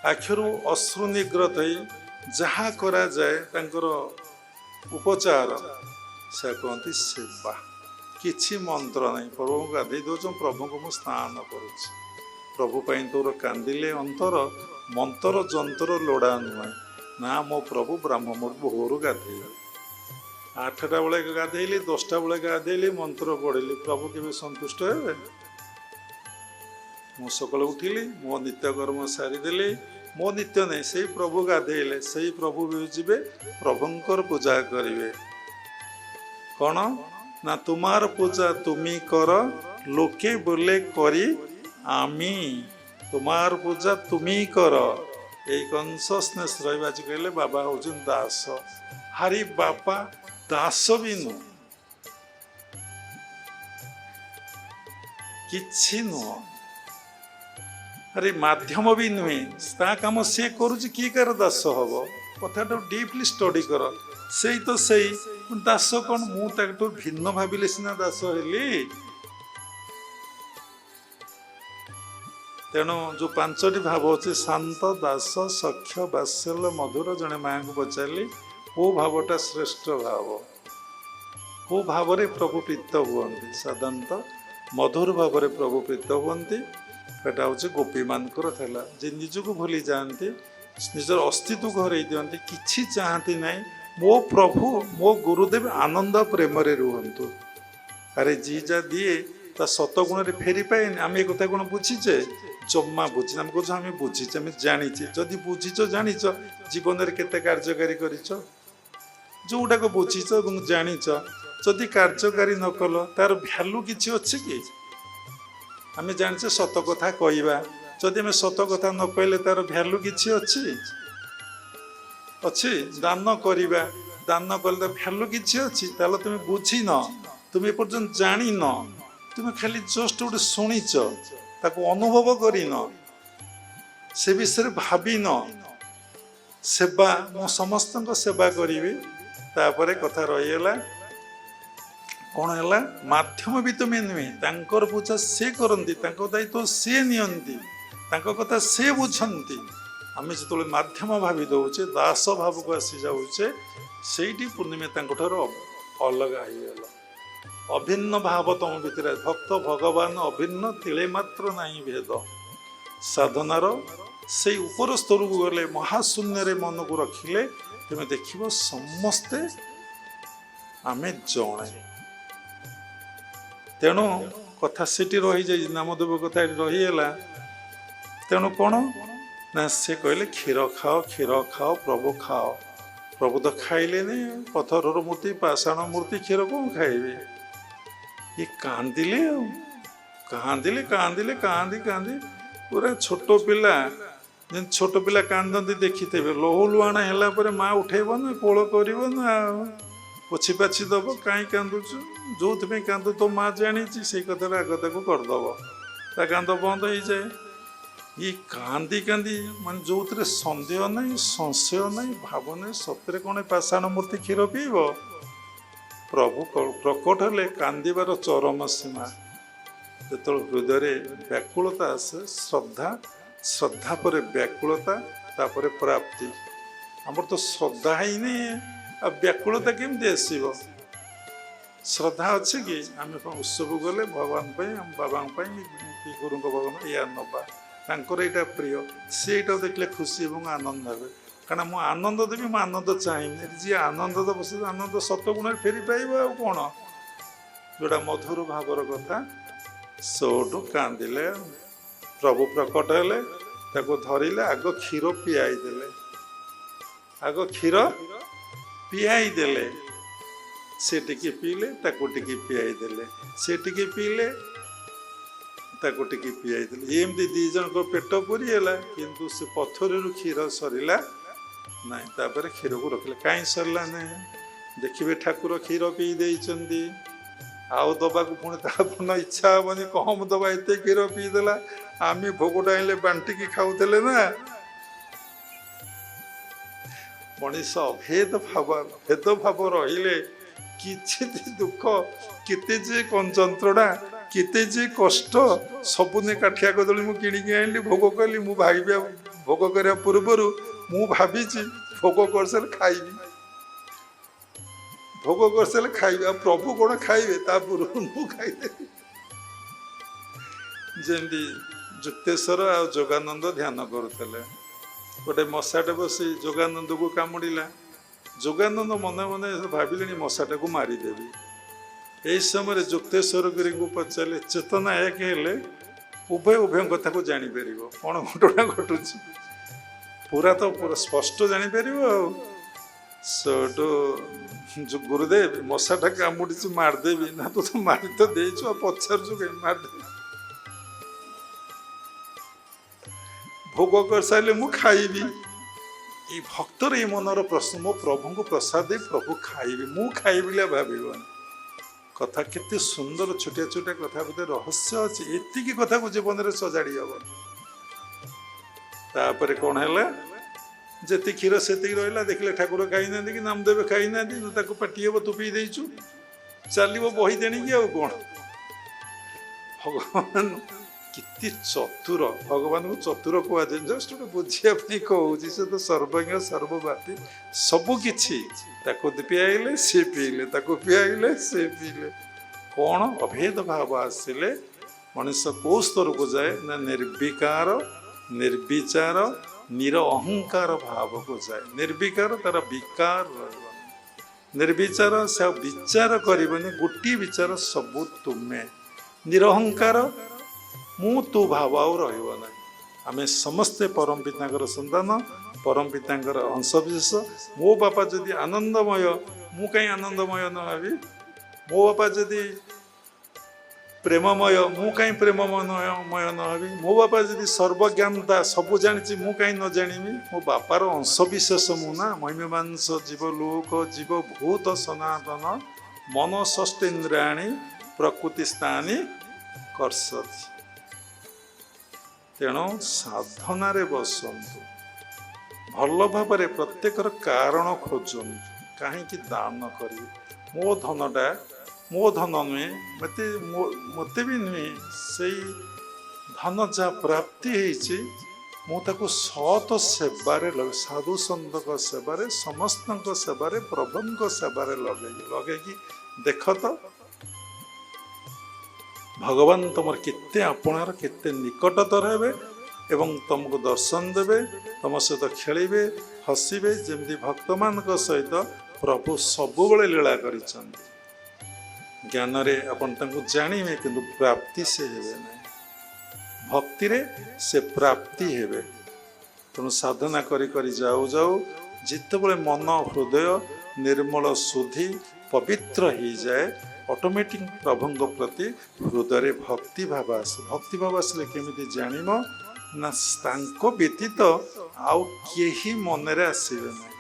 आखिरु अश्रु निग्रत जहाँ करा जाए तांकर उपचार से कहती सेवा किछि मंत्र नहीं प्रभु को गाधे दौच प्रभु को मुझे स्नान करुच्ची प्रभु पाई तोर कांदिले अंतर मंत्र जंतर लोड़ा नुहे ना मो प्रभु ब्राह्म भोर गाधे 8टा बेले गाधेली 10टा बेले गाधेली मंत्र पढ़िली प्रभु के संतुष्ट हे मु सकाल उठिली मो नित्यकर्म सारीदेली मो नित्य नहीं से प्रभु गाधेले से प्रभु भी जीवे प्रभुंकर पूजा करेंगे कौन ना तुमार पूजा तुमी कर লোকে বলে করি আমি, তোমার পূজা তুমি কর। এই কনসিয়সনেস রহবা যে কহিলে বাবা হচ্ছেন দাস। হারি বাପା ଦାସ ବି ନୁହଁ, କିଛି ନୁହଁ। ଆରେ ମାଧ୍ୟମ ବି ନୁହେଁ, ତା କାମ ସିଏ କରୁଛି, କିଏ କାର ଦାସ ହବ? କଥାଟା ଡିପଲି ଷ୍ଟଡି କର। ସେଇ ତ ସେଇ ଦାସ କଣ? ମୁଁ ତାଠୁ ଭିନ୍ନ ଭାବିଲେ ସିନା ଦାସ ହେଲି। ତେଣୁ ଯୋଉ ପାଞ୍ଚଟି ଭାବ ଅଛି, ଶାନ୍ତ, ଦାସ, ସଖ୍ୟ, ବାତ୍ସଲ୍ୟ, ମଧୁର। ଜଣେ ମାଆଙ୍କୁ ପଚାରିଲି କୋଉ ଭାବଟା ଶ୍ରେଷ୍ଠ ଭାବ, କୋଉ ଭାବରେ ପ୍ରଭୁ ପ୍ରୀତ ହୁଅନ୍ତି? ସାଧାରଣତଃ ମଧୁର ଭାବରେ ପ୍ରଭୁ ପ୍ରୀତ ହୁଅନ୍ତି। ସେଟା ହଉଛି ଗୋପୀମାନଙ୍କର ଥିଲା, ଯେ ନିଜକୁ ଭୁଲି ଯାଆନ୍ତି, ନିଜର ଅସ୍ତିତ୍ୱକୁ ହରେଇ ଦିଅନ୍ତି, କିଛି ଚାହାନ୍ତି ନାହିଁ। ମୋ ପ୍ରଭୁ ମୋ ଗୁରୁଦେବ ଆନନ୍ଦ ପ୍ରେମରେ ରୁହନ୍ତୁ। ଆରେ ଯିଏ ଯାହା ଦିଏ ତା ସତ ଗୁଣରେ ଫେରି ପାଏନି। ଆମେ ଏ କଥା କଣ ବୁଝିଛେ? ଜମା ବୁଝିଛେ। ଆମେ କହୁଛୁ ଆମେ ବୁଝିଛେ, ଆମେ ଜାଣିଛେ। ଯଦି ବୁଝିଛ ଜାଣିଛ, ଜୀବନରେ କେତେ କାର୍ଯ୍ୟକାରୀ କରିଛ? ଯୋଉଟାକୁ ବୁଝିଛ ଏବଂ ଜାଣିଛ ଯଦି କାର୍ଯ୍ୟକାରୀ ନ କଲ, ତାର ଭ୍ୟାଲୁ କିଛି ଅଛି କି? ଆମେ ଜାଣିଛେ ସତ କଥା କହିବା, ଯଦି ଆମେ ସତ କଥା ନ କହିଲେ ତାର ଭ୍ୟାଲୁ କିଛି ଅଛି? ଅଛି? ଦାନ କରିବା, ଦାନ କଲେ ତାର ଭ୍ୟାଲୁ କିଛି ଅଛି? ତାହେଲେ ତୁମେ ବୁଝିନ, ତୁମେ ଏପର୍ଯ୍ୟନ୍ତ ଜାଣିନ, ତୁମେ ଖାଲି ଜଷ୍ଟ ଗୋଟେ ଶୁଣିଛ, ତାକୁ ଅନୁଭବ କରିନ, ସେ ବିଷୟରେ ଭାବିନ। ସେବା, ମୁଁ ସମସ୍ତଙ୍କ ସେବା କରିବି। ତାପରେ କଥା ରହିଗଲା କ'ଣ ହେଲା? ମାଧ୍ୟମ ବି ତୁମେ ନୁହେଁ, ତାଙ୍କର ପୂଜା ସେ କରନ୍ତି, ତାଙ୍କ ଦାୟିତ୍ୱ ସେ ନିଅନ୍ତି, ତାଙ୍କ କଥା ସେ ବୁଝନ୍ତି। ଆମେ ଯେତେବେଳେ ମାଧ୍ୟମ ଭାବି ଦେଉଛେ, ଦାସ ଭାବକୁ ଆସିଯାଉଛେ, ସେଇଠି ପୂର୍ଣ୍ଣିମା ତାଙ୍କଠାରୁ ଅଲଗା ହେଇଗଲା। ଅଭିନ୍ନ ଭାବ ତମ ଭିତରେ, ଭକ୍ତ ଭଗବାନ ଅଭିନ୍ନ, ତିଳେ ମାତ୍ର ନାହିଁ ଭେଦ। ସାଧନାର ସେଇ ଉପର ସ୍ତରକୁ ଗଲେ, ମହାଶୂନ୍ୟରେ ମନକୁ ରଖିଲେ, ତୁମେ ଦେଖିବ ସମସ୍ତେ ଆମେ ଜଣେ। ତେଣୁ କଥା ସେଠି ରହିଯାଇଛି, ନାମଦେବ କଥା ଏଠି ରହିଗଲା। ତେଣୁ କ'ଣ ନା ସେ କହିଲେ କ୍ଷୀର ଖାଅ, କ୍ଷୀର ଖାଅ, ପ୍ରଭୁ ଖାଅ। ପ୍ରଭୁ ତ ଖାଇଲେନି, ପଥରର ମୂର୍ତ୍ତି, ପାଷାଣ ମୂର୍ତ୍ତି, କ୍ଷୀର କ'ଣ ଖାଇବେ? ଇଏ କାନ୍ଦିଲେ ଆଉ କାନ୍ଦିଲେ କାନ୍ଦିଲେ କାନ୍ଦି କାନ୍ଦି ପୁରା ଛୋଟ ପିଲା, ଯେମିତି ଛୋଟ ପିଲା କାନ୍ଦନ୍ତି ଦେଖିଥିବେ। ଲହୁ ଲୁହାଣ ହେଲା ପରେ ମା ଉଠେଇବ ନା, କୋଳ କରିବ ନା, ଆଉ ପୋଛି ପାଛି ଦବ। କାହିଁ କାନ୍ଦୁଛୁ? ଯୋଉଥିପାଇଁ କାନ୍ଦୁ ତ ମା ଜାଣିଛି, ସେଇ କଥାଟା ଆଗ ତାକୁ କରିଦବ, ତା କାନ୍ଦ ବନ୍ଦ ହେଇଯାଏ। ଇଏ କାନ୍ଦି କାନ୍ଦି, ମାନେ ଯୋଉଥିରେ ସନ୍ଦେହ ନାହିଁ, ସଂଶୟ ନାହିଁ, ଭାବ ନାହିଁ, ସତରେ କ'ଣ ପାଷାଣ ମୂର୍ତ୍ତି କ୍ଷୀର ପିଇବ? ପ୍ରଭୁ ପ୍ରକଟ ହେଲେ କାନ୍ଦିବାର ଚରମ ସୀମା। ଯେତେବେଳେ ହୃଦୟରେ ବ୍ୟାକୁଳତା ଆସେ, ଶ୍ରଦ୍ଧା, ଶ୍ରଦ୍ଧା ପରେ ବ୍ୟାକୁଳତା, ତାପରେ ପ୍ରାପ୍ତି। ଆମର ତ ଶ୍ରଦ୍ଧା ହେଇନି, ଆଉ ବ୍ୟାକୁଳତା କେମିତି ଆସିବ? ଶ୍ରଦ୍ଧା ଅଛି କି? ଆମେ କ'ଣ ଉତ୍ସବକୁ ଗଲେ ଭଗବାନ ପାଇଁ, ଆମ ବାବାଙ୍କ ପାଇଁ କି ଗୁରୁଙ୍କ ଭଗବାନ ଏଇଆ ନେବା, ତାଙ୍କର ଏଇଟା ପ୍ରିୟ, ସେ ଏଇଟା ଦେଖିଲେ ଖୁସି ଏବଂ ଆନନ୍ଦ ହେବେ। କାରଣ ମୁଁ ଆନନ୍ଦ ଦେବି, ମୁଁ ଆନନ୍ଦ ଚାହିଁନି। ଯିଏ ଆନନ୍ଦ ଦେବ, ସେ ଆନନ୍ଦ ସତ ଗୁଣରେ ଫେରି ପାଇବ। ଆଉ କ'ଣ? ଯୋଉଟା ମଧୁର ଭାବର କଥା। ସୋଠୁ କାନ୍ଦିଲେ, ପ୍ରଭୁ ପ୍ରକଟ ହେଲେ, ତାକୁ ଧରିଲେ, ଆଗ କ୍ଷୀର ପିଆଇ ଦେଲେ, ଆଗ କ୍ଷୀର ପିଆଇ ଦେଲେ। ସେ ଟିକେ ପିଇଲେ, ତାକୁ ଟିକେ ପିଆଇ ଦେଲେ, ସେ ଟିକେ ପିଇଲେ, ତାକୁ ଟିକେ ପିଆଇ ଦେଲେ। ଏମିତି ଦି ଜଣଙ୍କ ପେଟ ପୁରିଗଲା, କିନ୍ତୁ ସେ ପଥରରୁ କ୍ଷୀର ସରିଲା ନାହିଁ। ତାପରେ କ୍ଷୀରକୁ ରଖିଲେ। କାହିଁ ସରିଲା ନାହିଁ? ଦେଖିବେ ଠାକୁର କ୍ଷୀର ପିଇ ଦେଇଛନ୍ତି, ଆଉ ଦବାକୁ ପୁଣି ତା ପୁଣି ଇଚ୍ଛା ହବନି, କମ ଦବା, ଏତେ କ୍ଷୀର ପିଇଦେଲା। ଆମେ ଭୋଗଟା ଆଣିଲେ ବାଣ୍ଟିକି ଖାଉଥିଲେ ନା। ମଣିଷ ଭେଦ ଭାବ ରହିଲେ କିଛି ଦୁଃଖ, କେତେ ଯେ ଯନ୍ତ୍ରଣା, କେତେ ଯେ କଷ୍ଟ, ସବୁଦିନ କାଠିଆ କଦଳୀ ମୁଁ କିଣିକି ଆଣିଲି, ଭୋଗ କଲି। ମୁଁ ଭାବିବା, ଭୋଗ କରିବା ପୂର୍ବରୁ ମୁଁ ଭାବିଛି ଭୋଗ କରିସାରିଲେ ଖାଇବି, ଭୋଗ କରିସାରିଲେ ଖାଇବି, ଆଉ ପ୍ରଭୁ କ'ଣ ଖାଇବେ ତା ପୂର୍ବରୁ ମୁଁ ଖାଇଦେବି। ଯେମିତି ଯୁକ୍ତେଶ୍ୱର ଆଉ ଯୋଗାନନ୍ଦ ଧ୍ୟାନ କରୁଥିଲେ, ଗୋଟେ ମଶାଟେ ବସି ଯୋଗାନନ୍ଦକୁ କାମୁଡ଼ିଲା। ଯୋଗାନନ୍ଦ ମନେ ମନେ ଭାବିଲେଣି ମଶାଟାକୁ ମାରିଦେବି। ଏହି ସମୟରେ ଯୁକ୍ତେଶ୍ୱର ଗୁରୁଙ୍କୁ ପଚାରିଲେ, ଚେତନା ଏକ ହେଲେ ଉଭୟଙ୍କ କଥାକୁ ଜାଣିପାରିବ, କ'ଣ ଘଟଣା ଘଟୁଛି, ପୁରା ତ ପୁରା ସ୍ପଷ୍ଟ ଜାଣିପାରିବ। ଆଉ ସେଠୁ ଗୁରୁଦେବ ମଶାଟା କାମୁଡ଼ିଛି ମାରିଦେବି ନା, ତୁ ତ ମାରି ତ ଦେଇଛୁ ଆଉ ପଚାରୁଛୁ କାହିଁ ମାରିଦେବି। ଭୋଗ କରିସାରିଲେ ମୁଁ ଖାଇବି। ଏଇ ଭକ୍ତର ଏଇ ମନର ପ୍ରଶ୍ନ, ମୋ ପ୍ରଭୁଙ୍କୁ ପ୍ରସାଦ ଦେଇ ପ୍ରଭୁ ଖାଇବି, ମୁଁ ଖାଇବି ଭାବିବନି। କଥା କେତେ ସୁନ୍ଦର, ଛୋଟିଆ ଛୋଟିଆ କଥା ଭିତରେ ରହସ୍ୟ ଅଛି। ଏତିକି କଥାକୁ ଜୀବନରେ ସଜାଡ଼ି ହବ। ତାପରେ କଣ ହେଲା, ଯେତିକି କ୍ଷୀର ସେତିକି ରହିଲା। ଦେଖିଲେ ଠାକୁର ଖାଇନାହାନ୍ତି କି ନାମଦେବ ଖାଇନାହାନ୍ତି, ତାକୁ ପାଟି ହବ ତୁ ପିଇ ଦେଇଛୁ, ଚାଲିବ ବହି ତେଣିକି। ଆଉ କଣ, ଭଗବାନ କେତେ ଚତୁର। ଭଗବାନଙ୍କୁ ଚତୁର କୁହାଯାଏ, ଜଷ୍ଟ ଗୋଟେ ବୁଝିବା ପାଇଁ କହୁଛି। ସେ ତ ସର୍ବଜ୍ଞ ସର୍ବବ୍ୟାପୀ, ସବୁ କିଛି। ତାକୁ ପିଆଇଲେ ସେ ପିଇଲେ, ତାକୁ ପିଆଇଲେ ସେ ପିଇଲେ। କଣ ଅଭେଦ ଭାବ ଆସିଲେ ମଣିଷ କୋଉ ସ୍ତରକୁ ଯାଏ ନା ନିର୍ବିକାର, ନିର୍ବିଚାର, ନିର ଅହଙ୍କାର ଭାବକୁ ଯାଏ। ନିର୍ବିକାର, ତାର ବିକାର ରହିବନି। ନିର୍ବିଚାର, ସେ ଆଉ ବିଚାର କରିବନି, ଗୋଟିଏ ବିଚାର, ସବୁ ତୁମେ। ନିରହଙ୍କାର, ମୁଁ ତୁ ଭାବ ଆଉ ରହିବ ନାହିଁ। ଆମେ ସମସ୍ତେ ପରମ ପିତାଙ୍କର ସନ୍ତାନ, ପରମ ପିତାଙ୍କର ଅଂଶବିଶେଷ। ମୋ ବାପା ଯଦି ଆନନ୍ଦମୟ, ମୁଁ କାହିଁ ଆନନ୍ଦମୟ ନ ହେବି? ମୋ ବାପା ଯଦି ପ୍ରେମମୟ, ମୁଁ କାହିଁ ପ୍ରେମମୟ ନ ହେବି? ମୋ ବାପା ଯଦି ସର୍ବଜ୍ଞାନତା, ସବୁ ଜାଣିଛି, ମୁଁ କାହିଁ ନ ଜାଣିବି? ମୋ ବାପାର ଅଂଶବିଶେଷ ମୁଁ ନା। ମହିମାଂଶ ଜୀବ ଲୋକ ଜୀବ ଭୂତ ସନାତନ ମନ ଷଷ୍ଠେନ୍ଦ୍ରାଣୀ ପ୍ରକୃତି ସ୍ଥାନୀ କର୍ଷତି। ତେଣୁ ସାଧନାରେ ବସନ୍ତୁ, ଭଲ ଭାବରେ ପ୍ରତ୍ୟେକର କାରଣ ଖୋଜନ୍ତୁ। କାହିଁକି ଦାନ କରିବି? ମୋ ଧନଟା ମୋ ଧନ ନୁହେଁ, ମୋତେ ବି ନୁହେଁ। ସେଇ ଧନ ଯାହା ପ୍ରାପ୍ତି ହେଇଛି, ମୁଁ ତାକୁ ସତ ସେବାରେ, ସାଧୁ ସନ୍ତଙ୍କ ସେବାରେ, ସମସ୍ତଙ୍କ ସେବାରେ, ପ୍ରଭୁଙ୍କ ସେବାରେ ଲଗେଇକି ଦେଖ ତ ଭଗବାନ ତମର କେତେ ଆପଣାର, କେତେ ନିକଟତର ହେବେ ଏବଂ ତମକୁ ଦର୍ଶନ ଦେବେ, ତମ ସହିତ ଖେଳିବେ, ହସିବେ। ଯେମିତି ଭକ୍ତମାନଙ୍କ ସହିତ ପ୍ରଭୁ ସବୁବେଳେ ଲୀଳା କରିଛନ୍ତି। ଜ୍ଞାନରେ ଆପଣ ତାଙ୍କୁ ଜାଣିବେ, କିନ୍ତୁ ପ୍ରାପ୍ତି ସେ ହେବେ ନାହିଁ। ଭକ୍ତିରେ ସେ ପ୍ରାପ୍ତି ହେବେ। ତେଣୁ ସାଧନା କରି କରି ଯାଉ ଯାଉ ଯେତେବେଳେ ମନ ହୃଦୟ ନିର୍ମଳ ଶୁଦ୍ଧି ପବିତ୍ର ହେଇଯାଏ, ଅଟୋମେଟିକ୍ ପ୍ରଭୁଙ୍କ ପ୍ରତି ହୃଦୟରେ ଭକ୍ତି ଭାବ ଆସେ। ଭକ୍ତି ଭାବ ଆସିଲେ କେମିତି ଜାଣିବ ନା, ତାଙ୍କ ବ୍ୟତୀତ ଆଉ କେହି ମନରେ ଆସିବେ ନାହିଁ।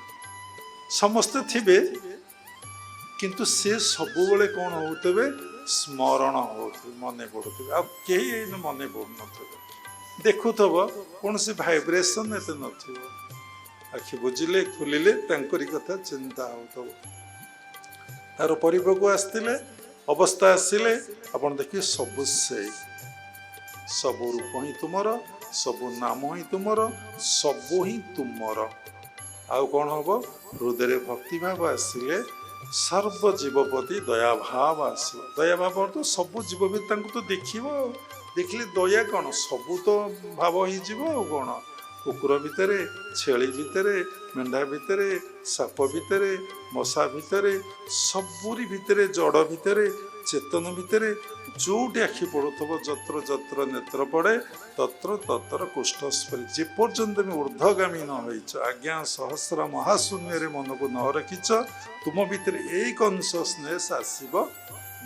ସମସ୍ତେ ଥିବେ, କିନ୍ତୁ ସେ ସବୁବେଳେ କ'ଣ ହଉଥିବେ? ସ୍ମରଣ ହଉଥିବେ, ମନେ ପଡୁଥିବେ। ଆଉ କେହି ମନେ ପଡୁନଥିବେ। ଦେଖୁଥିବ, କୌଣସି ଭାଇବ୍ରେସନ ଏତେ ନଥିବ। ଆଖି ବୁଝିଲେ ଖୋଲିଲେ ତାଙ୍କରି କଥା ଚିନ୍ତା ହଉଥିବ। ତାର ପରିପକ୍ଵ ଆସିଥିଲେ, ଅବସ୍ଥା ଆସିଲେ ଆପଣ ଦେଖିବେ ସବୁ ସେଇ। ସବୁ ରୂପ ହିଁ ତୁମର, ସବୁ ନାମ ହିଁ ତୁମର, ସବୁ ହିଁ ତୁମର। ଆଉ କ'ଣ ହବ? ହୃଦୟରେ ଭକ୍ତିଭାବ ଆସିଲେ ସର୍ବ ଜୀବ ପ୍ରତି ଦୟାଭାବ ଆସିବ। ଦୟାଭାବ ଅର୍ଥ ସବୁ ଜୀବ ବି ତାଙ୍କୁ ତ ଦେଖିବ। ଆଉ ଦେଖିଲେ ଦୟା କ'ଣ? ସବୁ ତ ଭାବ ହେଇଯିବ। ଆଉ କ'ଣ? କୁକୁର ଭିତରେ, ଛେଳି ଭିତରେ, ମେଣ୍ଢା ଭିତରେ, ସାପ ଭିତରେ, ମଶା ଭିତରେ, ସବୁରି ଭିତରେ, ଜଡ଼ ଭିତରେ, ଚେତନ ଭିତରେ, ଯୋଉଠି ଆଖି ପଡୁଥିବ, ଯତ୍ର ଯତ୍ର ନେତ୍ର ପଡେ ତତ୍ର ତତ୍ର କୁଷ୍ଠସ୍ପରି। ଯେପର୍ଯ୍ୟନ୍ତ ତମେ ଊର୍ଦ୍ଧ୍ୱଗାମୀ ନ ହେଇଛ, ଆଜ୍ଞା ସହସ୍ର ମହାଶୂନ୍ୟରେ ମନକୁ ନ ରଖିଛ, ତୁମ ଭିତରେ ଏଇ କନସିୟସନେସ୍ ଆସିବ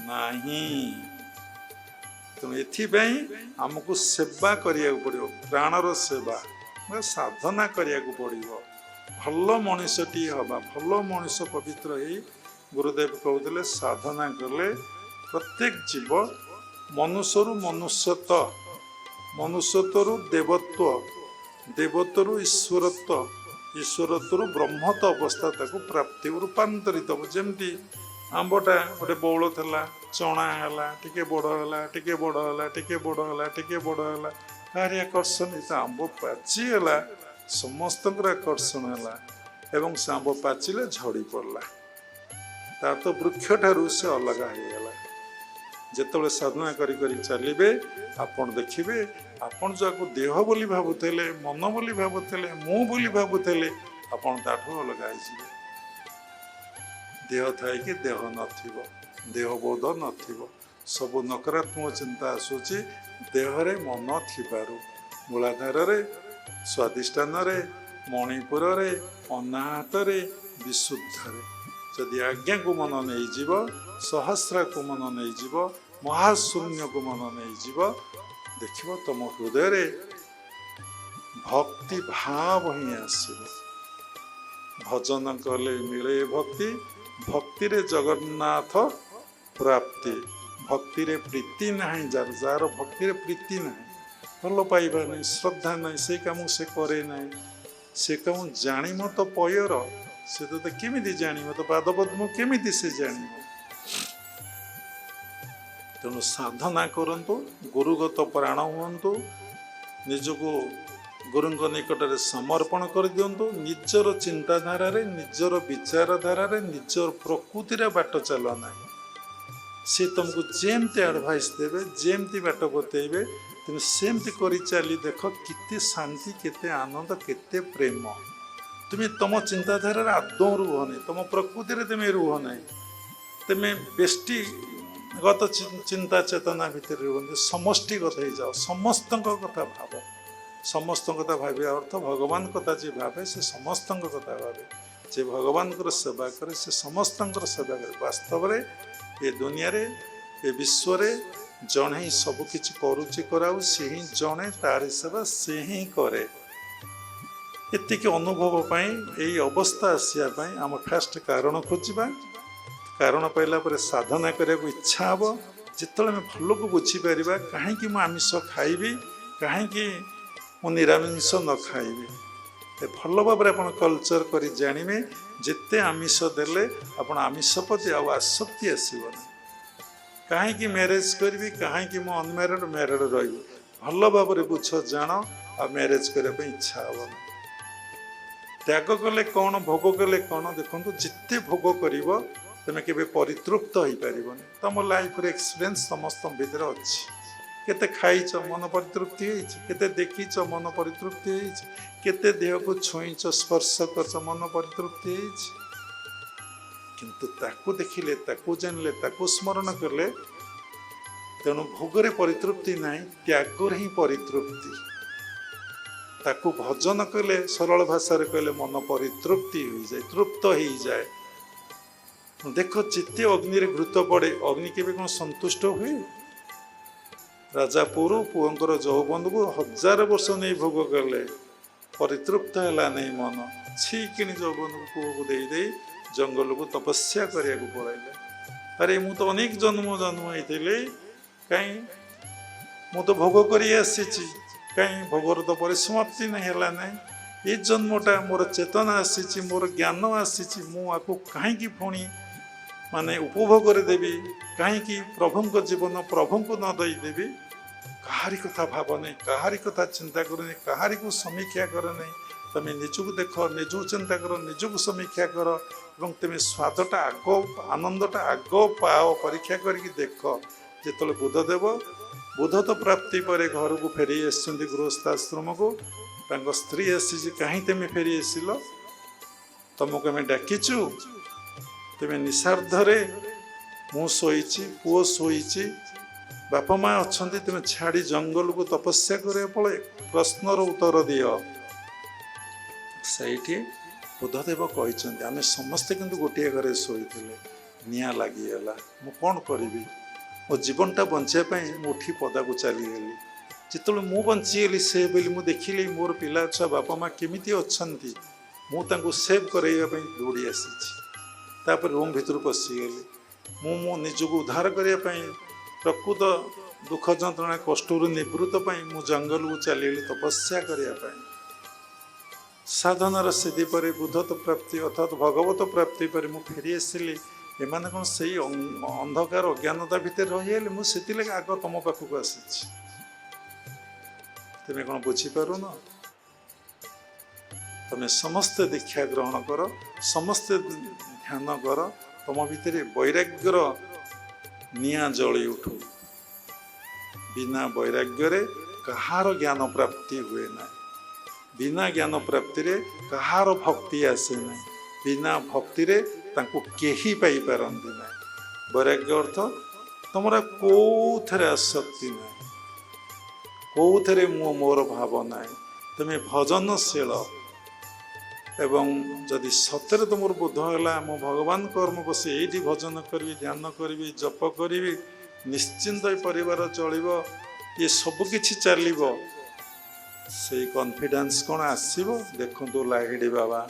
ନାହିଁ। ତେଣୁ ଏଥିପାଇଁ ଆମକୁ ସେବା କରିବାକୁ ପଡ଼ିବ, ପ୍ରାଣର ସେବା, ସାଧନା କରିବାକୁ ପଡ଼ିବ। ଭଲ ମଣିଷଟିଏ ହବା, ଭଲ ମଣିଷ ପବିତ୍ର ହେଇ, ଗୁରୁଦେବ କହୁଥିଲେ ସାଧନା କଲେ ପ୍ରତ୍ୟେକ ଜୀବ ମନୁଷ୍ୟରୁ ମନୁଷ୍ୟତ୍ୱ, ମନୁଷ୍ୟତ୍ୱରୁ ଦେବତ୍ୱ, ଦେବତ୍ୱରୁ ଈଶ୍ୱରତ୍ୱ, ଈଶ୍ୱରତ୍ୱରୁ ବ୍ରହ୍ମତ୍ୱ ଅବସ୍ଥା ତାକୁ ପ୍ରାପ୍ତି ରୂପାନ୍ତରିତ ହେବ। ଯେମିତି ଆମ୍ବଟା ଗୋଟେ ବଉଳ ଥିଲା, ଚଣା ହେଲା, ଟିକେ ବଡ଼ ହେଲା, ଟିକେ ବଡ଼ ହେଲା, ଟିକେ ବଡ଼ ହେଲା, ଟିକେ ବଡ଼ ହେଲା, କାହାରି ଆକର୍ଷଣ ତ ଆମ୍ବ ପାଚିଗଲା, ସମସ୍ତଙ୍କର ଆକର୍ଷଣ ହେଲା ଏବଂ ସେ ଆମ୍ବ ପାଚିଲେ ଝଡ଼ି ପଡ଼ିଲା। ତା ତ ବୃକ୍ଷ ଠାରୁ ସେ ଅଲଗା ହେଇଗଲା। ଯେତେବେଳେ ସାଧନା କରି କରି ଚାଲିବେ, ଆପଣ ଦେଖିବେ ଆପଣ ଯାହାକୁ ଦେହ ବୋଲି ଭାବୁଥିଲେ, ମନ ବୋଲି ଭାବୁଥିଲେ, ମୁଁ ବୋଲି ଭାବୁଥିଲେ, ଆପଣ ତାଠୁ ଅଲଗା ହେଇଯିବେ। ଦେହ ଥାଇକି ଦେହ ନଥିବ, ଦେହବୋଧ ନଥିବ, ସବୁ ନକାରାତ୍ମକ ଚିନ୍ତା ଆସୁଛି ଦେହରେ ମନ ଥିବାରୁ। ମୂଳାଧାରରେ, ସ୍ୱାଧିଷ୍ଠାନରେ, ମଣିପୁରରେ, ଅନାହତରେ, ବିଶୁଦ୍ଧରେ। ଯଦି ଆଜ୍ଞାକୁ ମନ ନେଇଯିବ, ସହସ୍ରାକୁ ମନ ନେଇଯିବ, ମହାଶୂନ୍ୟକୁ ମନ ନେଇଯିବ, ଦେଖିବ ତମ ହୃଦୟରେ ଭକ୍ତି ଭାବ ହିଁ ଆସିବ। ଭଜନ କଲେ ମିଳେ ଭକ୍ତି, ଭକ୍ତିରେ ଜଗନ୍ନାଥ ପ୍ରାପ୍ତି। ଭକ୍ତିରେ ପ୍ରୀତି ନାହିଁ ଯାହାର ଭକ୍ତିରେ ପ୍ରୀତି ନାହିଁ, ଭଲ ପାଇବା ନାହିଁ, ଶ୍ରଦ୍ଧା ନାହିଁ, ସେ କାମ ସେ କରେ ନାହିଁ। ସେ କାମ ଜାଣିମ ତ ପୟର, ସେ ତତେ କେମିତି ଜାଣିବ? ତ ପାଦପଦ୍ମ କେମିତି ସେ ଜାଣିବ? ତେଣୁ ସାଧନା କରନ୍ତୁ, ଗୁରୁଗତ ପ୍ରାଣ ହୁଅନ୍ତୁ, ନିଜକୁ ଗୁରୁଙ୍କ ନିକଟରେ ସମର୍ପଣ କରିଦିଅନ୍ତୁ। ନିଜର ଚିନ୍ତାଧାରାରେ, ନିଜର ବିଚାରଧାରାରେ, ନିଜର ପ୍ରକୃତିରେ ବାଟ ଚାଲ ନାହିଁ। ସେ ତୁମକୁ ଯେମିତି ଆଡ଼ଭାଇସ୍ ଦେବେ, ଯେମିତି ବାଟ ବତେଇବେ, ତୁମେ ସେମିତି କରି ଚାଲି ଦେଖ କେତେ ଶାନ୍ତି, କେତେ ଆନନ୍ଦ, କେତେ ପ୍ରେମ। ତୁମେ ତୁମ ଚିନ୍ତାଧାରାରେ ଆଦୌ ରୁହ ନାହିଁ, ତୁମ ପ୍ରକୃତିରେ ତୁମେ ରୁହ ନାହିଁ। ତୁମେ ବ୍ୟଷ୍ଟିଗତ ଚିନ୍ତା ଚେତନା ଭିତରେ ରୁହନ୍ତି, ସମଷ୍ଟିଗତ ହେଇଯାଅ। ସମସ୍ତଙ୍କ କଥା ଭାବ। ସମସ୍ତଙ୍କ କଥା ଭାବିବା ଅର୍ଥ ଭଗବାନ କଥା ଯିଏ ଭାବେ ସେ ସମସ୍ତଙ୍କ କଥା ଭାବେ। ଯେ ଭଗବାନଙ୍କର ସେବା କରେ ସେ ସମସ୍ତଙ୍କର ସେବା କରେ। ବାସ୍ତବରେ ଏ ଦୁନିଆରେ, ଏ ବିଶ୍ୱରେ ଜଣେ ହିଁ ସବୁ କିଛି କରୁଛି, କରାଉ, ସେ ହିଁ ଜଣେ, ତାରି ସେବା ସେ ହିଁ କରେ। ଏତିକି ଅନୁଭବ ପାଇଁ, ଏଇ ଅବସ୍ଥା ଆସିବା ପାଇଁ ଆମ ଫାଷ୍ଟ କାରଣ ଖୋଜିବା। କାରଣ ପାଇଲା ପରେ ସାଧନା କରିବାକୁ ଇଚ୍ଛା ହେବ। ଯେତେବେଳେ ଆମେ ଭଲକୁ ବୁଝିପାରିବା କାହିଁକି ମୁଁ ଆମିଷ ଖାଇବି, କାହିଁକି ମୁଁ ନିରାମିଷ ନ ଖାଇବି, ଭଲ ଭାବରେ ଆପଣ କଲଚର କରି ଜାଣିବେ। ଯେତେ ଆମିଷ ଦେଲେ ଆପଣ ଆମିଷ ପ୍ରତି ଆଉ ଆସକ୍ତି ଆସିବନି। କାହିଁକି ମ୍ୟାରେଜ କରିବି, କାହିଁକି ମୁଁ ଅନମ୍ୟାରେଡ ମ୍ୟାରେଡ ରହିବି, ଭଲ ଭାବରେ ବୁଝ, ଜାଣ, ଆଉ ମ୍ୟାରେଜ କରିବା ପାଇଁ ଇଚ୍ଛା ହେବନି। ତ୍ୟାଗ କଲେ କ'ଣ, ଭୋଗ କଲେ କ'ଣ? ଦେଖନ୍ତୁ, ଯେତେ ଭୋଗ କରିବ ତୁମେ କେବେ ପରିତୃପ୍ତ ହେଇପାରିବନି। ତମ ଲାଇଫର ଏକ୍ସପିରିଏନ୍ସ ସମସ୍ତଙ୍କ ଭିତରେ ଅଛି। କେତେ ଖାଇଛ, ମନ ପରିତୃପ୍ତି ହେଇଛି? କେତେ ଦେଖିଛ, ମନ ପରିତୃପ୍ତି ହେଇଛି? କେତେ ଦେହକୁ ଛୁଇଁଛ, ସ୍ପର୍ଶ କରିଛ, ମନ ପରିତୃପ୍ତି ହେଇଛି? କିନ୍ତୁ ତାକୁ ଦେଖିଲେ, ତାକୁ ଜାଣିଲେ, ତାକୁ ସ୍ମରଣ କଲେ, ତେଣୁ ଭୋଗରେ ପରିତୃପ୍ତି ନାହିଁ, ତ୍ୟାଗରେ ହିଁ ପରିତୃପ୍ତି। ତାକୁ ଭଜନ କଲେ, ସରଳ ଭାଷାରେ କହିଲେ ମନ ପରିତୃପ୍ତି ହୋଇଯାଏ, ତୃପ୍ତ ହେଇଯାଏ। ଦେଖ, ଯେତେ ଅଗ୍ନିରେ ଘୃତ ପଡ଼େ, ଅଗ୍ନି କେବେ କ'ଣ ସନ୍ତୁଷ୍ଟ ହୁଏ? ରାଜା ପୁଅଙ୍କର ଯୌବନକୁ 1000 ବର୍ଷ ନେଇ ଭୋଗ କଲେ, ପରିତୃପ୍ତ ହେଲା ନାହିଁ ମନ। ଛିକିଣି ଯୌବନକୁ ପୁଅକୁ ଦେଇ ଜଙ୍ଗଲକୁ ତପସ୍ୟା କରିବାକୁ ପଳାଇଲେ। ଆରେ ମୁଁ ତ ଅନେକ ଜନ୍ମ ହେଇଥିଲି, କାହିଁ ମୁଁ ତ ଭୋଗ କରି ଆସିଛି, କାହିଁ ଭୋଗର ତ ପରିସମାପ୍ତି ହେଲା ନାହିଁ। ଏ ଜନ୍ମଟା ମୋର ଚେତନା ଆସିଛି, ମୋର ଜ୍ଞାନ ଆସିଛି, ମୁଁ ଆକୁ କାହିଁକି ପୁଣି ଉପଭୋଗରେ ଦେବି? କାହିଁକି ପ୍ରଭୁଙ୍କ ଜୀବନ ପ୍ରଭୁଙ୍କୁ ନ ଦେଇଦେବି? କାହାରି କଥା ଭାବ ନାହିଁ, କାହାରି କଥା ଚିନ୍ତା କର ନାହିଁ, କାହାରିକୁ ସମୀକ୍ଷା କର ନାହିଁ। ତମେ ନିଜକୁ ଦେଖ, ନିଜକୁ ଚିନ୍ତା କର, ନିଜକୁ ସମୀକ୍ଷା କର, ଏବଂ ତୁମେ ସ୍ୱାଦଟା ଆଗ, ଆନନ୍ଦଟା ଆଗ ପାଅ, ପରୀକ୍ଷା କରିକି ଦେଖ। ଯେତେବେଳେ ବୁଦ୍ଧ ତ ପ୍ରାପ୍ତି ପରେ ଘରକୁ ଫେରି ଆସିଛନ୍ତି ଗୃହସ୍ଥାଶ୍ରମକୁ, ତାଙ୍କ ସ୍ତ୍ରୀ ଆସିଛି, କାହିଁ ତୁମେ ଫେରି ଆସିଲ? ତମକୁ ଆମେ ଡାକିଛୁ, ତୁମେ ନିଶାର୍ଦ୍ଧରେ, ମୁଁ ଶୋଇଛି, ପୁଅ ଶୋଇଛି, ବାପା ମା ଅଛନ୍ତି, ତୁମେ ଛାଡ଼ି ଜଙ୍ଗଲକୁ ତପସ୍ୟା କରିବାକୁ ପଳାଏ, ପ୍ରଶ୍ନର ଉତ୍ତର ଦିଅ। ସେଇଠି ବୁଦ୍ଧଦେବ କହିଛନ୍ତି, ଆମେ ସମସ୍ତେ କିନ୍ତୁ ଗୋଟିଏ ଘରେ ଶୋଇଥିଲେ, ନିଆଁ ଲାଗିଗଲା, ମୁଁ କ'ଣ କରିବି? ମୋ ଜୀବନଟା ବଞ୍ଚିବା ପାଇଁ ମୁଁ ଉଠି ପଦାକୁ ଚାଲିଗଲି। ଯେତେବେଳେ ମୁଁ ବଞ୍ଚିଗଲି ସେଭ୍ ବୋଲି ମୁଁ ଦେଖିଲି ମୋର ପିଲା ଛୁଆ ବାପା ମା କେମିତି ଅଛନ୍ତି, ମୁଁ ତାଙ୍କୁ ସେଭ୍ କରାଇବା ପାଇଁ ଦୌଡ଼ି ଆସିଛି। ତାପରେ ରୁମ୍ ଭିତରୁ ପଶିଗଲି। ମୁଁ ନିଜକୁ ଉଦ୍ଧାର କରିବା ପାଇଁ, ପ୍ରକୃତ ଦୁଃଖ ଯନ୍ତ୍ରଣା କଷ୍ଟରୁ ନିବୃତ୍ତ ପାଇଁ ମୁଁ ଜଙ୍ଗଲକୁ ଚାଲିଗଲି ତପସ୍ୟା କରିବା ପାଇଁ। ସାଧନାର ସିଦ୍ଧି ପରେ, ବୁଦ୍ଧତ୍ୱ ପ୍ରାପ୍ତି ଅର୍ଥାତ୍ ଭଗବତ ପ୍ରାପ୍ତି ପରେ ମୁଁ ଫେରି ଆସିଲି। ଏମାନେ କ'ଣ ସେଇ ଅନ୍ଧକାର ଅଜ୍ଞାନତା ଭିତରେ ରହିଗଲେ? ମୁଁ ସେଥିଲାଗି ଆଗ ତମ ପାଖକୁ ଆସିଛି। ତୁମେ କ'ଣ ବୁଝିପାରୁନ? ତମେ ସମସ୍ତେ ଦୀକ୍ଷା ଗ୍ରହଣ କର, ସମସ୍ତେ ଧ୍ୟାନ କର, ତମ ଭିତରେ ବୈରାଗ୍ୟର ନିଆଁ ଜଳି ଉଠୁ। ବିନା ବୈରାଗ୍ୟରେ କାହାର ଜ୍ଞାନ ପ୍ରାପ୍ତି ହୁଏ ନାହିଁ। ବିନା ଜ୍ଞାନ ପ୍ରାପ୍ତିରେ କାହାର ଭକ୍ତି ଆସେ ନାହିଁ। ବିନା ଭକ୍ତିରେ ତାଙ୍କୁ କେହି ପାଇପାରନ୍ତି ନାହିଁ। ବୈରାଗ୍ୟ ଅର୍ଥ ତମର କୋଉଥିରେ ଆସକ୍ତି ନାହିଁ, କୋଉଥିରେ ମୋର ଭାବ ନାହିଁ। ତୁମେ ଭଜନଶୀଳ, ଏବଂ ଯଦି ସତରେ ତୁମର ବୋଧ ହେଲା ମୁଁ ଭଗବାନ କର୍ମ ବସି ଏଇଠି ଭଜନ କରିବି, ଧ୍ୟାନ କରିବି, ଜପ କରିବି, ନିଶ୍ଚିନ୍ତ ଏ ପରିବାର ଚଳିବ, ଇଏ ସବୁ କିଛି ଚାଲିବ, ସେଇ କନଫିଡେନ୍ସ କ'ଣ ଆସିବ? ଦେଖନ୍ତୁ ଲାହିଡ଼ି ବାବା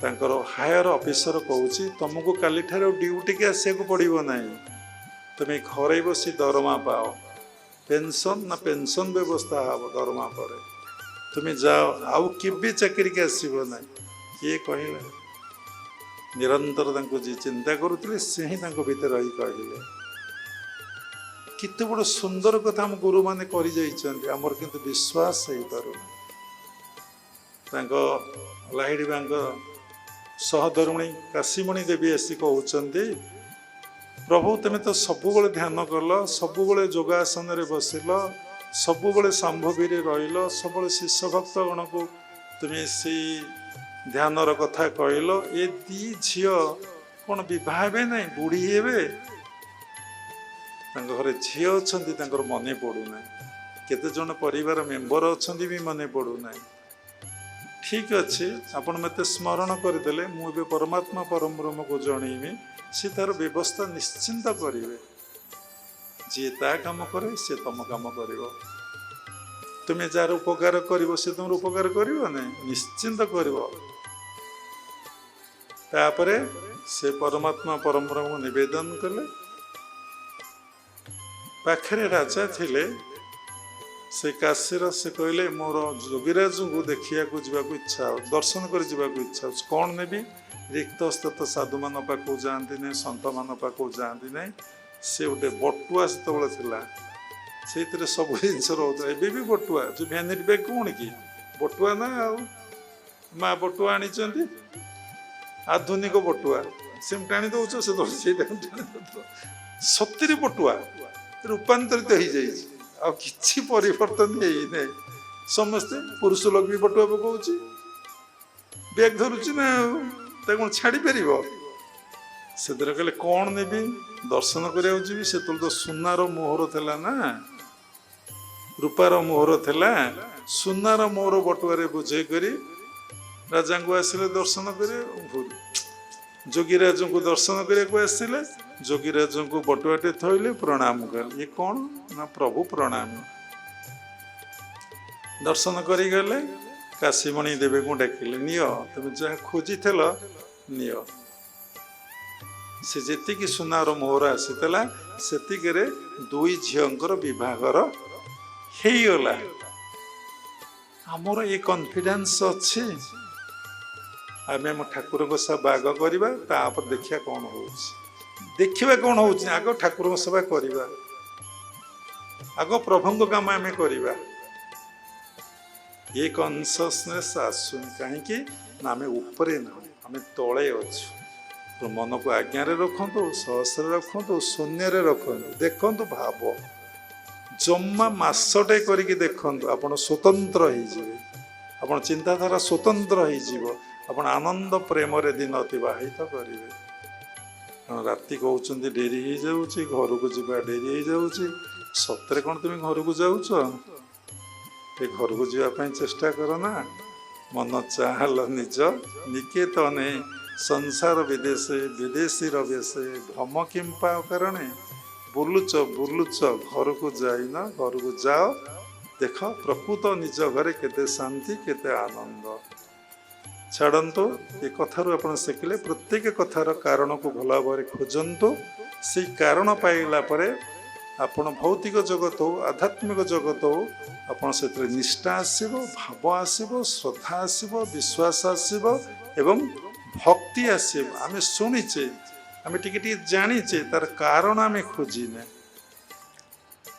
ତାଙ୍କର ହାୟର ଅଫିସର କହୁଛି ତୁମକୁ କାଲିଠାରୁ ଡ୍ୟୁଟିକି ଆସିବାକୁ ପଡ଼ିବ ନାହିଁ, ତୁମେ ଘରେ ବସି ଦରମା ପାଅ, ପେନସନ୍ ନା ପେନସନ୍ ବ୍ୟବସ୍ଥା ହେବ ଦରମା ପରେ, ତୁମେ ଯାଅ, ଆଉ କେବେ ଚାକିରିକି ଆସିବ ନାହିଁ। କିଏ କହିଲା? ନିରନ୍ତର ତାଙ୍କୁ ଯିଏ ଚିନ୍ତା କରୁଥିଲେ ସେ ହିଁ ତାଙ୍କ ଭିତରେ ରହି କହିଲେ। କେତେ ବଡ଼ ସୁନ୍ଦର କଥା ଆମ ଗୁରୁମାନେ କରିଯାଇଛନ୍ତି, ଆମର କିନ୍ତୁ ବିଶ୍ୱାସ ହେଇପାରୁନି। ତାଙ୍କ ଲାହିଡ଼ି ବାଙ୍କ ସହଧର୍ମିଣୀ କାଶୀମଣି ଦେବୀ ଆସି କହୁଛନ୍ତି, ପ୍ରଭୁ ତୁମେ ତ ସବୁବେଳେ ଧ୍ୟାନ କଲ, ସବୁବେଳେ ଯୋଗାସନରେ ବସିଲ, ସବୁବେଳେ ସମ୍ଭବୀରେ ରହିଲ, ସବୁବେଳେ ଶିଷ୍ୟ ଭକ୍ତଗଣକୁ ତୁମେ ସେଇ ଧ୍ୟାନର କଥା କହିଲ, ଏ ଦି ଝିଅ କ'ଣ ବିବାହ ହେବେ ନାହିଁ, ବୁଢ଼ୀ ହେବେ? ତାଙ୍କ ଘରେ ଝିଅ ଅଛନ୍ତି, ତାଙ୍କର ମନେ ପଡ଼ୁନାହିଁ, କେତେଜଣ ପରିବାର ମେମ୍ବର ଅଛନ୍ତି ବି ମନେ ପଡ଼ୁନାହିଁ। ଠିକ୍ ଅଛି, ଆପଣ ମୋତେ ସ୍ମରଣ କରିଦେଲେ, ମୁଁ ଏବେ ପରମାତ୍ମା ପରମ ବ୍ରହ୍ମକୁ ଜଣେଇବି, ସେ ତାର ବ୍ୟବସ୍ଥା ନିଶ୍ଚିନ୍ତ କରିବେ। ଯିଏ ତା କାମ କରେ ସେ ତମ କାମ କରିବ, ତୁମେ ଯାହାର ଉପକାର କରିବ ସେ ତୁମର ଉପକାର କରିବ ନାହିଁ, ନିଶ୍ଚିନ୍ତ କରିବ। ତାପରେ ସେ ପରମାତ୍ମା ପରମ ବ୍ରହ୍ମକୁ ନିବେଦନ କଲେ। ପାଖରେ ରାଜା ଥିଲେ, ସେ କାଶୀର, ସେ କହିଲେ ମୋର ଯୋଗୀରାଜଙ୍କୁ ଦେଖିବାକୁ ଯିବାକୁ ଇଚ୍ଛା ହେଉଛି, ଦର୍ଶନ କରି ଯିବାକୁ ଇଚ୍ଛା ହେଉଛି, କ'ଣ ନେବି? ରିକ୍ତସ୍ଥ ତ ସାଧୁମାନଙ୍କ ପାଖକୁ ଯାଆନ୍ତି ନାହିଁ, ସନ୍ଥମାନଙ୍କ ପାଖକୁ ଯାଆନ୍ତି ନାହିଁ, ସେ ଗୋଟେ ବଟୁଆ ସେତେବେଳେ ଥିଲା, ସେଇଥିରେ ସବୁ ଜିନିଷ ରହୁଥିଲା, ଏବେ ବି ବଟୁଆ, ଯେଉଁ ଭ୍ୟାନିଟି ବ୍ୟାଗ୍ କ'ଣ କି ବଟୁଆ ନା, ଆଉ ମା ବଟୁଆ ଆଣିଛନ୍ତି, ଆଧୁନିକ ବଟୁଆ, ସେମିତି ଆଣି ଦେଉଛ, ସେତେବେଳେ ସେଇଟା ସତରେ ବଟୁଆ ରୂପାନ୍ତରିତ ହେଇଯାଇଛି, ଆଉ କିଛି ପରିବର୍ତ୍ତନ ହେଇନାହିଁ। ସମସ୍ତେ ପୁରୁଷ ଲୋକ ବି ବଟୁଆ ପକାଉଛି, ବ୍ୟାଗ୍ ଧରୁଛି ନା, ଆଉ ତାକୁ କ'ଣ ଛାଡ଼ିପାରିବ? ସେଥିରେ କହିଲେ କ'ଣ ନେବି? ଦର୍ଶନ କରିବାକୁ ଯିବି, ସେତେବେଳେ ତ ସୁନାର ମୋହର ଥିଲା ନା, ରୂପାର ମୋହର ଥିଲା, ସୁନାର ମୋହର ବଟୁଆରେ ବୁଝେଇ କରି ରାଜାଙ୍କୁ ଆସିଲେ ଦର୍ଶନ କରିବାକୁ। ଯୋଗୀରାଜଙ୍କୁ ଦର୍ଶନ କରିବାକୁ ଆସିଲେ, ଯୋଗୀରାଜଙ୍କୁ ବଟୁଆଟେ ଥୋଇଲେ, ପ୍ରଣାମ କଲେ। ଇଏ କ'ଣ ନା ପ୍ରଭୁ ପ୍ରଣାମ। ଦର୍ଶନ କରିଗଲେ, କାଶୀମଣି ଦେବୀଙ୍କୁ ଡାକିଲେ, ନିଅ ତୁମେ ଯାହା ଖୋଜିଥିଲ ନିଅ। ସେ ଯେତିକି ସୁନାର ମୋହର ଆସିଥିଲା ସେତିକିରେ ଦୁଇ ଝିଅଙ୍କର ବିବାହର ହେଇଗଲା। ଆମର ଏ କନଫିଡେନ୍ସ ଅଛି, ଆମେ ଆମ ଠାକୁରଙ୍କ ସେବା ଆଗ କରିବା, ତାପରେ ଦେଖିବା କ'ଣ ହେଉଛି। ଦେଖିବା କ'ଣ ହେଉଛି, ଆଗ ଠାକୁରଙ୍କ ସେବା କରିବା, ଆଗ ପ୍ରଭୁଙ୍କ କାମ ଆମେ କରିବା। ଏ କନସିୟସନେସ୍ ଆସୁନି କାହିଁକି ନା ଆମେ ଉପରେ ନାହୁଁ, ଆମେ ତଳେ ଅଛୁ। ମନକୁ ଆଜ୍ଞାରେ ରଖନ୍ତୁ, ସହସ୍ରରେ ରଖନ୍ତୁ, ଶୂନ୍ୟରେ ରଖନ୍ତୁ, ଦେଖନ୍ତୁ, ଭାବ ଜମା ମାସଟେ କରିକି ଦେଖନ୍ତୁ, ଆପଣ ସ୍ୱତନ୍ତ୍ର ହେଇଯିବେ, ଆପଣ ଚିନ୍ତାଧାରା ସ୍ୱତନ୍ତ୍ର ହେଇଯିବ, ଆପଣ ଆନନ୍ଦ ପ୍ରେମରେ ଦିନ ଅତିବାହିତ କରିବେ। କାରଣ ରାତି କହୁଛନ୍ତି ଡେରି ହେଇଯାଉଛି, ଘରକୁ ଯିବା ଡେରି ହେଇଯାଉଛି, ସତରେ କ'ଣ ତୁମେ ଘରକୁ ଯାଉଛ? ଏ ଘରକୁ ଯିବା ପାଇଁ ଚେଷ୍ଟା କର ନା। ମନ ଚାହାଲ ନିଜ ନିକେତନେ ସଂସାର ବିଦେଶେ ବିଦେଶୀର ବେଶେ ଭ୍ରମ କିମ୍ପା କାରଣେ। ବୁଲୁଛ ବୁଲୁଛ ଘରକୁ ଯାଇନ, ଘରକୁ ଯାଅ, ଦେଖ ପ୍ରକୃତ ନିଜ ଘରେ କେତେ ଶାନ୍ତି, କେତେ ଆନନ୍ଦ। ଛାଡ଼ନ୍ତୁ, ଏ କଥାରୁ ଆପଣ ଶିଖିଲେ ପ୍ରତ୍ୟେକ କଥାର କାରଣକୁ ଭଲ ଭାବରେ ଖୋଜନ୍ତୁ। ସେଇ କାରଣ ପାଇଲା ପରେ ଆପଣ ଭୌତିକ ଜଗତ ହଉ, ଆଧ୍ୟାତ୍ମିକ ଜଗତ ହଉ, ଆପଣ ସେଥିରେ ନିଷ୍ଠା ଆସିବ, ଭାବ ଆସିବ, ଶ୍ରଦ୍ଧା ଆସିବ, ବିଶ୍ୱାସ ଆସିବ ଏବଂ ଭକ୍ତି ଆସିବ। ଆମେ ଶୁଣିଛେ, ଆମେ ଟିକେ ଟିକେ ଜାଣିଛେ, ତାର କାରଣ ଆମେ ଖୋଜିନେ।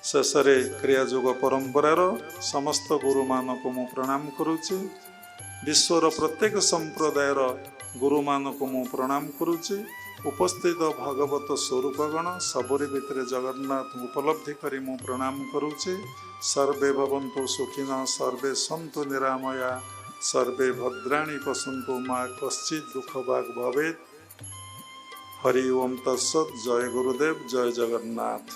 ଶେଷରେ କ୍ରିୟା ଯୋଗ ପରମ୍ପରାର ସମସ୍ତ ଗୁରୁମାନଙ୍କୁ ମୁଁ ପ୍ରଣାମ କରୁଛି। ବିଶ୍ୱର ପ୍ରତ୍ୟେକ ସମ୍ପ୍ରଦାୟର ଗୁରୁମାନଙ୍କୁ ମୁଁ ପ୍ରଣାମ କରୁଛି। ଉପସ୍ଥିତ ଭଗବତ ସ୍ୱରୂପଗଣ ସବୁରି ଭିତରେ ଜଗନ୍ନାଥଙ୍କୁ ଉପଲବ୍ଧି କରି ମୁଁ ପ୍ରଣାମ କରୁଛି। ସର୍ବେ ଭବନ୍ତୁ ସୁଖିନଃ, ସର୍ବେ ସନ୍ତୁ ନିରାମୟା, ସର୍ବେ ଭଦ୍ରାଣୀ ପଶନ୍ତୁ, ମା କଶ୍ଚିତ୍ ଦୁଃଖ ଭାଗ ଭବେତ୍। ହରି ଓମ୍ ତତ୍ସତ୍। ଜୟ ଗୁରୁଦେବ, ଜୟ ଜଗନ୍ନାଥ।